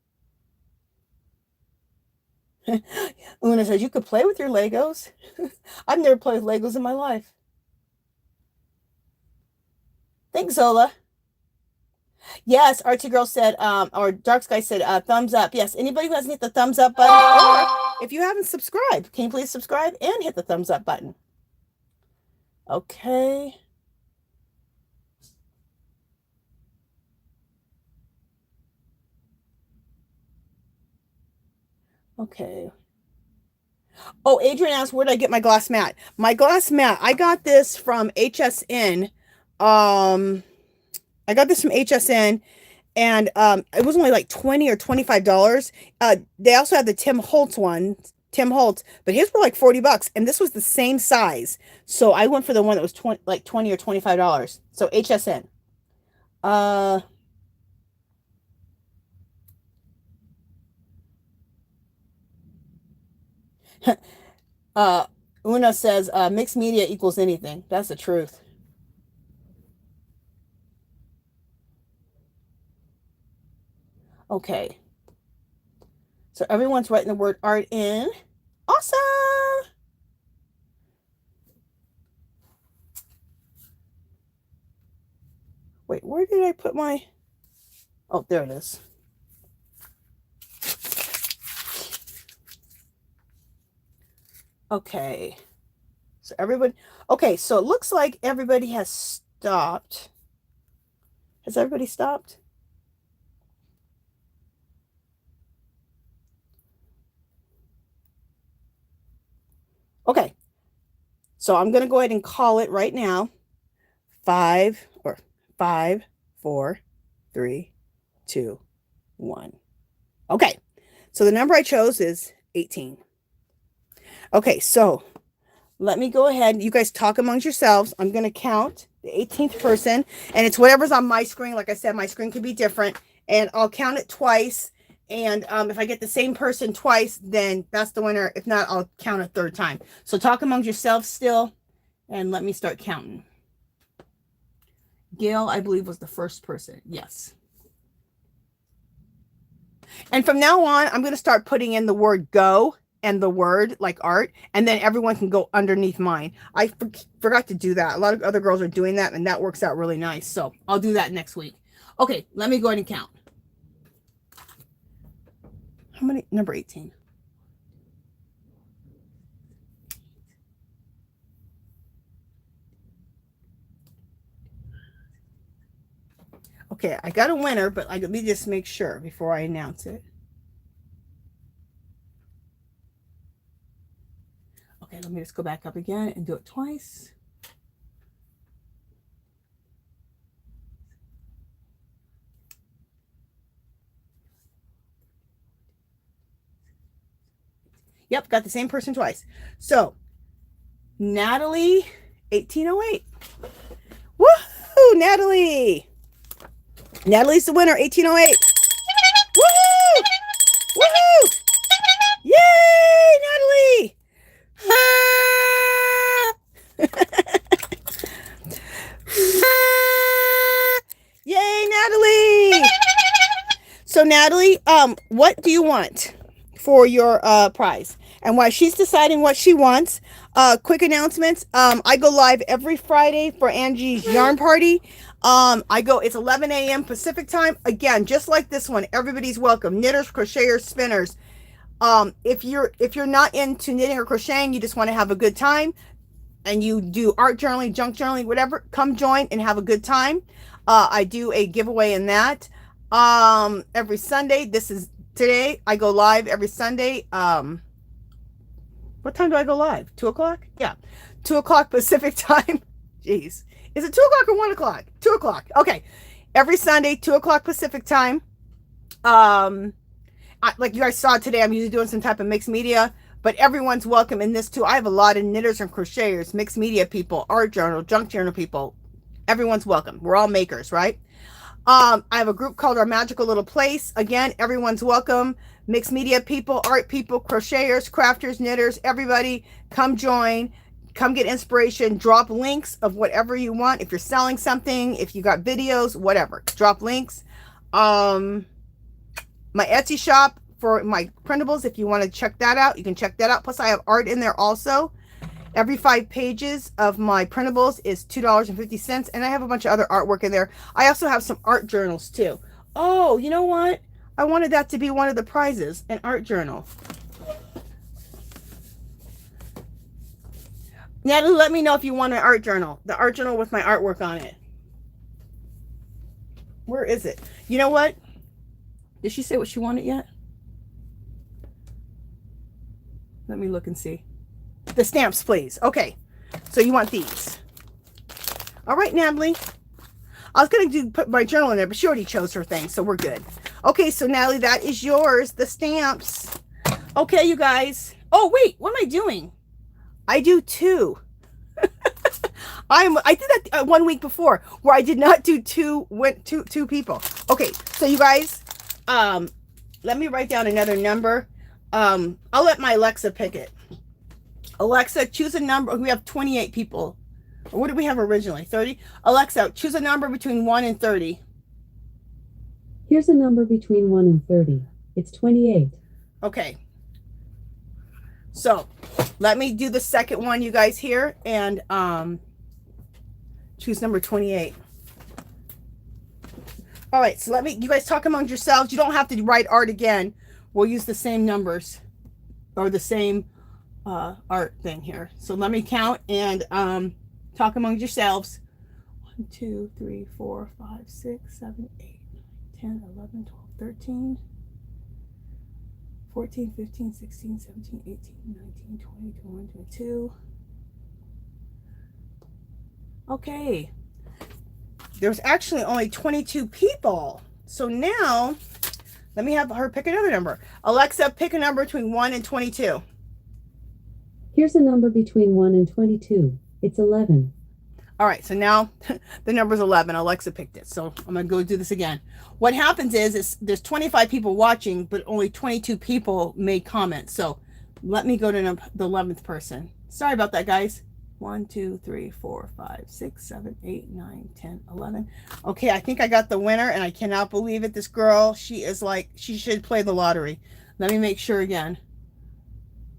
Una says, you could play with your Legos. I've never played with Legos in my life. Thanks, Zola. Yes, Archie Girl said, or Dark Sky said, thumbs up. Yes, anybody who hasn't hit the thumbs up button, or if you haven't subscribed, can you please subscribe and hit the thumbs up button? Okay. Okay. Oh, Adrian asked, where did I get my glass mat? My glass mat, I got this from HSN. I got this from HSN, and it was only like $20 or $25. They also had the Tim Holtz one, but his were like $40, and this was the same size. So I went for the one that was $20 or $25. So HSN. Una says, mixed media equals anything. That's the truth. Okay. So everyone's writing the word art in. Awesome. Wait, where did I put my... Oh, there it is. Okay. So everybody... Okay, so it looks like everybody has stopped. Has everybody stopped? Okay. So I'm going to go ahead and call it right now. 5, 4, 3, 2, 1. Okay. So the number I chose is 18. Okay, so let me go ahead. You guys talk amongst yourselves. I'm going to count the 18th person, and it's whatever's on my screen. Like I said, my screen could be different, and I'll count it twice. And if I get the same person twice, then that's the winner. If not, I'll count a third time. So talk amongst yourselves still, and let me start counting. Gail, I believe, was the first person. Yes. And from now on, I'm going to start putting in the word go and the word like art, and then everyone can go underneath mine. I forgot to do that. A lot of other girls are doing that, and that works out really nice. So I'll do that next week. Okay, let me go ahead and count. How many? Number 18. Okay, I got a winner, but let me just make sure before I announce it. Okay, let me just go back up again and do it twice. Yep, got the same person twice. So, Natalie, 1808. Woohoo, Natalie! Natalie's the winner, 1808. Woohoo! Woohoo! Yay, Natalie! Yay, Natalie! So, Natalie, what do you want for your prize? And while she's deciding what she wants, quick announcements. I go live every Friday for Angie's yarn party. It's 11 a.m. Pacific time. Again, just like this one, everybody's welcome. Knitters, crocheters, spinners. If you're not into knitting or crocheting, you just want to have a good time, and you do art journaling, junk journaling, whatever, come join and have a good time. I do a giveaway in that every Sunday. This is today. I go live every Sunday. What time do I go live? 2 o'clock? Yeah. 2 o'clock Pacific time. Jeez. Is it 2 o'clock or 1 o'clock? 2 o'clock. Okay. Every Sunday, 2 o'clock Pacific time. Like you guys saw today, I'm usually doing some type of mixed media, but everyone's welcome in this too. I have a lot of knitters and crocheters, mixed media people, art journal, junk journal people. Everyone's welcome. We're all makers, right? I have a group called Our Magical Little Place. Again, everyone's welcome. Mixed media people, art people, crocheters, crafters, knitters, everybody come join. Come get inspiration. Drop links of whatever you want. If you're selling something, if you got videos, whatever. Drop links. My Etsy shop for my printables, if you want to check that out, you can check that out. Plus, I have art in there also. Every 5 pages of my printables is $2.50, and I have a bunch of other artwork in there. I also have some art journals too. Oh, you know what? I wanted that to be one of the prizes, an art journal. Natalie, let me know if you want an art journal. The art journal with my artwork on it. Where is it? You know what? Did she say what she wanted yet? Let me look and see. The stamps, please. Okay. So you want these. All right, Natalie. I was going to put my journal in there, but she already chose her thing, so we're good. Okay, so Natalie, that is yours. The stamps. Okay, you guys. Oh, wait. What am I doing? I do 2. I did that 1 week before where I did not do two people. Okay, so you guys, let me write down another number. I'll let my Alexa pick it. Alexa, choose a number. We have 28 people. What did we have originally? 30? Alexa, choose a number between 1 and 30. Here's a number between 1 and 30. It's 28. Okay. So let me do the second one, you guys, here, and choose number 28. All right, so you guys talk among yourselves. You don't have to write art again. We'll use the same numbers or the same art thing here. So let me count and talk among yourselves. 1, 2, 3, 4, 5, 6, 7, 8, 9, 10, 11, 12, 13. 14, 15, 16, 17, 18, 19, 20, 21, 22. Okay. There's actually only 22 people. So now, let me have her pick another number. Alexa, pick a number between 1 and 22. Here's a number between 1 and 22. It's 11. All right, so now the number's 11. Alexa picked it. So I'm going to go do this again. What happens is there's 25 people watching, but only 22 people made comments. So let me go to the 11th person. Sorry about that, guys. 1, 2, 3, 4, 5, 6, 7, 8, 9, 10, 11. Okay, I think I got the winner, and I cannot believe it. This girl, she is like, she should play the lottery. Let me make sure again.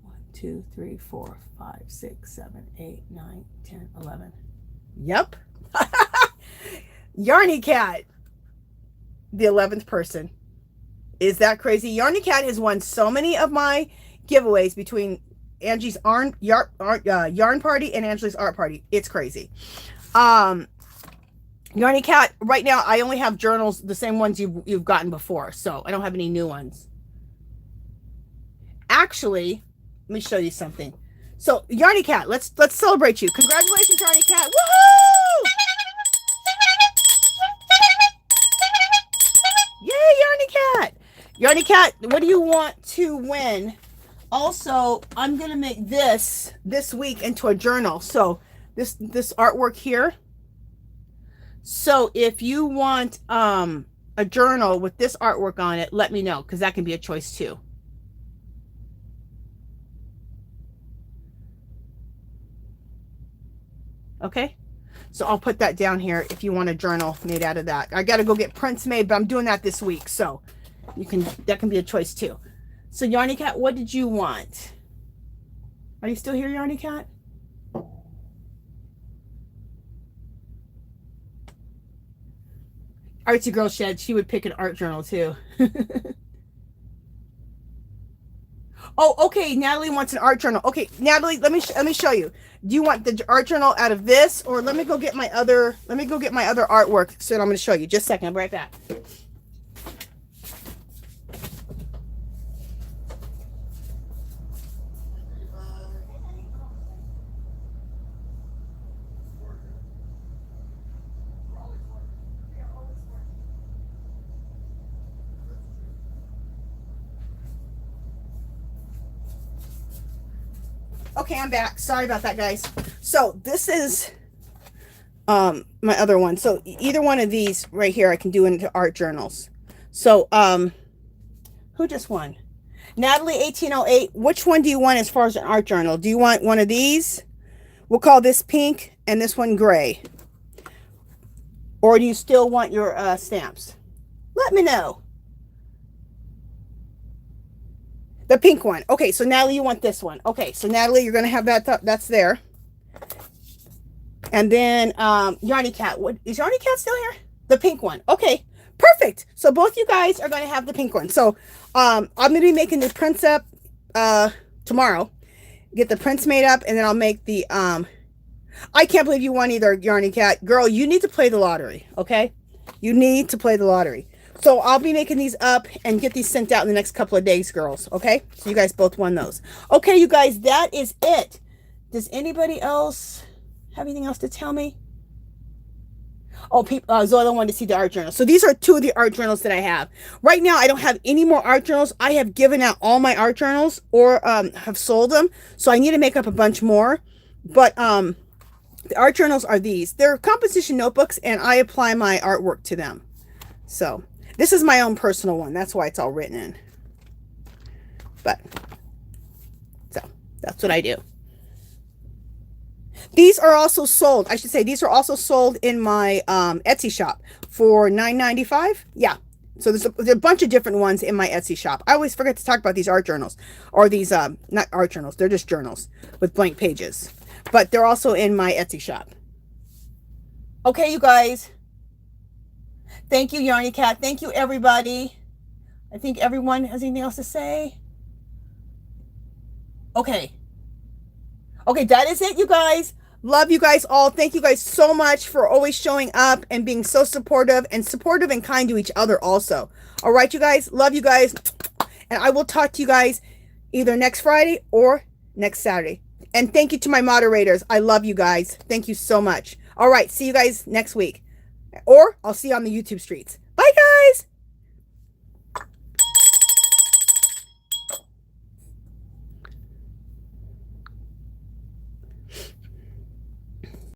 1, 2, 3, 4, 5, 6, 7, 8, 9, 10, 11. Yep. Yarny Cat, the 11th person. Is that crazy? Yarny Cat has won so many of my giveaways between Angie's yarn party and Angie's art party. It's crazy. Yarny Cat, right now I only have journals, the same ones you've gotten before, so I don't have any new ones. Actually, let me show you something. So, Yarny Cat, let's celebrate you. Congratulations, Yarny Cat. Woohoo! Yay, Yarny Cat. Yarny Cat, what do you want to win? Also, I'm going to make this week into a journal. So, this artwork here. So, if you want a journal with this artwork on it, let me know, because that can be a choice too. Okay, so I'll put that down here if you want a journal made out of that. I got to go get prints made, but I'm doing that this week, so that can be a choice too. So Yarny Cat, what did you want? Are you still here, Yarny Cat? Artsy Girl Shed, she would pick an art journal too. Oh, okay. Natalie wants an art journal. Okay, Natalie, let me show you. Do you want the art journal out of this, or let me go get my other artwork? So I'm going to show you. Just a second. I'll be right back. Okay, I'm back. Sorry about that, guys. So this is my other one. So either one of these right here I can do into art journals. So who just won? Natalie 1808. Which one do you want as far as an art journal? Do you want one of these? We'll call this pink and this one gray. Or do you still want your stamps? Let me know. The pink one. Okay, so Natalie, you want this one. Okay, so Natalie, you're going to have that. That's there. And then Yarny Cat. What is Yarny Cat still here? The pink one. Okay, perfect. So both you guys are going to have the pink one. So I'm going to be making the prints up tomorrow. Get the prints made up, and then I'll make the I can't believe you won either, Yarny Cat. Girl, you need to play the lottery, okay? You need to play the lottery. So I'll be making these up and get these sent out in the next couple of days, girls, okay? So you guys both won those. Okay, you guys, that is it. Does anybody else have anything else to tell me? Oh, Zoila wanted to see the art journals. So these are two of the art journals that I have. Right now, I don't have any more art journals. I have given out all my art journals or have sold them. So I need to make up a bunch more. But the art journals are these. They're composition notebooks, and I apply my artwork to them. So this is my own personal one. That's why it's all written in. But, so, that's what I do. These are also sold. I should say these are also sold in my Etsy shop for $9.95. Yeah. So there's a bunch of different ones in my Etsy shop. I always forget to talk about these art journals. Or these, not art journals. They're just journals with blank pages. But they're also in my Etsy shop. Okay, you guys. Thank you, Yarny Cat. Thank you, everybody. I think everyone has anything else to say. Okay. Okay, that is it, you guys. Love you guys all. Thank you guys so much for always showing up and being so supportive and kind to each other also. All right, you guys. Love you guys. And I will talk to you guys either next Friday or next Saturday. And thank you to my moderators. I love you guys. Thank you so much. All right. See you guys next week. Or I'll see you on the YouTube streets. Bye, guys.